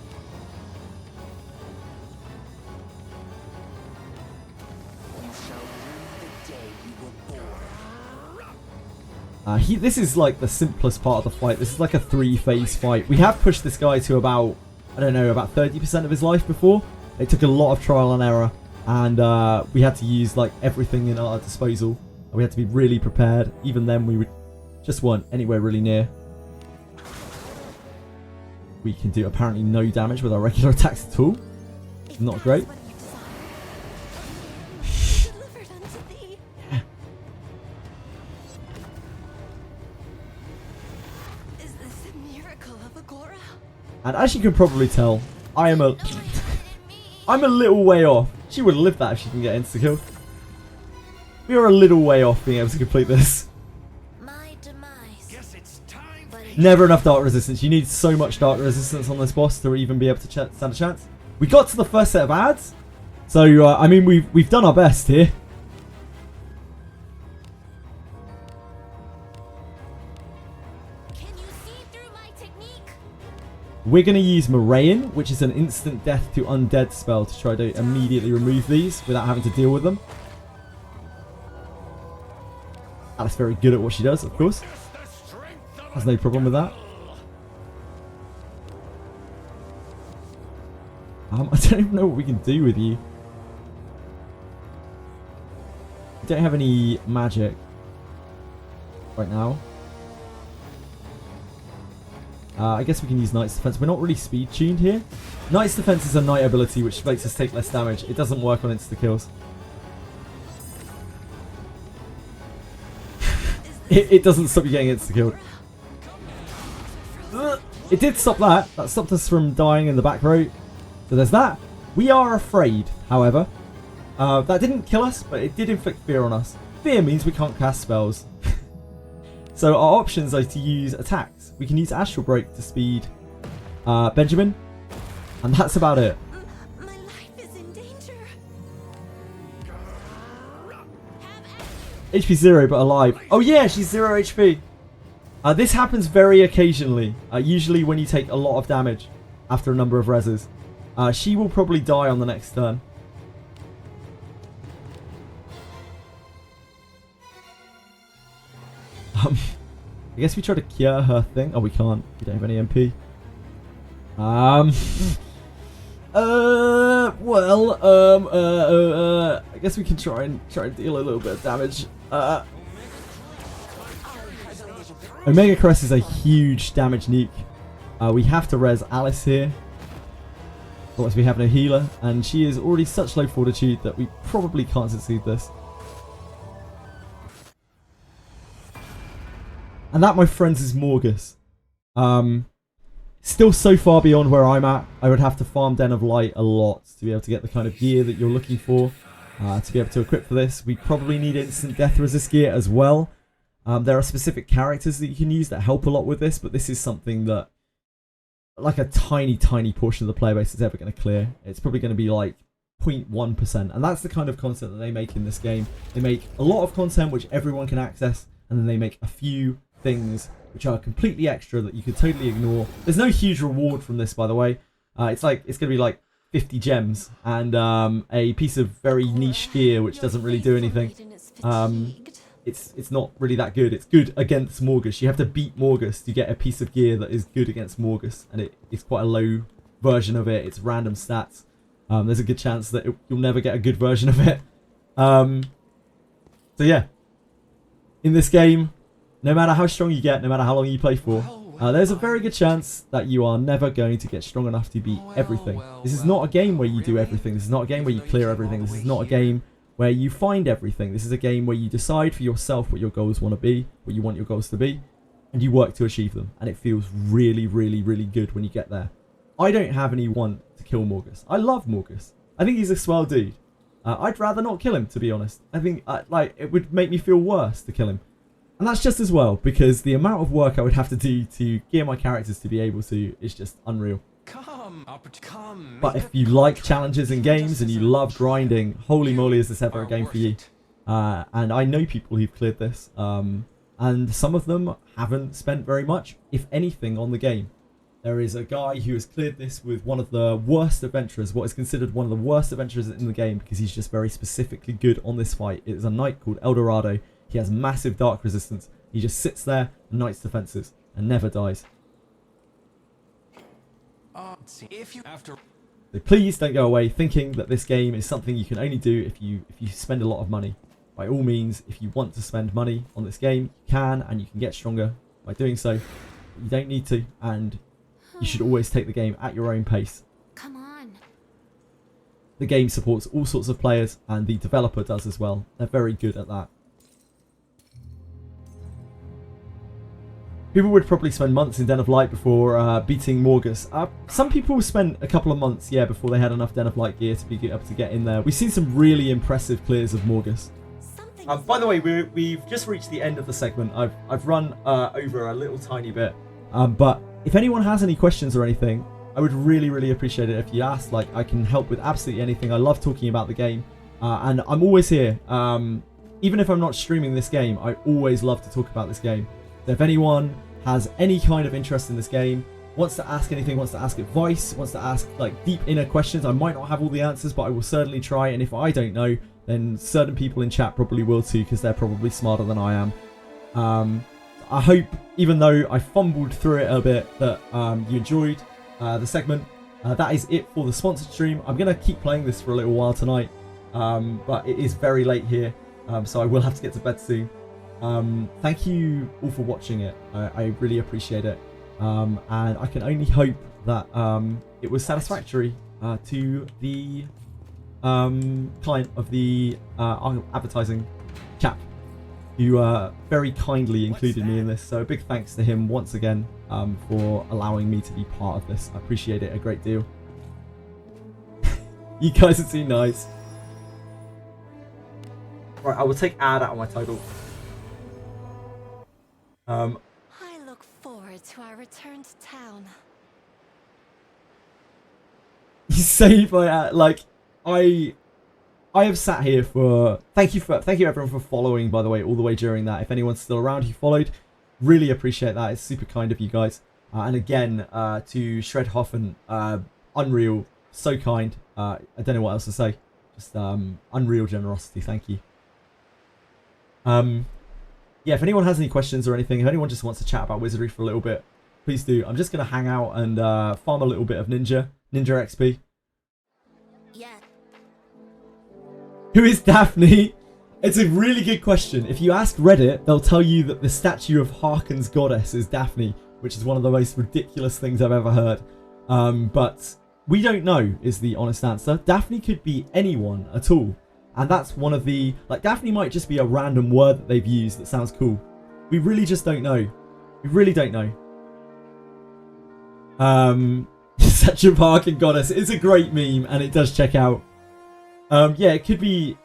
This is like the simplest part of the fight. This is like a 3-phase fight. We have pushed this guy to about, I don't know, about 30% of his life before. It took a lot of trial and error. And we had to use like everything in our disposal. We had to be really prepared. Even then, we just weren't anywhere really near. We can do apparently no damage with our regular attacks at all. Not great. And as you can probably tell, I'm a little way off. She would have lived that if she can get insta-killed. We are a little way off being able to complete this. Never enough dark resistance. You need so much dark resistance on this boss to even be able to stand a chance. We got to the first set of ads. So, I mean, we've done our best here. We're going to use Moraine, which is an instant death to undead spell to try to immediately remove these without having to deal with them. Alice very good at what she does, of course. Has no problem with that. I don't even know what we can do with you. We don't have any magic right now. I guess we can use Knight's Defense. We're not really speed tuned here. Knight's Defense is a Knight ability which makes us take less damage. It doesn't work on insta-kills. It doesn't stop you getting insta-killed. It did stop that. That stopped us from dying in the back row. So there's that. We are afraid, however. That didn't kill us, but it did inflict fear on us. Fear means we can't cast spells. So our options are to use attacks. We can use Astral Break to speed Benjamin. And that's about it. My life is in danger. HP 0 but alive. Oh yeah, she's 0 HP. This happens very occasionally. Usually when you take a lot of damage after a number of reses. She will probably die on the next turn. I guess we try to cure her thing. Oh, we can't. We don't have any MP. I guess we can try and deal a little bit of damage. Omega Crest is a huge damage nuke. We have to res Alice here. Otherwise we have no healer, and she is already such low fortitude that we probably can't succeed this. And that, my friends, is Morgus. Still so far beyond where I'm at. I would have to farm Den of Light a lot to be able to get the kind of gear that you're looking for. To be able to equip for this. We probably need instant death resist gear as well. There are specific characters that you can use that help a lot with this, but this is something that like a tiny portion of the player base is ever going to clear. It's probably going to be like 0.1%, and that's the kind of content that they make in this game. They make a lot of content which everyone can access, and then they make a few things which are completely extra that you could totally ignore. There's no huge reward from this, by the way. It's going to be like 50 gems and a piece of very niche gear which doesn't really do anything. It's not really that good. It's good against Morgus. You have to beat Morgus to get a piece of gear that is good against Morgus, and it's quite a low version of it. It's random stats. There's a good chance that you'll never get a good version of it. So yeah, in this game, no matter how strong you get, no matter how long you play for, there's a very good chance that you are never going to get strong enough to beat everything. This is not a game where you do everything. This is not a game where you clear everything. This is not a game where you find everything. This is a game where you decide for yourself what your goals want to be, what you want your goals to be, and you work to achieve them. And it feels really, really, really good when you get there. I don't have any want to kill Morgus. I love Morgus. I think he's a swell dude. I'd rather not kill him, to be honest. I think like it would make me feel worse to kill him. And that's just as well, because the amount of work I would have to do to gear my characters to be able to is just unreal. But if you like challenges in games and you love grinding, holy moly is this ever a game for you. And I know people who've cleared this, and some of them haven't spent very much, if anything, on the game. There is a guy who has cleared this with one of the worst adventurers, what is considered one of the worst adventurers in the game, because he's just very specifically good on this fight. It is a knight called Eldorado. He has massive dark resistance. He just sits there and knights defenses and never dies. So please don't go away thinking that this game is something you can only do if you spend a lot of money. By all means, if you want to spend money on this game, you can, and you can get stronger by doing so. But you don't need to, and you should always take the game at your own pace. Come on. The game supports all sorts of players, and the developer does as well. They're very good at that. People would probably spend months in Den of Light before beating Morgus. Some people spent a couple of months, yeah, before they had enough Den of Light gear to be able to get in there. We've seen some really impressive clears of Morgus. By the way, we've just reached the end of the segment. I've run over a little tiny bit. But if anyone has any questions or anything, I would really, really appreciate it if you asked. Like, I can help with absolutely anything. I love talking about the game. And I'm always here. Even if I'm not streaming this game, I always love to talk about this game. So if anyone has any kind of interest in this game, wants to ask anything, wants to ask advice, wants to ask like deep inner questions, I might not have all the answers, but I will certainly try. And if I don't know, then certain people in chat probably will too, because they're probably smarter than I am. I hope, even though I fumbled through it a bit, that you enjoyed the segment. That is it for the sponsored stream. I'm going to keep playing this for a little while tonight, but it is very late here, so I will have to get to bed soon. Thank you all for watching it. I really appreciate it. And I can only hope that it was satisfactory to the client of the advertising chap who very kindly included me in this. So a big thanks to him once again for allowing me to be part of this. I appreciate it a great deal. You guys are too nice. Right, I will take ad out of my title. I look forward to our return to town. You saved my ad. Like, I have sat here for thank you everyone for following, by the way, all the way during that. If anyone's still around who followed, really appreciate that. It's super kind of you guys. And again, to Shredhoffen, unreal, so kind. I don't know what else to say. Just unreal generosity. Thank you. Yeah, if anyone has any questions or anything, if anyone just wants to chat about Wizardry for a little bit, please do. I'm just going to hang out and farm a little bit of Ninja XP. Yeah. Who is Daphne? It's a really good question. If you ask Reddit, they'll tell you that the statue of Harkon's goddess is Daphne, which is one of the most ridiculous things I've ever heard. But we don't know is the honest answer. Daphne could be anyone at all. And that's one of the... Like, Daphne might just be a random word that they've used that sounds cool. We really just don't know. We really don't know. Such a Harkon goddess. It's a great meme, and it does check out. Yeah, it could be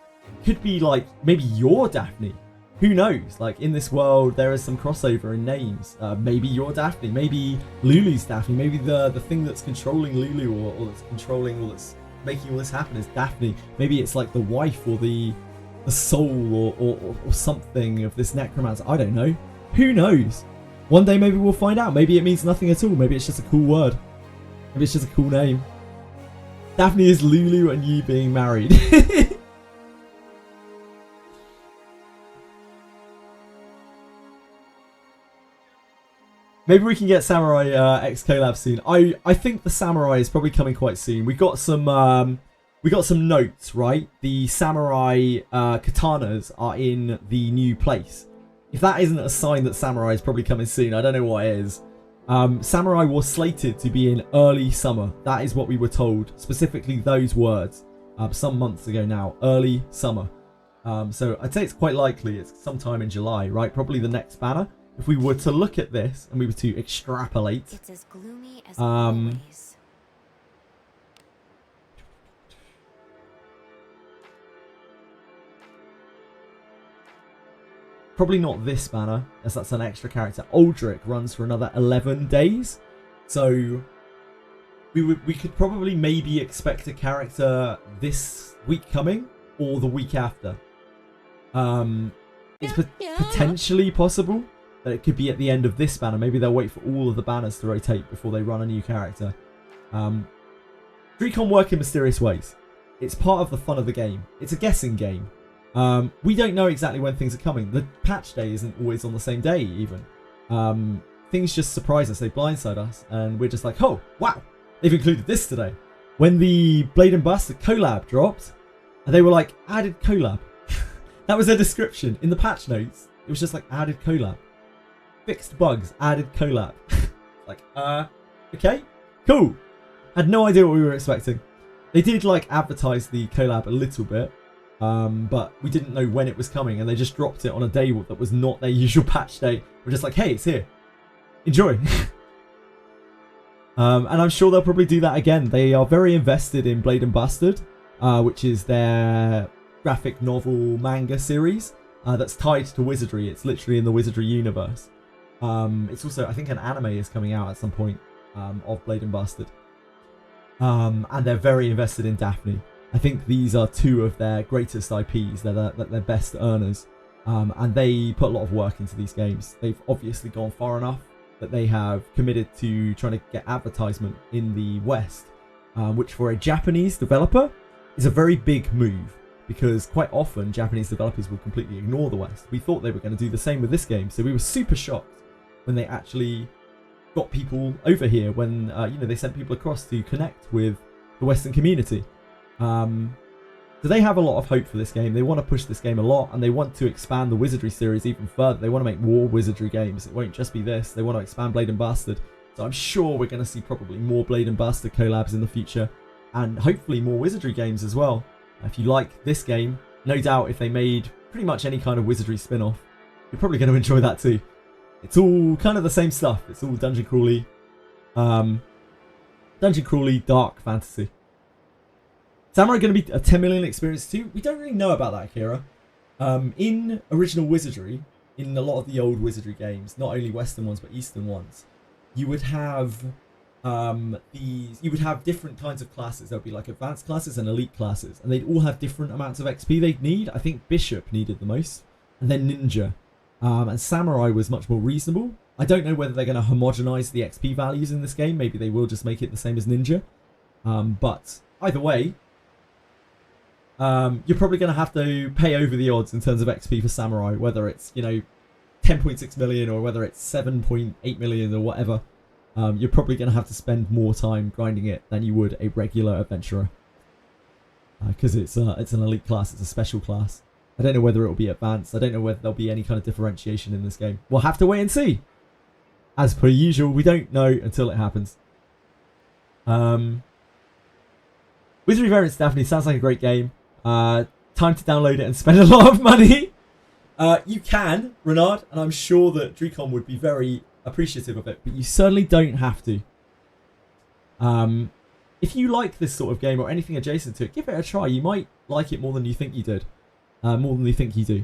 like, maybe you're Daphne. Who knows? Like, in this world, there is some crossover in names. Maybe you're Daphne. Maybe Lulu's Daphne. Maybe the thing that's controlling Lulu or that's controlling or that's making all this happen is Daphne. Maybe it's like the wife or the soul or something of this necromancer. I don't know. Who knows? One day maybe we'll find out. Maybe it means nothing at all. Maybe it's just a cool word. Maybe it's just a cool name. Daphne is Lulu and you being married. Maybe we can get Samurai X collab soon. I think the Samurai is probably coming quite soon. We got some notes, right? The Samurai katanas are in the new place. If that isn't a sign that Samurai is probably coming soon, I don't know what it is. Samurai was slated to be in early summer. That is what we were told. Specifically those words. Some months ago now. Early summer. So I'd say it's quite likely it's sometime in July, right? Probably the next banner. If we were to look at this and we were to extrapolate, It's as gloomy as always. probably not this banner, as that's an extra character. Aldrich runs for another 11 days, so we could probably maybe expect a character this week coming or the week after. It's potentially possible that it could be at the end of this banner. Maybe they'll wait for all of the banners to rotate before they run a new character. Recon work in mysterious ways. It's part of the fun of the game. It's a guessing game. We don't know exactly when things are coming. The patch day isn't always on the same day even. Things just surprise us. They blindside us and we're just like, oh, wow, they've included this today. When the Blade and Buster collab dropped, they were like, added collab. That was their description in the patch notes. It was just like, added collab. Fixed bugs, added collab. Like, okay, cool. Had no idea what we were expecting. They did like advertise the collab a little bit, but we didn't know when it was coming, and they just dropped it on a day that was not their usual patch day. We're just like, hey, it's here. Enjoy. And I'm sure they'll probably do that again. They are very invested in Blade and Bastard, which is their graphic novel manga series that's tied to Wizardry. It's literally in the Wizardry universe. It's also, I think, an anime is coming out at some point of Blade and Bastard. And they're very invested in Daphne. I think these are two of their greatest IPs. They're their best earners. And they put a lot of work into these games. They've obviously gone far enough that they have committed to trying to get advertisement in the West, which for a Japanese developer is a very big move, because quite often Japanese developers will completely ignore the West. We thought they were going to do the same with this game, so we were super shocked when they actually got people over here, when they sent people across to connect with the Western community. So they have a lot of hope for this game. They want to push this game a lot, and they want to expand the Wizardry series even further. They want to make more Wizardry games. It won't just be this. They want to expand Blade and Bastard. So I'm sure we're going to see probably more Blade and Bastard collabs in the future, and hopefully more Wizardry games as well. If you like this game, no doubt if they made pretty much any kind of Wizardry spin-off, you're probably going to enjoy that too. It's all kind of the same stuff. It's all dungeon crawly, dark fantasy. Samurai going to be a 10 million experience too? We don't really know about that, Akira. In original Wizardry, in a lot of the old Wizardry games, not only Western ones but Eastern ones, you would have different kinds of classes. There would be like advanced classes and elite classes, and they'd all have different amounts of XP they'd need. I think Bishop needed the most, and then Ninja. And Samurai was much more reasonable. I don't know whether they're going to homogenize the XP values in this game. Maybe they will just make it the same as Ninja. But either way, you're probably going to have to pay over the odds in terms of XP for Samurai, whether it's 10.6 million or whether it's 7.8 million or whatever. You're probably going to have to spend more time grinding it than you would a regular adventurer, because it's an elite class. It's a special class. I don't know whether it will be advanced. I don't know whether there'll be any kind of differentiation in this game. We'll have to wait and see. As per usual, we don't know until it happens. Wizardry Variants Daphne sounds like a great game. Time to download it and spend a lot of money. You can, Renard, and I'm sure that Drecon would be very appreciative of it, but you certainly don't have to. If you like this sort of game or anything adjacent to it, give it a try. You might like it more than you think you did. More than you think you do.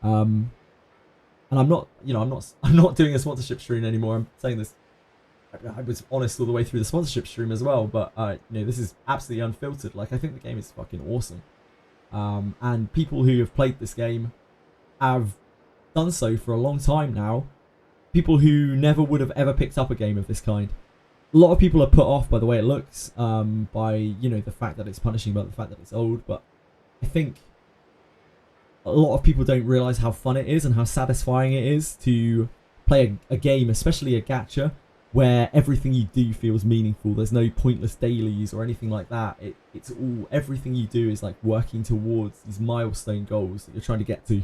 And I'm not doing a sponsorship stream anymore. I'm saying this. I was honest all the way through the sponsorship stream as well, but this is absolutely unfiltered. Like, I think the game is fucking awesome. And people who have played this game have done so for a long time now. People who never would have ever picked up a game of this kind. A lot of people are put off by the way it looks, by, you know, the fact that it's punishing, but the fact that it's old. But I think a lot of people don't realise how fun it is and how satisfying it is to play a game, especially a gacha, where everything you do feels meaningful. There's no pointless dailies or anything like that. It's all, everything you do is like working towards these milestone goals that you're trying to get to.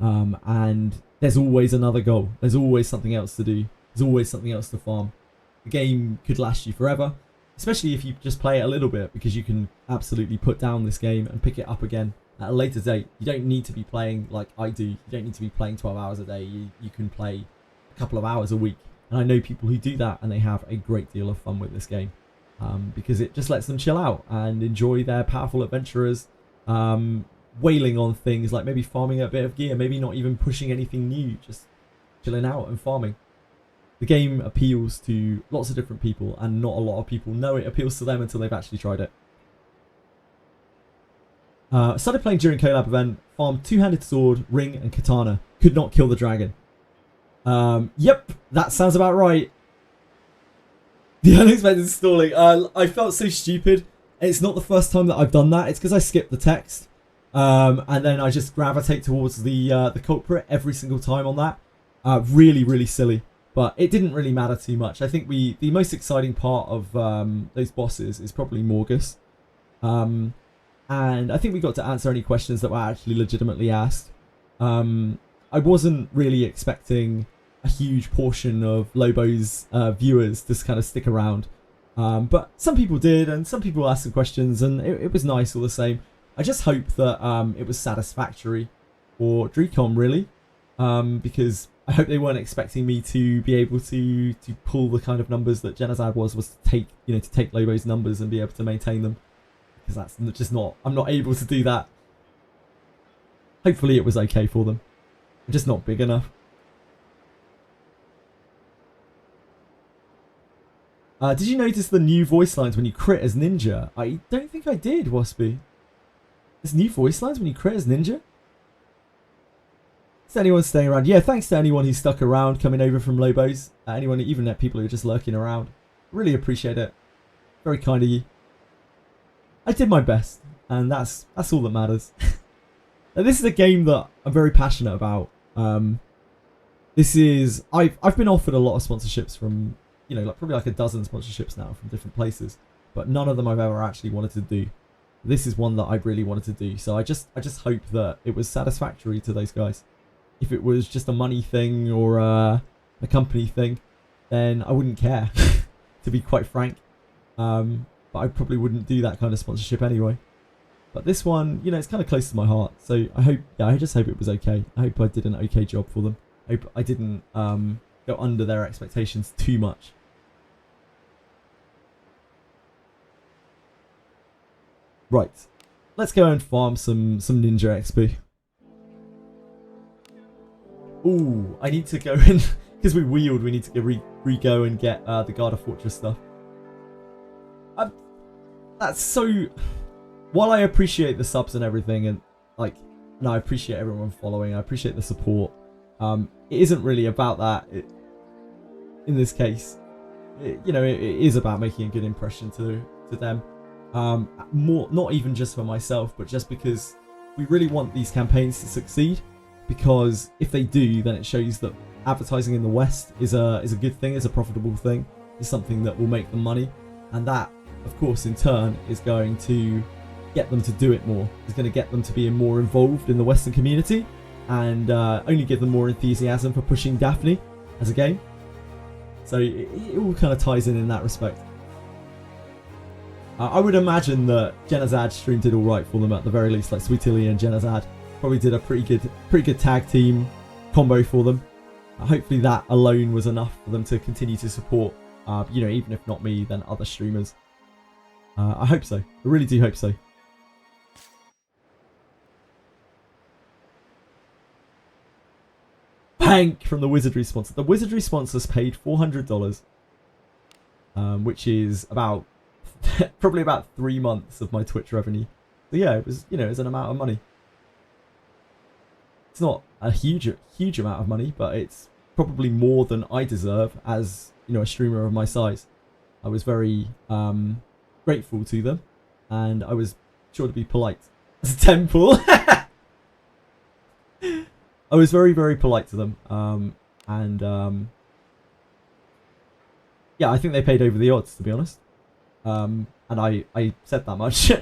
And there's always another goal. There's always something else to do. There's always something else to farm. The game could last you forever, especially if you just play it a little bit, because you can absolutely put down this game and pick it up again at a later date. You don't need to be playing like I do. You don't need to be playing 12 hours a day. You can play a couple of hours a week. And I know people who do that and they have a great deal of fun with this game, because it just lets them chill out and enjoy their powerful adventurers, wailing on things like maybe farming a bit of gear, maybe not even pushing anything new, just chilling out and farming. The game appeals to lots of different people, and not a lot of people know it appeals to them until they've actually tried it. Started playing during collab event, farmed two-handed sword, ring and katana. Could not kill the dragon. Yep, that sounds about right. The unexpected stalling. I felt so stupid. It's not the first time that I've done that. It's because I skipped the text. And then I just gravitate towards the culprit every single time on that. Really, really silly. But it didn't really matter too much. I think the most exciting part of those bosses is probably Morgus. And I think we got to answer any questions that were actually legitimately asked. I wasn't really expecting a huge portion of Lobo's viewers to kind of stick around. But some people did, and some people asked some questions, and it was nice all the same. I just hope that it was satisfactory for DreamCon, really, because I hope they weren't expecting me to be able to pull the kind of numbers that Genazad was to take, you know, to take Lobo's numbers and be able to maintain them, because that's just not, I'm not able to do that. Hopefully it was okay for them. I'm just not big enough. Did you notice the new voice lines when you crit as Ninja? I don't think I did, Waspy. There's new voice lines when you crit as Ninja? Is anyone staying around? Yeah, thanks to anyone who stuck around coming over from Lobo's. Anyone, even people who are just lurking around. Really appreciate it. Very kind of you. I did my best, and that's all that matters. And this is a game that I'm very passionate about. This is, I've been offered a lot of sponsorships from, you know, probably like a dozen sponsorships now from different places, but none of them I've ever actually wanted to do. This is one that I really wanted to do, so I just hope that it was satisfactory to those guys. If it was just a money thing or a company thing, then I wouldn't care, to be quite frank. But I probably wouldn't do that kind of sponsorship anyway. But this one, you know, it's kind of close to my heart, so I hope, yeah, I just hope it was okay. I hope I did an okay job for them. I hope I didn't go under their expectations too much. Right, let's go and farm some Ninja XP. Ooh, I need to go in, because we wheeled, we need to re-go and get the Garda Fortress stuff. That's so... While I appreciate the subs and everything, and like, no, I appreciate everyone following, I appreciate the support, it isn't really about that in this case. You know, it is about making a good impression to them. More, not even just for myself, but just because we really want these campaigns to succeed, because if they do, then it shows that advertising in the West is a good thing, is a profitable thing, is something that will make them money, and that, of course, in turn, is going to get them to do it more. It's going to get them to be more involved in the Western community, and only give them more enthusiasm for pushing Daphne as a game. So it all kind of ties in that respect. I would imagine that Genazad's stream did all right for them at the very least. Like Sweet Tilly and Genazad probably did a pretty good tag team combo for them. Hopefully that alone was enough for them to continue to support. You know, even if not me, then other streamers. I hope so. I really do hope so. Hank from the Wizardry sponsor. The Wizardry sponsors paid $400, which is about probably about 3 months of my Twitch revenue. So yeah, it was, you know, it's an amount of money. It's not a huge amount of money, but it's probably more than I deserve as, you know, a streamer of my size. I was very grateful to them, and I was sure to be polite. As a temple. I was very, very polite to them, yeah, I think they paid over the odds, to be honest. And I said that much.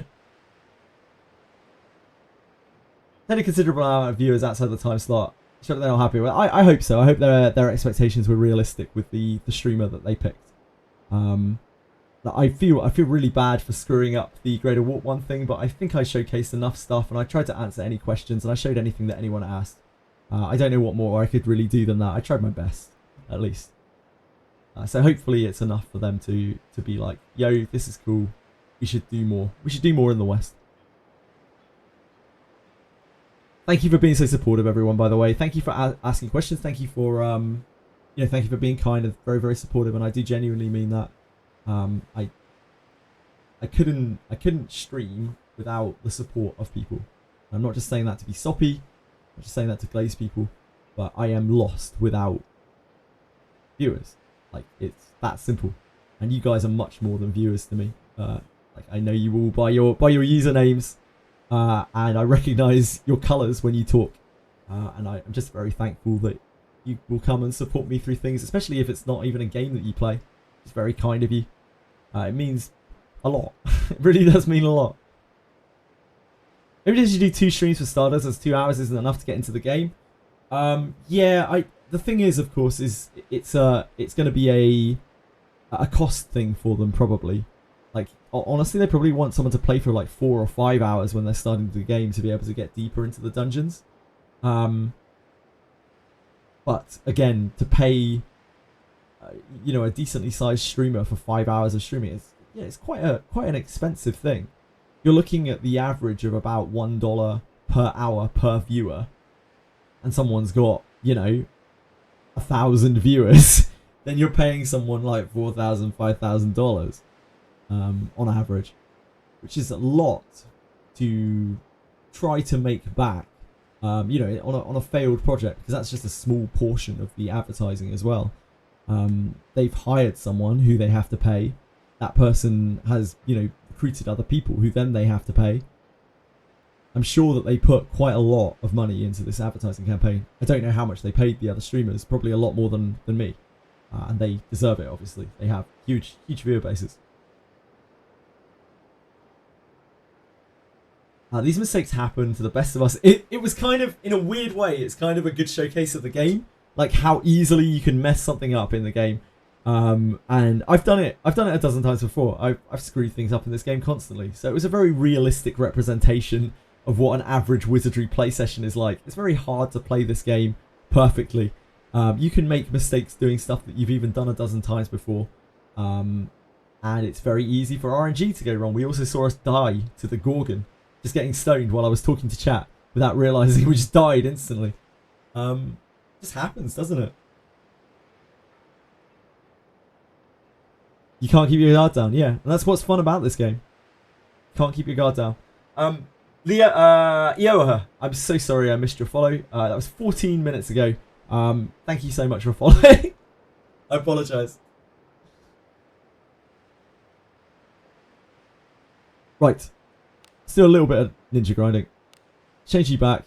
Any considerable amount of viewers outside the time slot. Sure, they're not happy with. I hope so. I hope their expectations were realistic with the streamer that they picked. I feel really bad for screwing up the Greater Warp 1 thing, but I think I showcased enough stuff, and I tried to answer any questions, and I showed anything that anyone asked. I don't know what more I could really do than that. I tried my best, at least. So hopefully it's enough for them to be like, yo, this is cool. We should do more. We should do more in the West. Thank you for being so supportive, everyone, by the way. Thank you for asking questions. Thank you for, thank you for being kind and very, very supportive, and I do genuinely mean that. I couldn't stream without the support of people. I'm not just saying that to be soppy. I'm not just saying that to glaze people, but I am lost without viewers. Like, it's that simple, and you guys are much more than viewers to me. Like, I know you all by your usernames, and I recognise your colours when you talk, and I'm just very thankful that you will come and support me through things, especially if it's not even a game that you play. It's very kind of you. It means a lot. It really does mean a lot. Maybe you do 2 streams for starters, as 2 hours isn't enough to get into the game. Yeah, the thing is, of course, is it's going to be a cost thing for them, probably. Like, honestly, they probably want someone to play for like 4 or 5 hours when they're starting the game to be able to get deeper into the dungeons. But again, to pay a decently sized streamer for 5 hours of streaming, it's quite an expensive thing. You're looking at the average of about $1 per hour per viewer, and someone's got 1,000 viewers. Then you're paying someone like $4,000, $5,000 on average, which is a lot to try to make back. On a failed project, because that's just a small portion of the advertising as well. They've hired someone who they have to pay. That person has, recruited other people who then they have to pay. I'm sure that they put quite a lot of money into this advertising campaign. I don't know how much they paid the other streamers, probably a lot more than me. And they deserve it, obviously. They have huge viewer bases. These mistakes happen to the best of us. It was kind of, in a weird way, it's kind of a good showcase of the game. Like how easily you can mess something up in the game. And I've done it a dozen times before. I've screwed things up in this game constantly. So it was a very realistic representation of what an average Wizardry play session is like. It's very hard to play this game perfectly. You can make mistakes doing stuff that you've even done a dozen times before. And it's very easy for RNG to go wrong. We also saw us die to the Gorgon, just getting stoned while I was talking to chat without realising we just died instantly. Just happens, doesn't it? You can't keep your guard down, yeah. And that's what's fun about this game. Can't keep your guard down. Leah, Ioha, I'm so sorry I missed your follow. That was 14 minutes ago. Thank you so much for following. I apologise. Right. Still a little bit of ninja grinding. Change you back.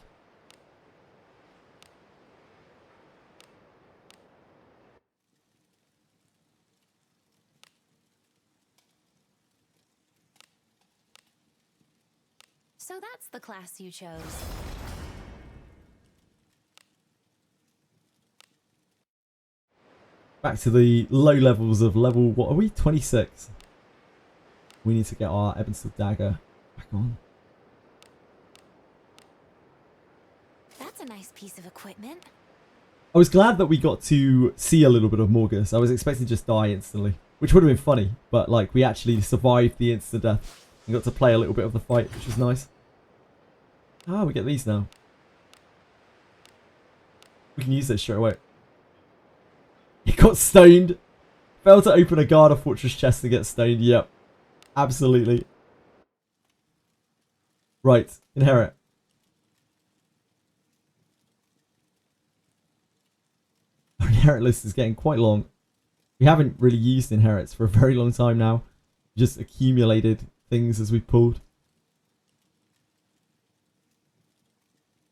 So that's the class you chose. Back to the low levels of level, what are we? 26. We need to get our Ebensteel dagger back on. That's a nice piece of equipment. I was glad that we got to see a little bit of Morgus. I was expecting to just die instantly, which would have been funny, but like we actually survived the instant death and got to play a little bit of the fight, which was nice. Ah, we get these now. We can use those straight away. He got stoned. Failed to open a Garda Fortress chest and get stoned. Yep. Absolutely. Right. Inherit. Our inherit list is getting quite long. We haven't really used inherits for a very long time now. Just accumulated things as we pulled.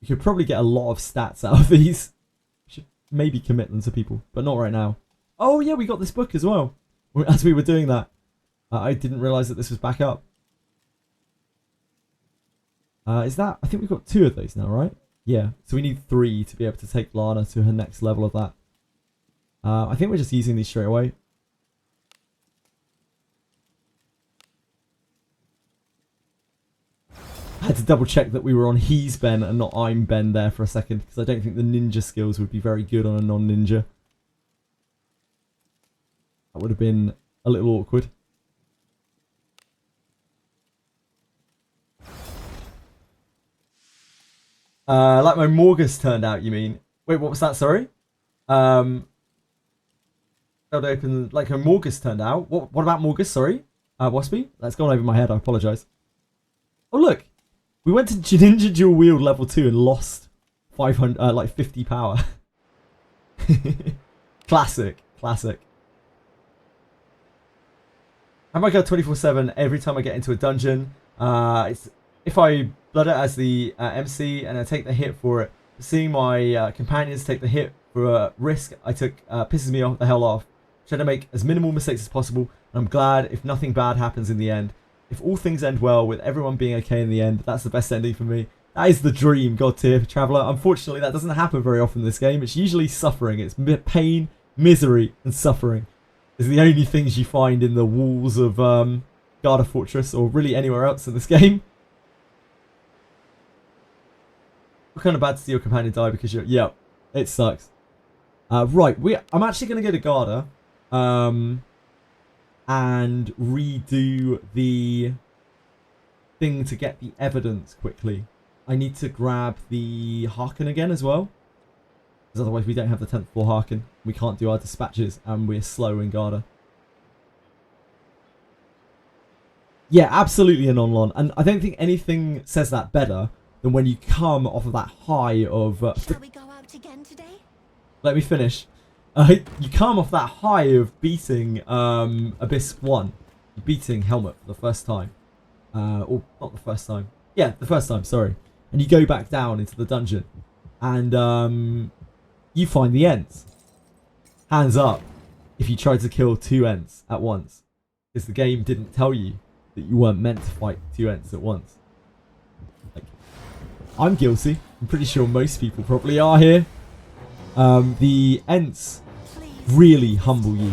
You could probably get a lot of stats out of these. Should maybe commit them to people, but not right now. Oh yeah, we got this book as well. As we were doing that. I didn't realise that this was back up. Is that... I think we've got 2 of those now, right? Yeah, so we need 3 to be able to take Lana to her next level of that. I think we're just using these straight away. I had to double check that we were on he's Ben and not I'm Ben there for a second, because I don't think the ninja skills would be very good on a non-ninja. That would have been a little awkward. Like my Morgus turned out, you mean? Wait, what was that? Sorry? Open like her Morgus turned out. What about Morgus? Sorry? Waspy? That's gone over my head. I apologise. Oh, look. We went to Ninja Dual Wield level 2 and lost 500, like 50 power. Classic. Classic. Have I go 24/7 every time I get into a dungeon? It's if I blood it as the MC and I take the hit for it. Seeing my companions take the hit for a risk I took pisses me the hell off. Trying to make as minimal mistakes as possible, and I'm glad if nothing bad happens in the end. If all things end well with everyone being okay in the end, that's the best ending for me. That is the dream, God tier Traveller. Unfortunately, that doesn't happen very often in this game. It's usually suffering. It's pain, misery, and suffering. Is the only things you find in the walls of Garda Fortress, or really anywhere else in this game. It's kind of bad to see your companion die because you're... Yeah, it sucks. Right, I'm actually going to go to Garda and redo the thing to get the evidence quickly. I need to grab the Harken again as well, because otherwise we don't have the 10th floor Harken. We can't do our dispatches and we're slow in Garda. Yeah, absolutely a non-lon. And I don't think anything says that better than when you come off of that high of... Shall we go out again today? Let me finish. You come off that high of beating Abyss 1. Beating Helmet for the first time. Or not the first time. Yeah, the first time, sorry. And you go back down into the dungeon. And you find the Ents. Hands up if you tried to kill 2 Ents at once. Because the game didn't tell you that you weren't meant to fight 2 Ents at once. Like, I'm guilty. I'm pretty sure most people probably are here. The Ents really humble you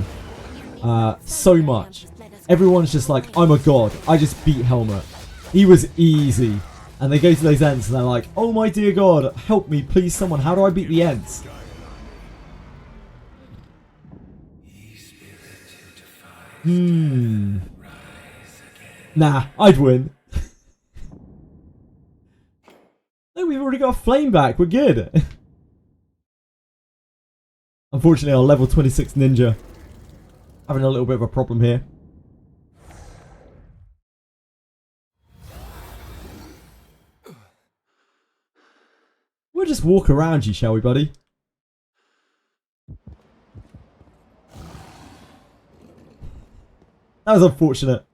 so much. Everyone's just like, I'm a god. I just beat Helmet. He was easy. And they go to those Ents and they're like, oh my dear god, help me, please someone. How do I beat the Ents? Nah, I'd win. No, we've already got a flame back. We're good. Unfortunately, our level 26 ninja having a little bit of a problem here. We'll just walk around you, shall we, buddy? That was unfortunate.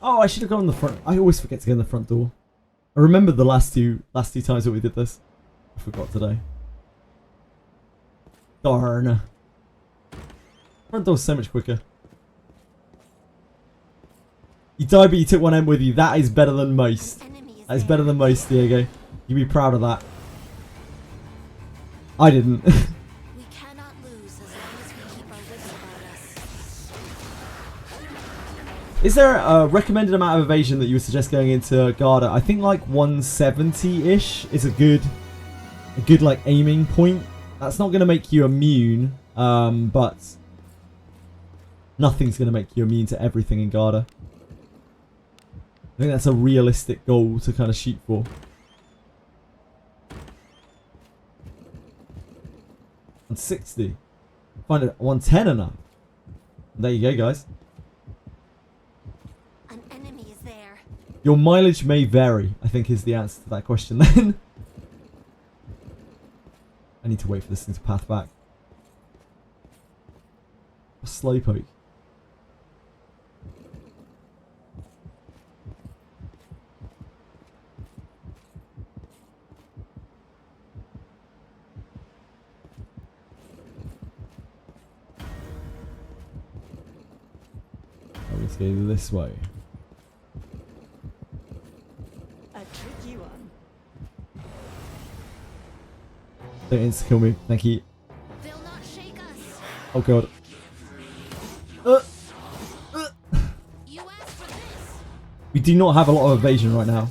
Oh, I should have gone on the front. I always forget to go in the front door. I remember the last two times that we did this. I forgot today. Darn. Front door's so much quicker. You died, but you took 1 M with you. That is better than most. That is better than most, Diego. You'd be proud of that. I didn't. We cannot lose as long as we keep our wits about us. Is there a recommended amount of evasion that you would suggest going into Garda? I think like 170-ish is a good like aiming point. That's not going to make you immune, but nothing's going to make you immune to everything in Garda. I think that's a realistic goal to kind of shoot for. $160. Find it 110 enough. There you go, guys. An enemy is there. Your mileage may vary, I think is the answer to that question then. I need to wait for this thing to path back. A slowpoke. Let's go this way. A tricky one. Don't insta-kill me, thank you. They'll not shake us. Oh god. You asked for this. We do not have a lot of evasion right now.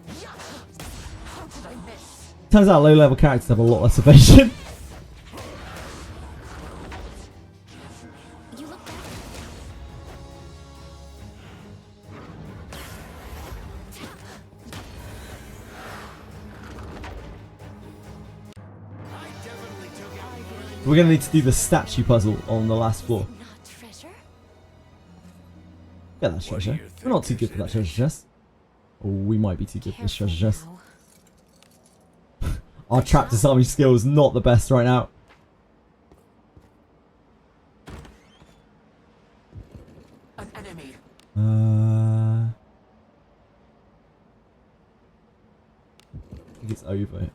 How did I miss? Turns out low-level characters have a lot less evasion. You look back. We're going to need to do the statue puzzle on the last floor. Not treasure? Get that treasure. We're not too good for that treasure chest. Or we might be too good for this treasure chest. Now. Our trap disarming skill is not the best right now. An enemy. I think it's over.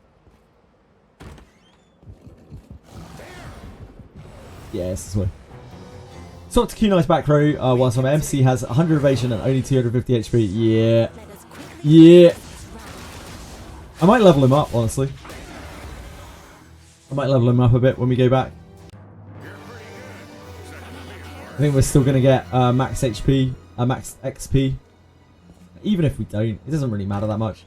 Yeah, it's this way. So up to Q9's back row, whilst my MC has 100 evasion and only 250 HP. Yeah. Let us quickly Yeah. I might level him up, honestly. I might level him up a bit when we go back. I think we're still going to get max HP, max XP. Even if we don't, it doesn't really matter that much.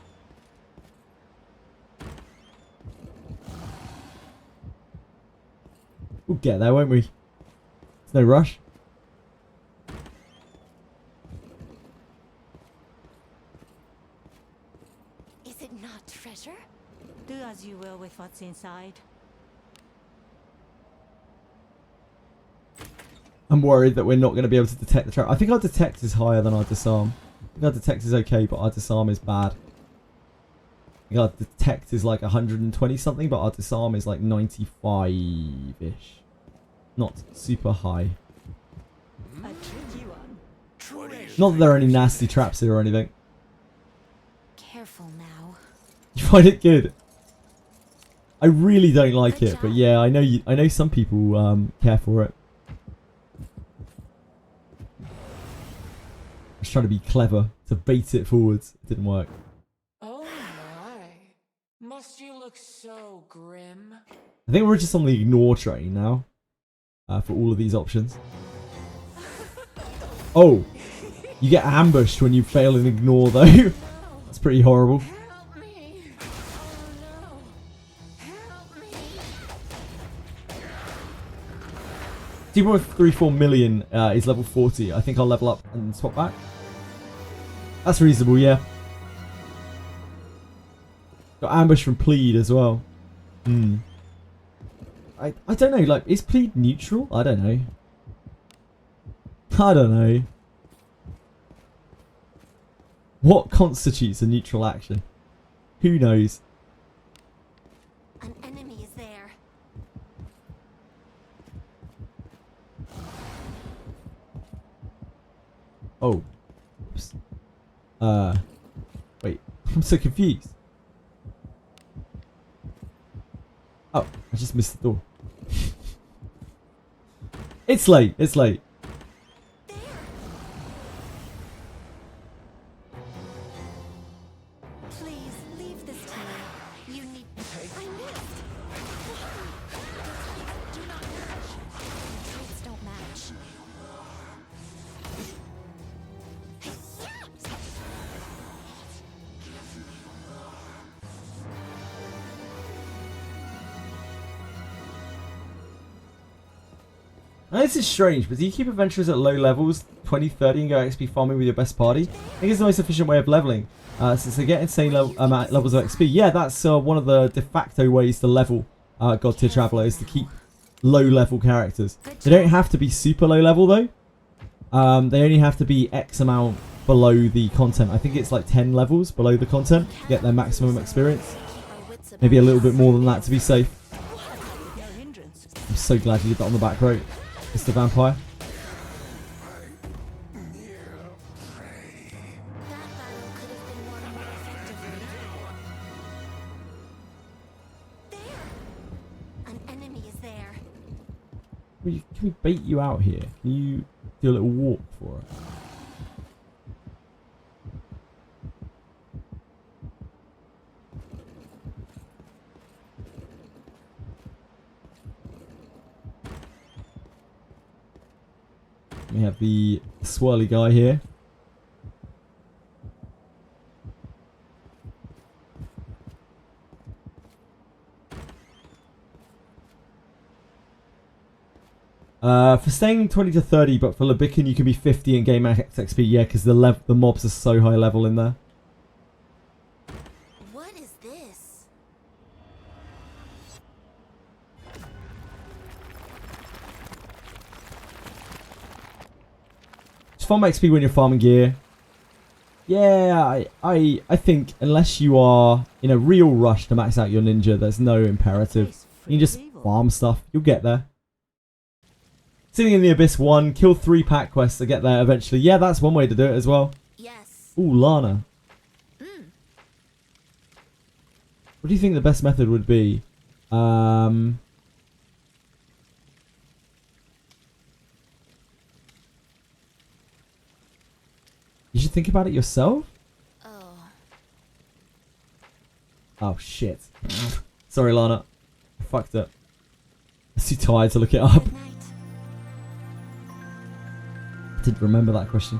We'll get there, won't we? There's no rush. Is it not treasure? Do as you will with what's inside. I'm worried that we're not going to be able to detect the trap. I think our detect is higher than our disarm. I think our detect is okay, but our disarm is bad. I think our detect is like 120 something, but our disarm is like 95-ish. Not super high. A tricky one. Not that there are any nasty traps here or anything. Careful now. You find it good? I really don't like it, but yeah, I know some people care for it. I was trying to be clever to bait it forwards. It didn't work. Oh my. Must you look so grim? I think we're just on the ignore train now. For all of these options. Oh! You get ambushed when you fail and ignore though. That's pretty horrible. Help me. Oh no. Help me. 2.34 million is level 40. I think I'll level up and swap back. That's reasonable, yeah. Got ambush from Plead as well. I don't know, like, is Plead neutral? I don't know. I don't know. What constitutes a neutral action? Who knows? An enemy is there. Oh. Oops. Wait. I'm so confused. Oh, I just missed the door. It's late. It's late. Please leave this to me. You need. I missed. Do not match. Traits don't match. Now, this is strange, but do you keep adventurers at low levels, 20, 30, and go XP farming with your best party? I think it's the most efficient way of leveling, since they get insane levels of XP. Yeah, that's one of the de facto ways to level God Tier Traveller, is to keep low level characters. They don't have to be super low level though. They only have to be X amount below the content. I think it's like 10 levels below the content to get their maximum experience. Maybe a little bit more than that to be safe. No hindrance. I'm so glad you did that on the back row, Mr. Vampire. That battle could have been won more effectively. There! An enemy is there. Can we bait you out here? Can you do a little walk for us? We have the swirly guy here. For staying 20 to 30, but for Lebican you can be 50 in game max XP. Yeah, because the mobs are so high level in there. What is this? It's farm XP when you're farming gear. Yeah, I think unless you are in a real rush to max out your ninja, there's no imperative. You can just farm stuff. You'll get there. Sitting in the Abyss 1, kill 3 pack quests to get there eventually. Yeah, that's one way to do it as well. Yes. Ooh, Lana. What do you think the best method would be? You should think about it yourself? Oh. Oh, shit. Sorry, Lana. I fucked up. I'm too tired to look it up. Good night. I didn't remember that question.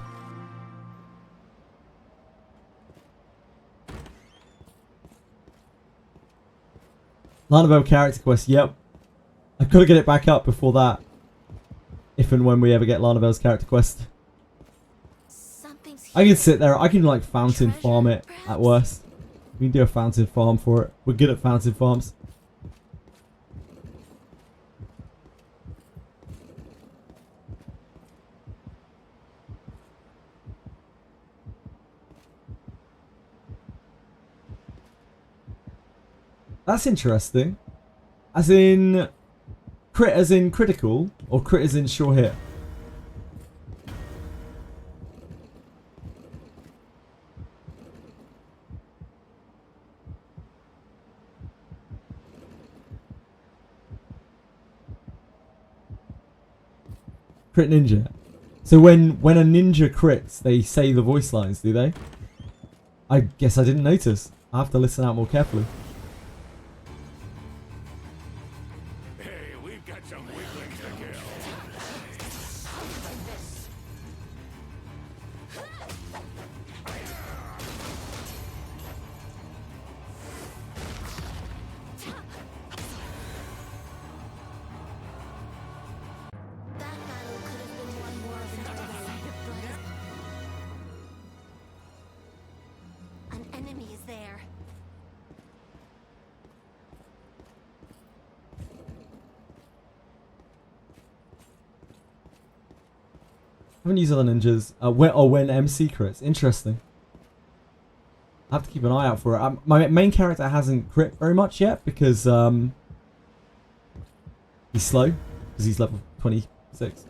Lanabelle character quest, yep. I've got to get it back up before that. If and when we ever get Lanabelle's character quest. Something's I can here. sit there, I can like fountain Treasure, farm it perhaps? at worst. We can do a fountain farm for it. We're good at fountain farms. That's interesting. As in crit as in critical or crit as in sure hit? Crit ninja. So when a ninja crits, they say the voice lines, do they? I guess I didn't notice. I have to listen out more carefully. Hey, we've got some weaklings to kill. That battle could have been won more effectively. An enemy is there. I haven't used other ninjas. When MC crits. Interesting. I have to keep an eye out for it. My main character hasn't crit very much yet because he's slow because he's level 26.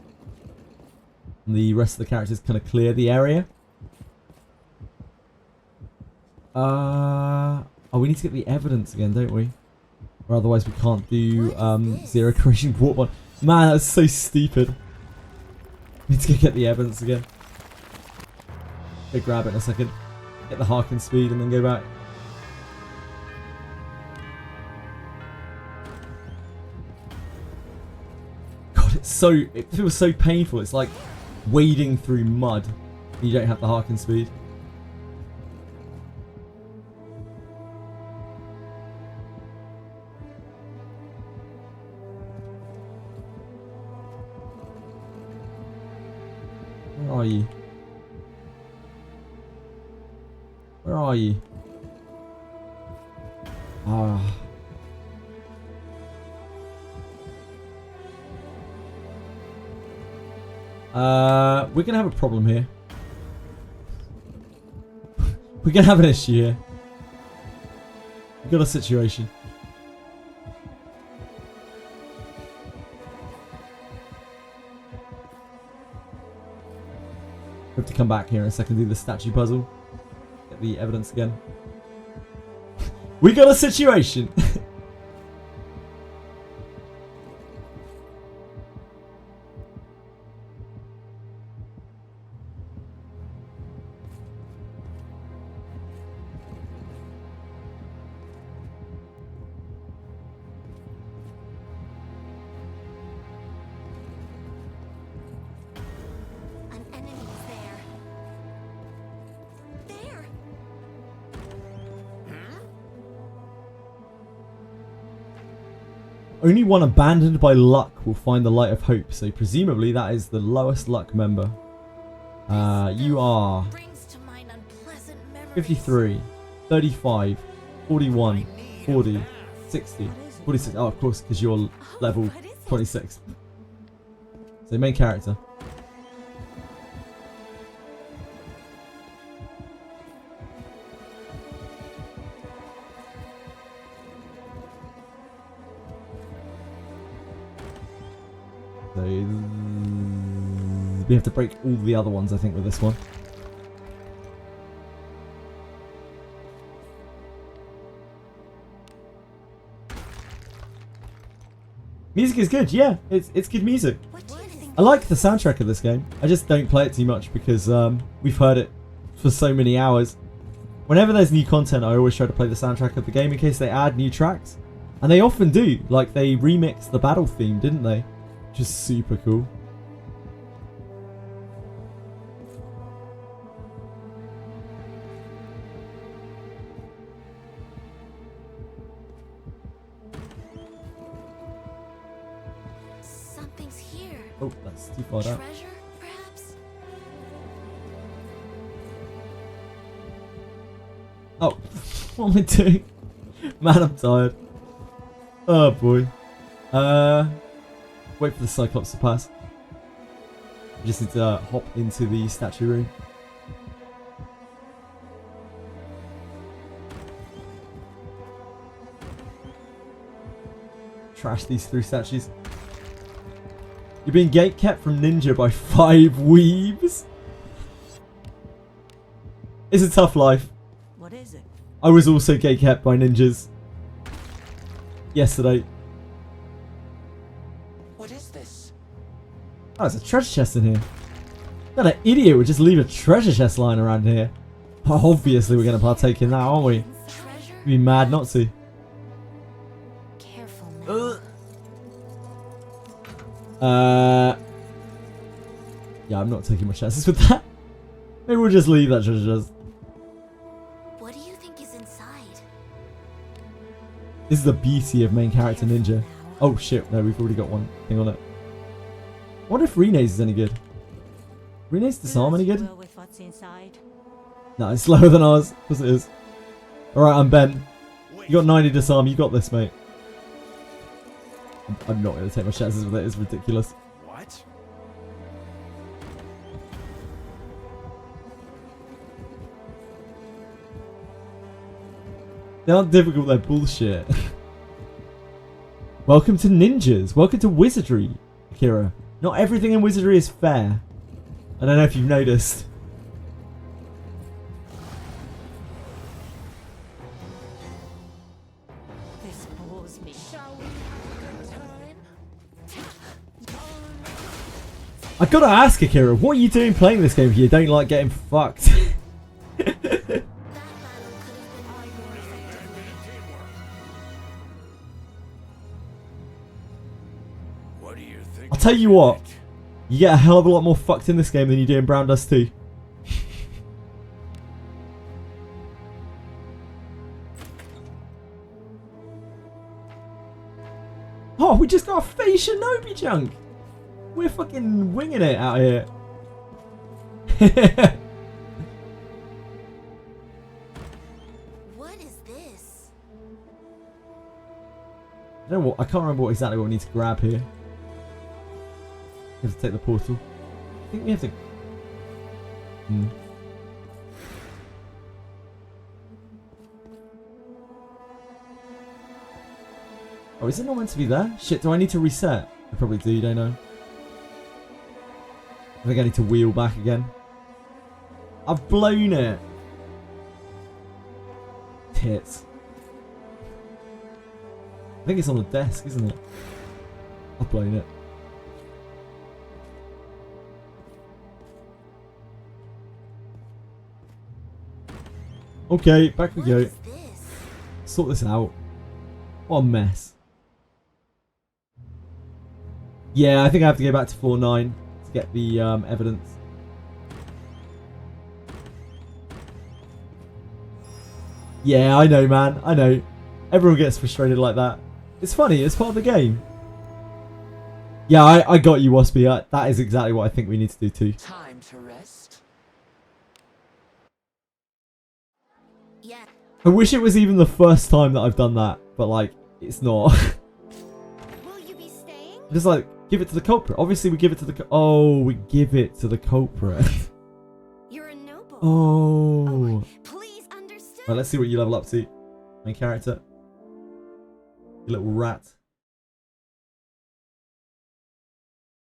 And the rest of the characters kind of clear the area. Oh, we need to get the evidence again, don't we? Or otherwise we can't do What is this? zero creation warp one. Man, that's so stupid. We need to go get the evidence again. Go grab it in a second. Get the Harkin speed and then go back. God, it feels so painful. It's like wading through mud. You don't have the Harkin speed. Where are you? Where are you? Ah. We're gonna have a problem here. We're gonna have an issue here. We're got a situation. We have to come back here in a second, do the statue puzzle. Get the evidence again. We got a situation! An enemy is there. There! Only one abandoned by luck will find the light of hope, so presumably that is the lowest luck member. You are Brings to mind unpleasant memories. 53, 35, 41, 40, 60, 46. Oh, of course, because you're level 26. So main character. So we have to break all the other ones, I think, with this one. Music is good, yeah. It's good music. What do you think? I like the soundtrack of this game. I just don't play it too much because we've heard it for so many hours. Whenever there's new content, I always try to play the soundtrack of the game in case they add new tracks. And they often do. Like, they remixed the battle theme, didn't they? Which is super cool. Something's here. Oh, that's too far down. Treasure, perhaps? Oh, what am I doing? Man, I'm tired. Oh boy. Wait for the Cyclops to pass. We just need to hop into the statue room. Trash these 3 statues. You're being gatekept from Ninja by 5 weebs. It's a tough life. What is it? I was also gatekept by ninjas yesterday. What is this? Oh, there's a treasure chest in here. That an idiot would just leave a treasure chest lying around here. Obviously, we're going to partake in that, aren't we? Treasure? You'd be mad not to. Careful now. Yeah, I'm not taking my chances with that. Maybe we'll just leave that treasure chest. What do you think is inside? This is the beauty of main character ninja. Oh shit, no, we've already got one thing on it. I wonder if Rene's is any good. Rene's disarm any good? Well with what's inside. No, it's slower than ours. Of course it is. Alright, I'm Ben. You got 90 disarm, you got this, mate. I'm not going to take my chances with it, it's ridiculous. What? They aren't difficult, they're bullshit. Welcome to ninjas. Welcome to Wizardry, Akira. Not everything in Wizardry is fair. I don't know if you've noticed. This bores me. Shall we have a good time? I gotta ask, Akira, what are you doing playing this game if you don't like getting fucked? That battle could have been all more effectively. What do you think? I'll tell you what, you get a hell of a lot more fucked in this game than you do in Brown Dust 2. Oh, we just got a face Shinobi chunk. We're fucking winging it out here. What is this? I don't know what, I can't remember exactly what we need to grab here. We have to take the portal. I think we have to. Oh, is it not meant to be there? Shit, do I need to reset? I probably do, don't I? I think I need to wheel back again. I've blown it. Tits. I think it's on the desk, isn't it? I've blown it. Okay, back we What go. is this? Sort this out. What a mess. Yeah, I think I have to go back to 4.9 to get the evidence. Yeah, I know, man. I know. Everyone gets frustrated like that. It's funny. It's part of the game. Yeah, I got you, Waspy. That is exactly what I think we need to do too. Time to rest. Yeah. I wish it was even the first time that I've done that, but like, it's not. Will you be staying? Just like, give it to the culprit. Obviously, we give it to the... Oh, we give it to the culprit. You're a noble. Oh. Please understand. Right, let's see what you level up to. Main character. You little rat.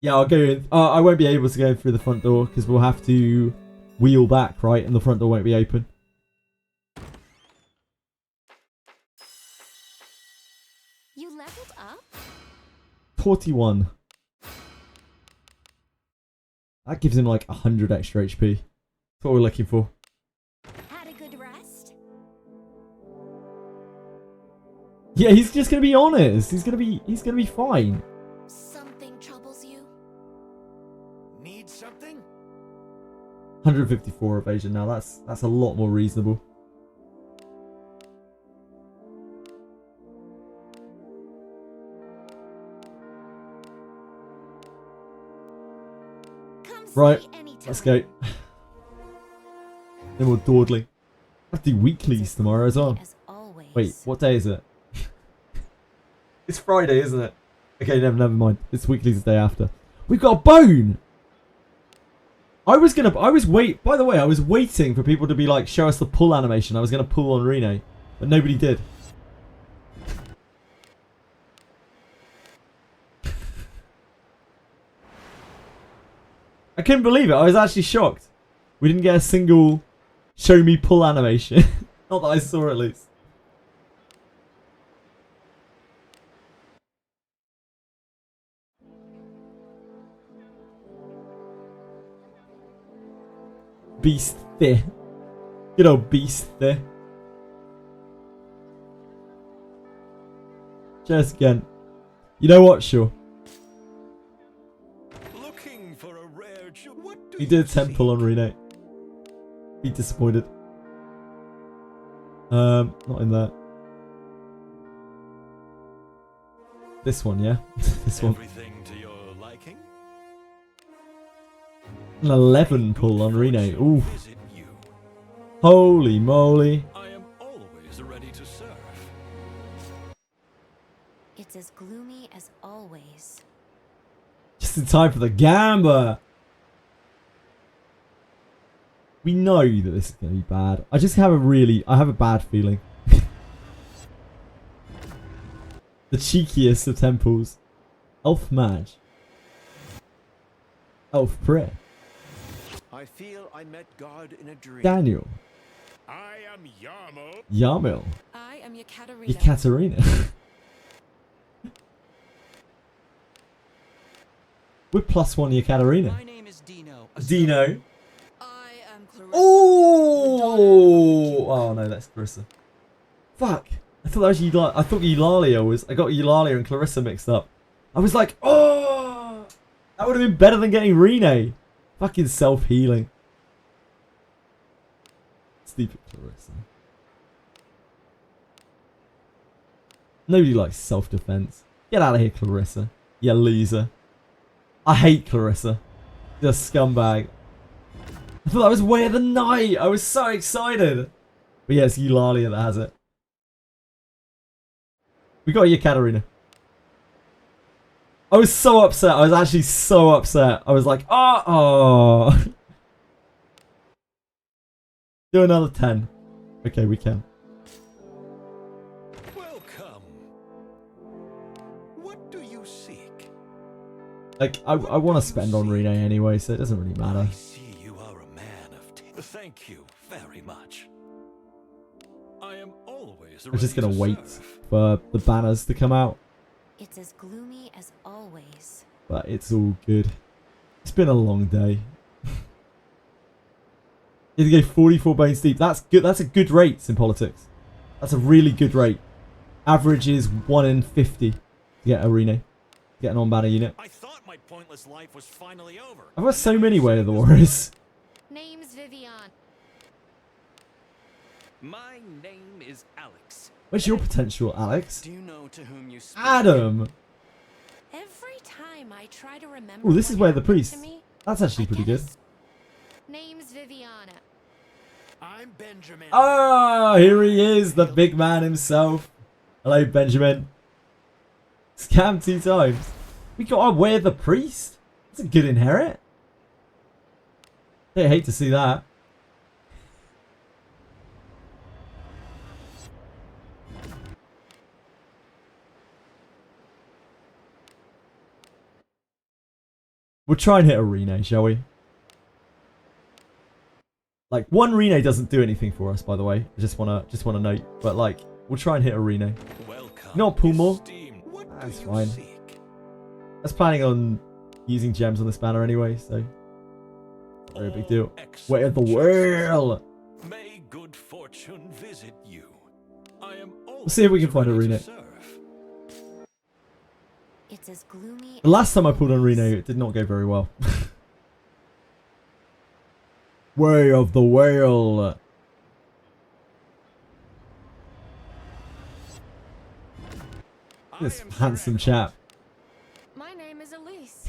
Yeah, I'll go in. I won't be able to go through the front door because we'll have to wheel back, right? And the front door won't be open. You leveled up? 41. That gives him like 100 extra HP. That's what we're looking for. Had a good rest? Yeah, he's just gonna be honest. He's gonna be fine. Something troubles you? Need something? 154 evasion now. That's a lot more reasonable. Come Right, see anytime. let's go. No more dawdling. I have to do weeklies tomorrow as well. As always. Wait, what day is it? It's Friday, isn't it? Okay, never mind. It's weeklies the day after. We've got a bone! By the way, I was waiting for people to be like, show us the pull animation. I was going to pull on Rene, but nobody did. I couldn't believe it. I was actually shocked. We didn't get a single show me pull animation. Not that I saw at least. Beast there. Good old beast there. Just again. You know what? Sure. Looking for a rare jewel. What do He you did 10 seek? pull on Rene. Be disappointed. Not in that. This one, yeah? This one. Everything to your liking? An 11 pull on Rene. Ooh. Visit you. Holy moly. I am always ready to serve. It's as gloomy as always. Just in time for the gamba. We know that this is going to be bad. I just have I have a bad feeling. The cheekiest of temples. Elf Mage. Elf Prayer. I feel I met God in a dream. Daniel. I am Yarmo. Yarmil. I am Yekaterina. Ekaterina. We're +1 Ekaterina. My name is Dino. Dino. I am Clarissa. Oh! Oh no, that's Clarissa. Fuck. I thought that was Eulalia. I thought Eulalia was. I got Eulalia and Clarissa mixed up. I was like, oh! That would have been better than getting Rene. Fucking self-healing. Stupid Clarissa. Nobody likes self-defense. Get out of here, Clarissa. You loser. I hate Clarissa. Just scumbag. I thought that was Way of the Night. I was so excited. But yeah, it's Eulalia that has it. We got Yekaterina. I was so upset. I was actually so upset. I was like, oh. Do another 10. Okay, we can. Welcome. Like, I want to spend on Rene anyway, so it doesn't really matter. I see you are a man of thank you very much. I am always I'm just ready going to to wait serve. for the banners to come out. It's as gloomy as always. But it's all good. It's been a long day. You have to go 44 bones deep. That's good. That's a good rate in politics. That's a really good rate. Average is 1 in 50 to get a Rene. Get an on-banner unit. I thought my pointless life was finally over. I've got so many Way of the Warriors. Name's Vivian. My name is Alex. Where's your potential, Alex? Do you know to whom you speak? Adam! Every time I try to remember. Oh, this is what where the happened priest. to me, That's actually I pretty get a good. Name's Viviana. I'm Benjamin. Oh, here he is, the big man himself. Hello, Benjamin. Scam 2 times. We got our Way of the Priest. That's a good inherit. I hate to see that. We'll try and hit a Rene, shall we? Like, one Rene doesn't do anything for us, by the way. I just wanna note. But like, we'll try and hit a Rene. Welcome, Not pull more. esteemed. What do That's you fine. seek? I was planning on using gems on this banner anyway, so not very big deal. Way of the world. May good fortune visit you. I am We'll see if we can find a ready to Rene. serve. It's as gloomy. The last time I pulled on Reno, it did not go very well. Way of the whale. This handsome chap. My name is Elise.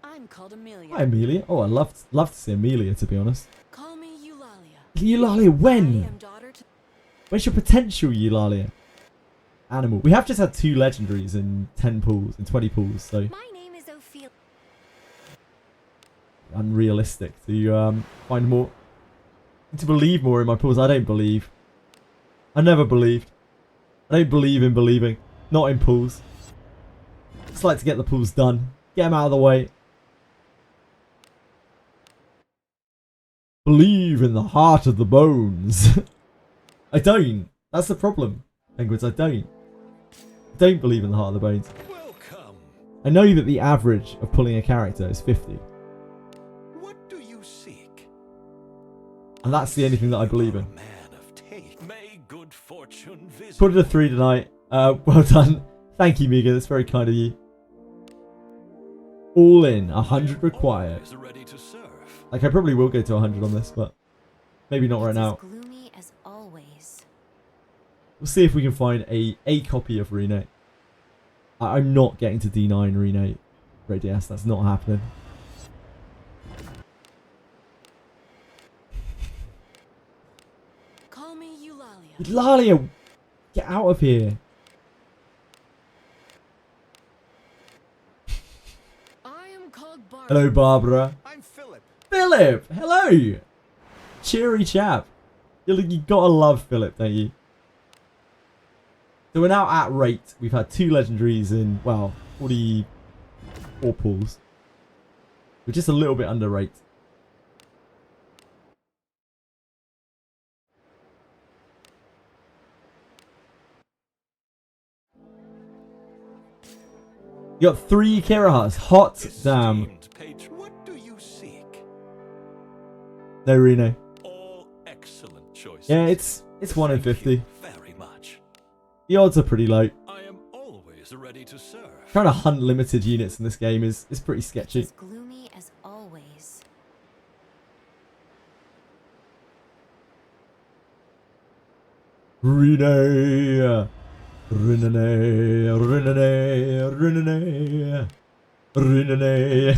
I'm called Amelia. Hi, Amelia. Oh, I'd love to see Amelia, to be honest. Call me Eulalia. Eulalia, I when? am daughter to Where's your potential, Eulalia? Animal. We have just had 2 legendaries in 10 pools, in 20 pools, so My name is Ophelia. unrealistic to find more. To believe more in my pools. I don't believe. I never believed. I don't believe in believing. Not in pools. Just like to get the pools done. Get them out of the way. Believe in the heart of the bones. I don't. That's the problem. Penguins, I don't. I don't believe in the heart of the bones. Welcome. I know that the average of pulling a character is 50. What do you seek? And that's the only thing that I believe in. Man of taste. May good fortune visit. Put it a 3 tonight. Well done. Thank you, Miga. That's very kind of you. All in. 100 required. Always ready to serve. Like, I probably will go to 100 on this, but maybe not right It's now. as gloomy as always. We'll see if we can find a copy of Rene. I'm not getting to D9 Rene. Radius, that's not happening. call me Eulalia. Lalia, get out of here. I am called Barbara. Hello, Barbara. I'm Philip. Philip, hello. Cheery chap. You gotta love Philip, don't you? So we're now at rate. We've had 2 legendaries in, well, 44 pulls. We're just a little bit under rate. You got 3 Kirahas. Hot damn. Esteemed patron, what do you seek? No Reno. All excellent choices. Yeah, it's 1 in Thank 50. you very much. The odds are pretty low. I am always ready to serve. Trying to hunt limited units in this game is pretty It's sketchy. as gloomy as always. Rene, Rene, Rene, Rene, Rene,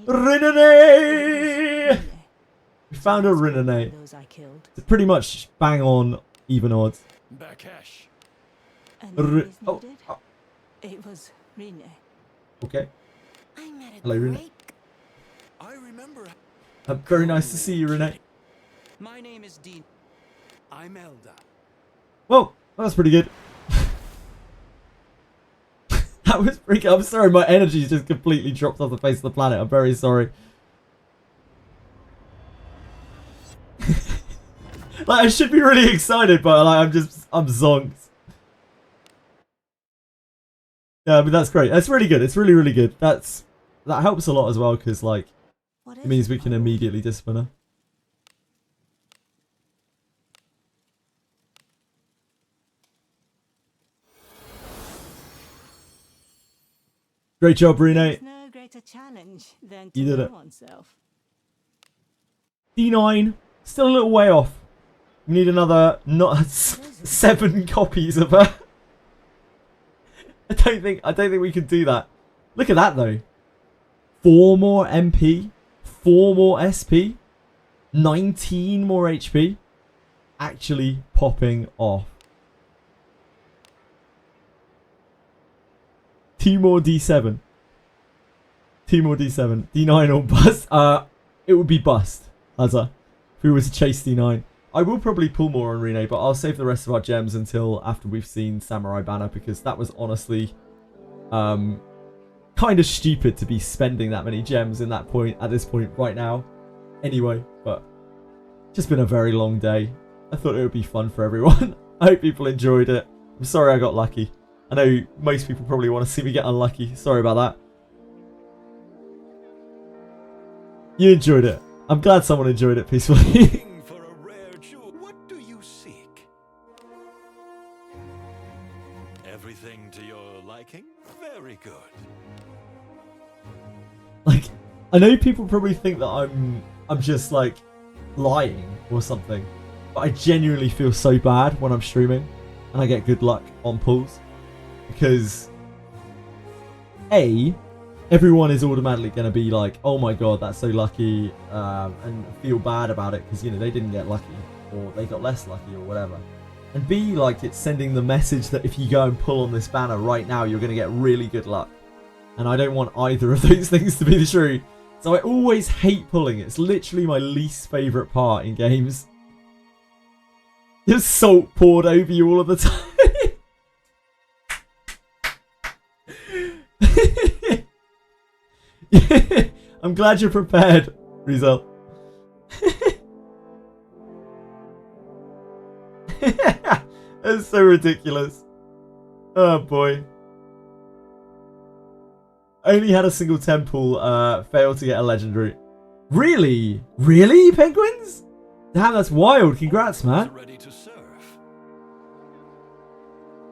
Rene. We found a Rene. Those I killed. It's pretty much bang on even odds. Bakesh. And R- names oh, needed? oh, It was Rene. okay. I met a Hello, Rene. great I remember. Very nice to see you, Rene. My name is Dean. I'm Elda. Well, that was pretty good. That was pretty good. I'm sorry, my energy's just completely dropped off the face of the planet. I'm very sorry. Like, I should be really excited, but like, I'm zonked. Yeah, I mean, that's great. That's really good. It's really, really good. That helps a lot as well, because like, it means we can immediately discipline her. Great job, Rene. There's no greater challenge than to You did know it. oneself. D9, still a little way off. We need another 7 copies of her. I don't think we can do that. Look at that though. 4 more MP, 4 more SP, 19 more HP. Actually popping off. 2 more D7. 2 more D7. D9 or bust. It would be bust, Lazar, if we were to chase D9. I will probably pull more on Rene, but I'll save the rest of our gems until after we've seen Samurai Banner, because that was honestly kind of stupid to be spending that many gems at this point right now. Anyway, but just been a very long day. I thought it would be fun for everyone. I hope people enjoyed it. I'm sorry I got lucky. I know most people probably want to see me get unlucky. Sorry about that. You enjoyed it. I'm glad someone enjoyed it peacefully. For a rare jewel, what do you seek? Everything to your liking? Very good. Like, I know people probably think that I'm just like lying or something, but I genuinely feel so bad when I'm streaming and I get good luck on pulls, because everyone is automatically going to be like, oh my god, that's so lucky, and feel bad about it because, you know, they didn't get lucky or they got less lucky or whatever. And B, like, it's sending the message that if you go and pull on this banner right now, you're going to get really good luck. And I don't want either of those things to be true. So I always hate pulling. It's literally my least favourite part in games. Just salt poured over you all of the time. I'm glad you're prepared, Rizal. That's so ridiculous. Oh boy. Only had a single temple fail to get a legendary. Really? Really, penguins? Damn, that's wild. Congrats, man. Ready to serve.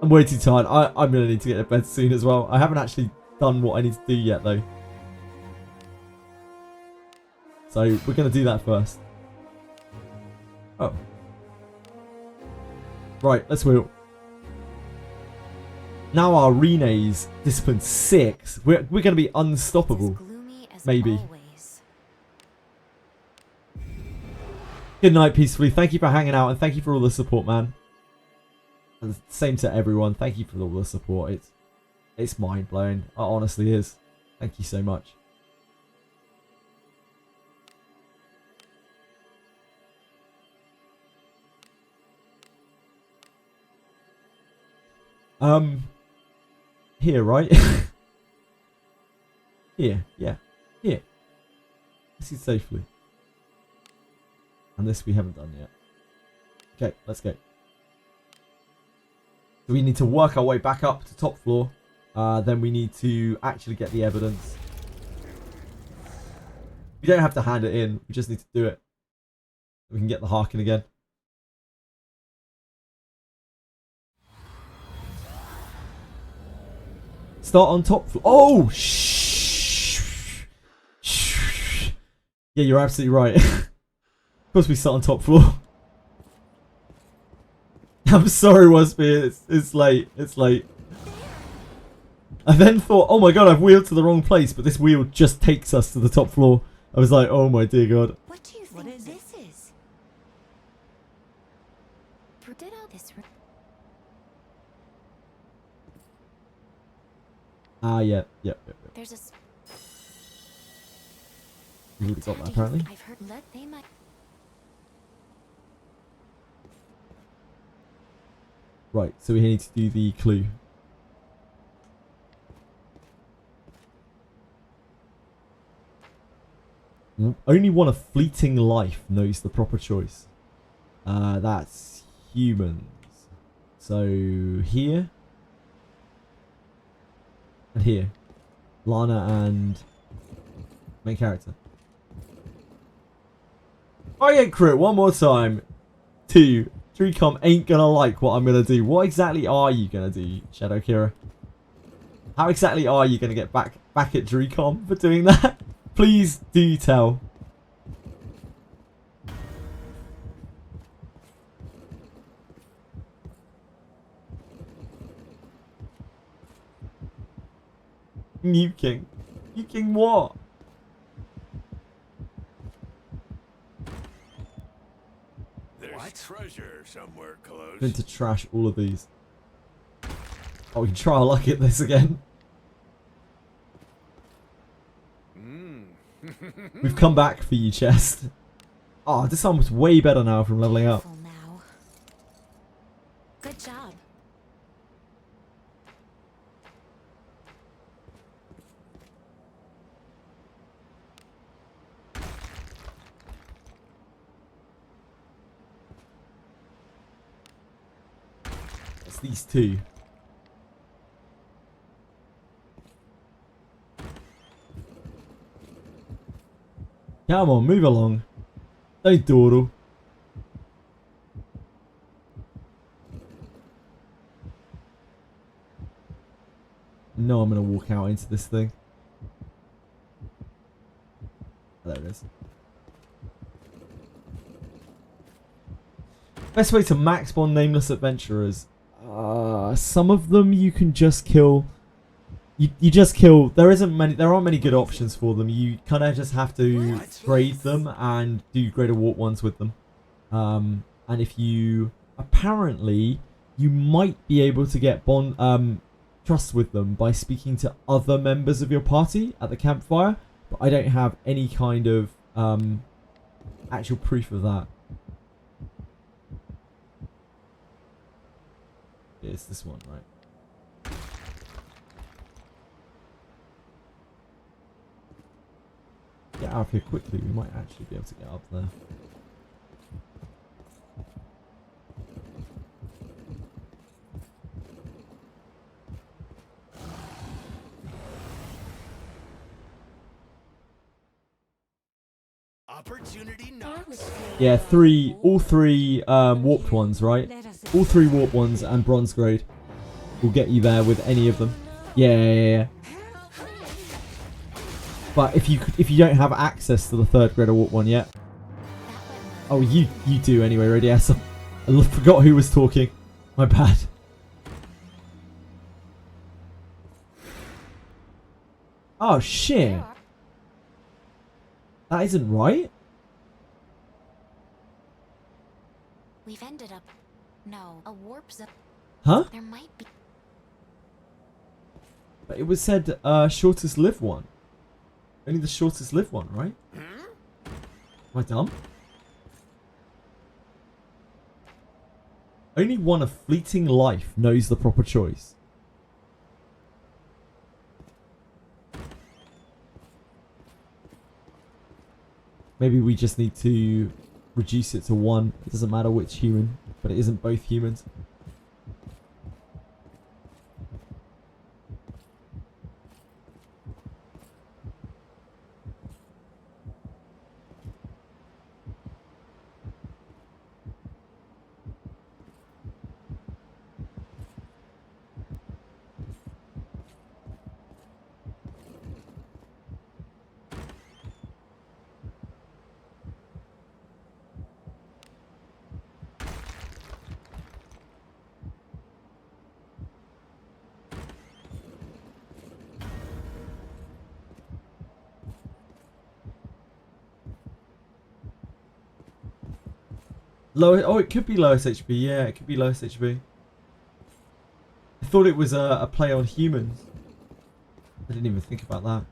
I'm way too tired. I'm going to need to get to bed soon as well. I haven't actually done what I need to do yet, though. So we're going to do that first. Oh. Right, let's wheel. Now our Rene's discipline 6. We're going to be unstoppable. Maybe. Good night, peacefully. Thank you for hanging out and thank you for all the support, man. And same to everyone. Thank you for all the support. It's mind blowing. It honestly is. Thank you so much. Here, right? Here, yeah. Here. This is safely. And this we haven't done yet. Okay, let's go. So we need to work our way back up to top floor. Then we need to actually get the evidence. We don't have to hand it in. We just need to do it. We can get the Harkin again. Start on top floor. Oh, shh. Yeah, you're absolutely right. Of course we start on top floor. I'm sorry, Waspy. It's late. It's late. I then thought, oh my god, I've wheeled to the wrong place, but this wheel just takes us to the top floor. I was like, oh my dear god. What do you think this is? Did all this? Ah, yeah. There's a. We already got that, apparently. I've heard that they might. Right, so we need to do the clue. Only one of fleeting life knows the proper choice. That's humans. So here and here. Lana and main character. I get crit one more time. 2. Dreecom ain't gonna like what I'm gonna do. What exactly are you gonna do, Shadow Kira? How exactly are you gonna get back at Dreecom for doing that? Please do tell. Nuking. Nuking what? There's treasure somewhere close. Going to trash all of these. Oh, we can try our luck at this again. We've come back for you, chest. Oh, this arm's way better now from leveling up. Now. Good job. It's these two. Come on, move along. Don't dawdle. No, I'm going to walk out into this thing. There it is. Best way to max bond nameless adventurers. Some of them you can just kill. You just kill. There aren't many good options for them. You kind of just have to grade them and do greater warp ones with them. And if you apparently you might be able to get bond trust with them by speaking to other members of your party at the campfire, but I don't have any kind of actual proof of that. It's this one, right? Get out of here quickly, we might actually be able to get up there. Opportunity knocks. Yeah, all three warped ones, right? All 3 warped ones and bronze grade will get you there with any of them. Yeah. But if you don't have access to the 3rd grade or warp one yet, oh you do anyway, Radius. I forgot who was talking. My bad. Oh shit. That isn't right. We've ended up. No, a warp zone. Huh? There might be. But it was said shortest live one. Only the shortest live one, right? Am I dumb? Only one of fleeting life knows the proper choice. Maybe we just need to reduce it to 1. It doesn't matter which human, but it isn't both humans. Oh, it could be lowest HP. Yeah, it could be lowest HP. I thought it was a play on humans. I didn't even think about that.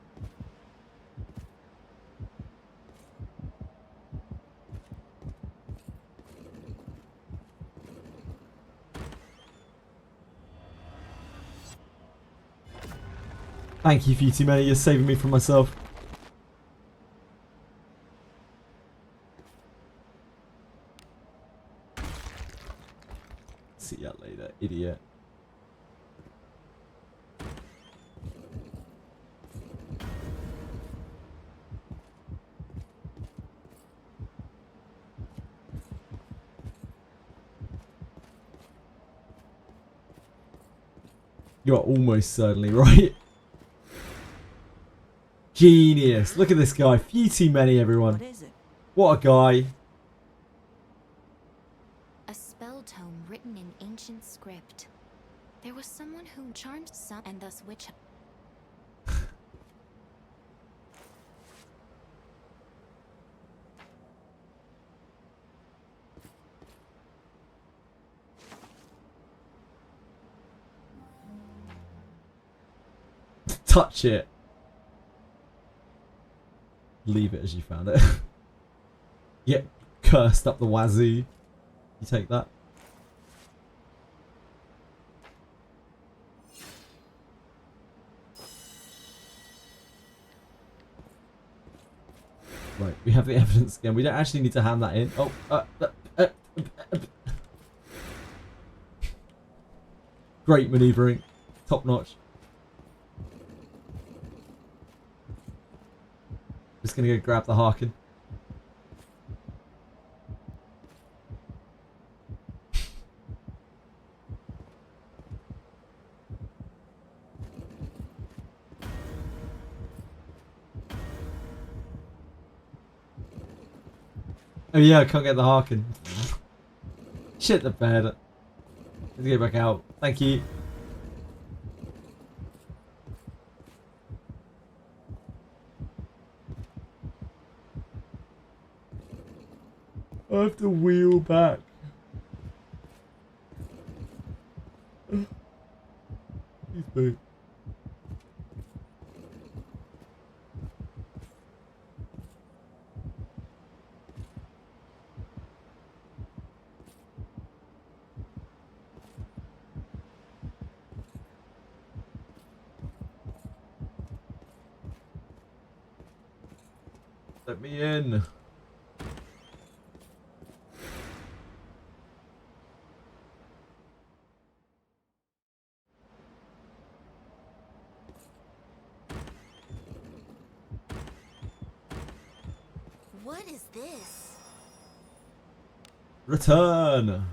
Thank you, Futimani. You're saving me from myself. See ya later, idiot. You are almost certainly right. Genius. Look at this guy. Few too many, everyone. What is it? What a guy. A spell tome written in ancient script. There was someone who charmed some and thus witch. Touch it. Leave it as you found it. Get cursed up the wazoo. You take that. Right, we have the evidence again. We don't actually need to hand that in. Oh, great maneuvering. Top notch. Just gonna go grab the Harkin. Oh yeah, I can't get the Harkin. Shit the bed. Let's get back out. Thank you. I have to wheel back. He's big. Let me in. What is this? Return.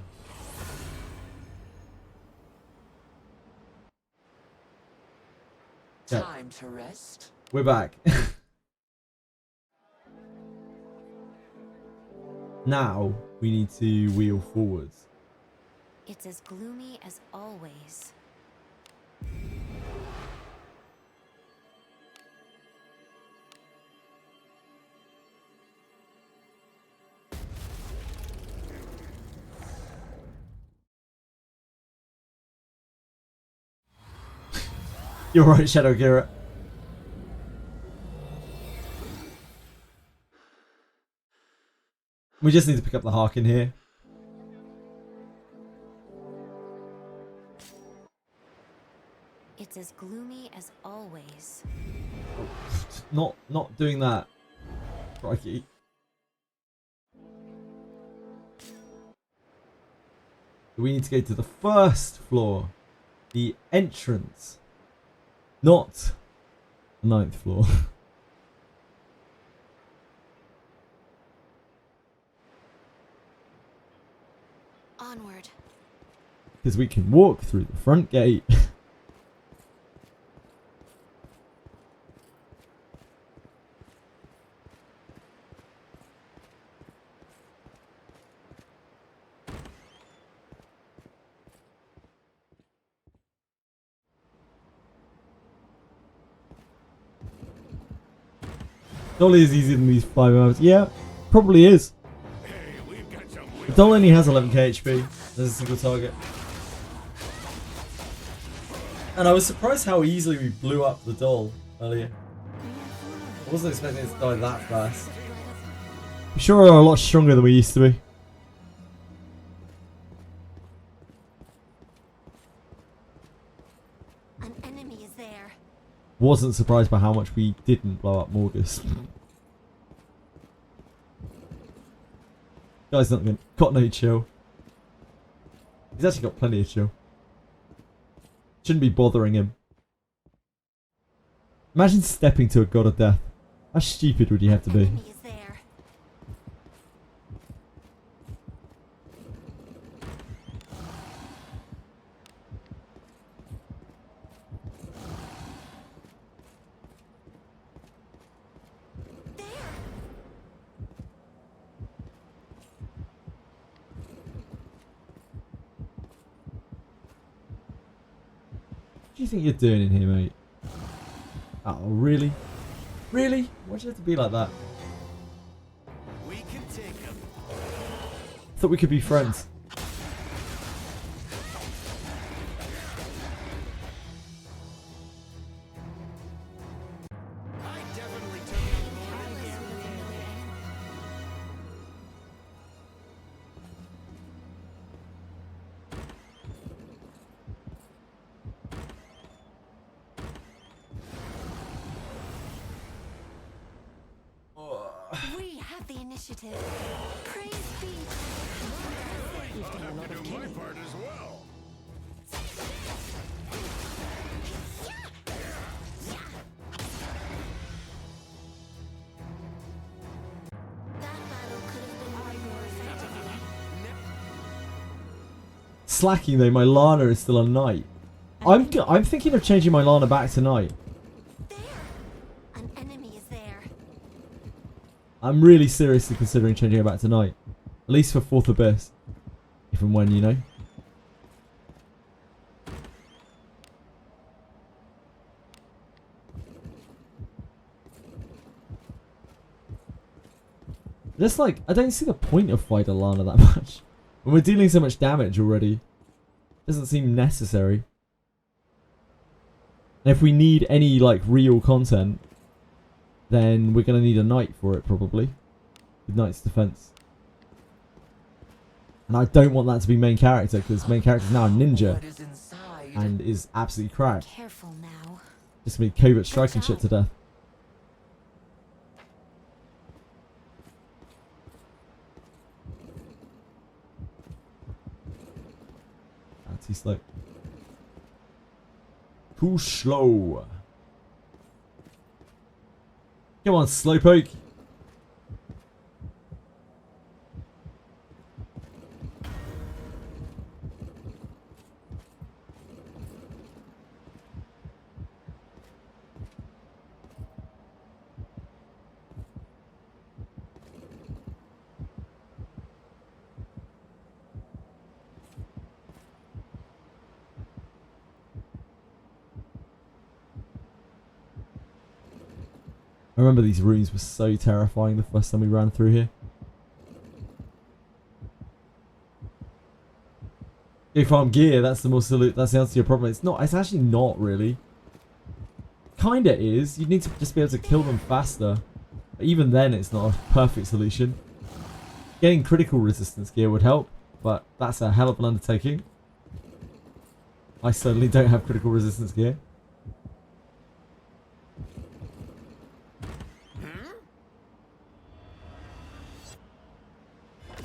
Yeah. Time to rest. We're back. Now we need to wheel forwards. It's as gloomy as always. You're right, Shadow Gira. We just need to pick up the Harkin here. It's as gloomy as always. Not doing that. Crikey. We need to go to the first floor. The entrance. Not the 9th floor. Onward. Because we can walk through the front gate. Dolly is easier than these 5 hours. Yeah, probably is. Hey, we've got some The doll only has 11k HP. There's a single target. And I was surprised how easily we blew up the doll earlier. I wasn't expecting it to die that fast. We sure are a lot stronger than we used to be. An enemy is there. Wasn't surprised by how much we didn't blow up Morgus. Guy's not got no chill. He's actually got plenty of chill. Shouldn't be bothering him. Imagine stepping to a god of death. How stupid would you have to be? Enemy is there. What do you think you're doing in here, mate? Oh, really? Really? Why'd you have to be like that? We can take him. Thought we could be friends. I definitely took him more than him. We have the initiative. Praise be. I'll have to do my part as well. That battle could have been won more effectively. Slacking though, my Lana is still a knight. I'm thinking of changing my Lana back to knight. There! An enemy is there. I'm really seriously considering changing her back to knight. At least for 4th Abyss. If and when, you know. Just like, I don't see the point of fighting Lana that much. When we're dealing so much damage already. Doesn't seem necessary. And if we need any like real content, then we're going to need a knight for it probably. With knight's defense. And I don't want that to be main character because main character is now a ninja. What is inside? And is absolutely cracked. Careful now. Just be covert striking shit to death. Too slow. Too slow. Come on, slowpoke. I remember these rooms were so terrifying the first time we ran through here. Go farm gear, that's the answer to your problem. It's not, it's actually not really. Kinda is. You need to just be able to kill them faster. But even then it's not a perfect solution. Getting critical resistance gear would help, but that's a hell of an undertaking. I certainly don't have critical resistance gear.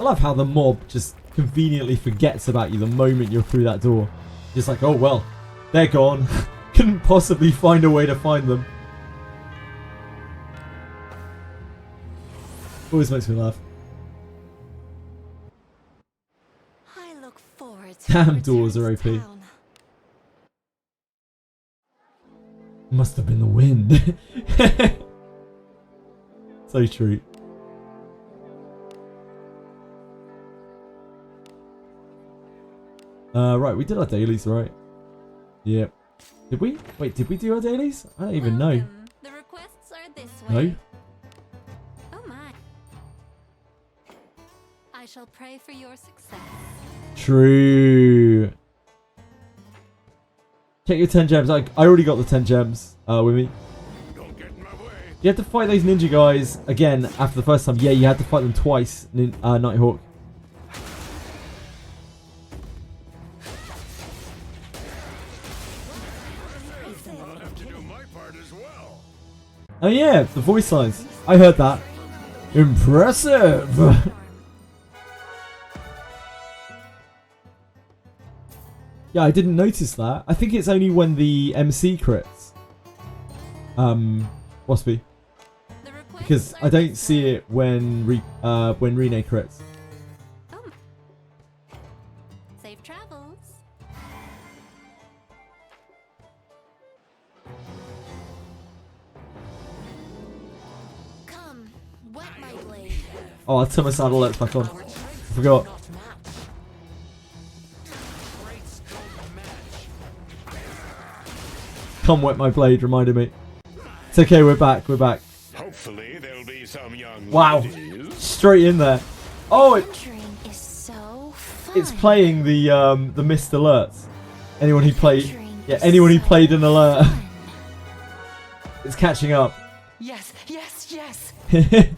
I love how the mob just conveniently forgets about you the moment you're through that door. Just like, oh well, they're gone. Couldn't possibly find a way to find them. Always makes me laugh. I look forward to Damn the doors are return OP. to town. Must have been the wind. So true. Right, we did our dailies, right? Yep. Did we? Wait, did we do our dailies? I don't even know. Welcome. The requests are this way. No? Oh my. I shall pray for your success. True. Check your 10 gems. I already got the 10 gems with me. Don't get in my way. You had to fight those ninja guys again after the first time. Yeah, you had to fight them twice, Nighthawk. I'll have to do my part as well. Oh yeah, the voice lines. I heard that. Impressive! Yeah, I didn't notice that. I think it's only when the MC crits. Waspy. Because I don't see it when Rene crits. Oh. Safe travels. Come, wet my blade. Oh, I'll turn my sound alerts back on. I forgot. Come wet my blade reminded me. It's okay, we're back, we're back. Hopefully there'll be some young Wow. ladies. Straight in there. Oh, Adventuring is so fun. it's playing the missed alerts. Anyone who played anyone who played an alert. It's catching up. Yes, yes, yes. The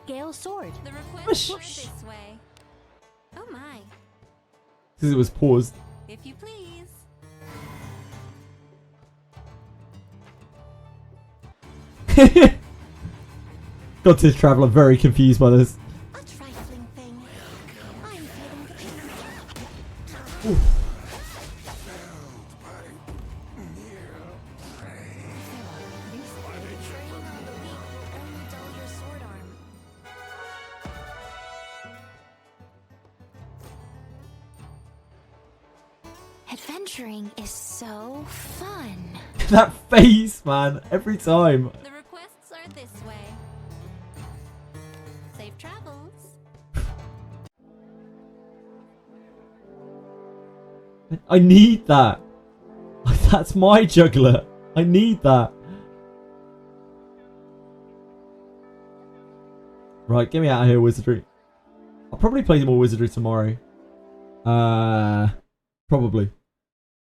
Gale Sword. The request are this way. Oh my. Because it was paused. If you please. Got to Traveller very confused by this. A trifling thing. I'm feeling the Ooh. Training on the weak will only dull your sword arm. Adventuring is so fun. That face, man, every time. The requests are this way. Safe travels. I need that. That's my juggler. I need that. Right, get me out of here, Wizardry. I'll probably play more Wizardry tomorrow. Probably.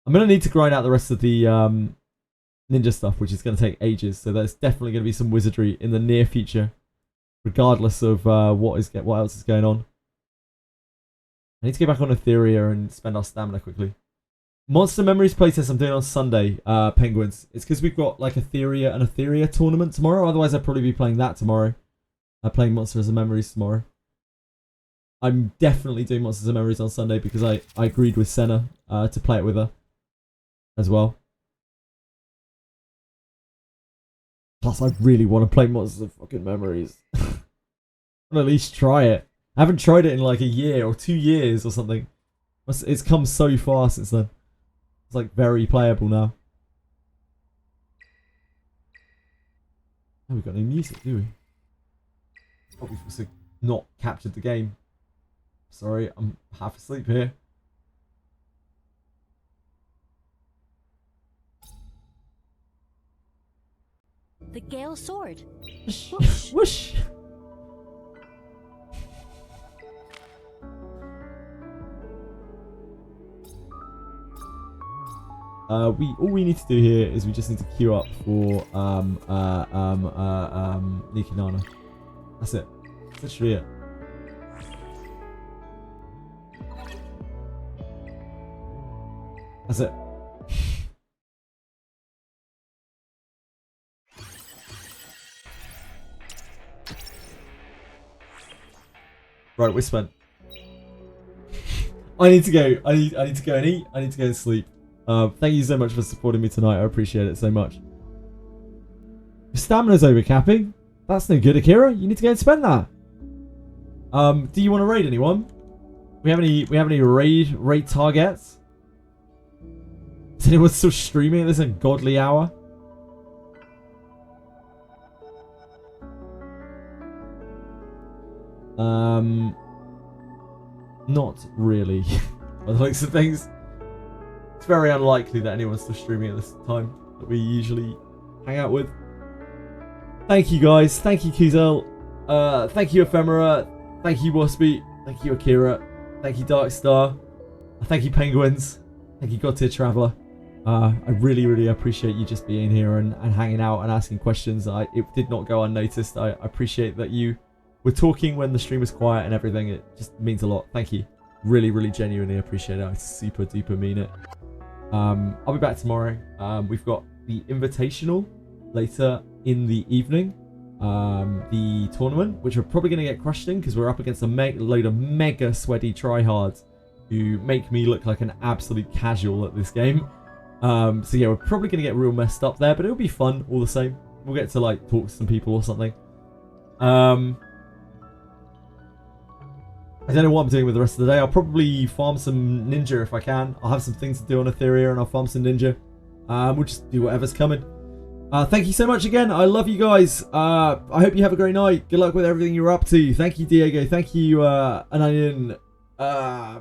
I'm going to need to grind out the rest of the ninja stuff, which is going to take ages. So there's definitely going to be some Wizardry in the near future, regardless of what else is going on. I need to get back on Etheria and spend our stamina quickly. Monster Memories playtest I'm doing on Sunday, Penguins. It's because we've got like Etheria and Etheria tournament tomorrow. Otherwise, I'd probably be playing that tomorrow. Playing Monsters and Memories tomorrow. I'm definitely doing Monsters and Memories on Sunday because I agreed with Senna to play it with her as well. Plus, I really want to play Monsters and fucking Memories. I'll at least try it. I haven't tried it in like a year or 2 years or something. It's come so far since then. It's like very playable now. Oh, we've got no music, do we? Oh, we've also not captured the game. Sorry, I'm half asleep here. The Gale Sword. Whoosh. Whoosh. All we need to do here is we just need to queue up for Nikinana. That's it. That's literally it. That's it. Right, we're spent. I need to go. I need to go and eat. I need to go and sleep. Thank you so much for supporting me tonight. I appreciate it so much. Your stamina's overcapping. That's no good, Akira. You need to go and spend that. Do you want to raid anyone? We have any raid targets? Is anyone still streaming at this ungodly hour? Not really. By the looks of things. It's very unlikely that anyone's still streaming at this time that we usually hang out with. Thank you guys. Thank you Kuzel. Thank you Ephemera. Thank you Waspy. Thank you Akira. Thank you Darkstar. Thank you Penguins. Thank you God Tier Traveller. I really appreciate you just being here and hanging out and asking questions. It did not go unnoticed. I appreciate that you were talking when the stream was quiet and everything. It just means a lot. Thank you. Really genuinely appreciate it. I super duper mean it. I'll be back tomorrow. We've got the Invitational later in the evening. the tournament, which we're probably going to get crushed in because we're up against a load of mega sweaty tryhards who make me look like an absolute casual at this game. So yeah, we're probably going to get real messed up there, but it'll be fun all the same. We'll get to like talk to some people or something. I don't know what I'm doing with the rest of the day. I'll probably farm some ninja if I can. I'll have some things to do on Etheria and I'll farm some ninja. We'll just do whatever's coming. Thank you so much again. I love you guys. I hope you have a great night. Good luck with everything you're up to. Thank you, Diego. Thank you, Anion.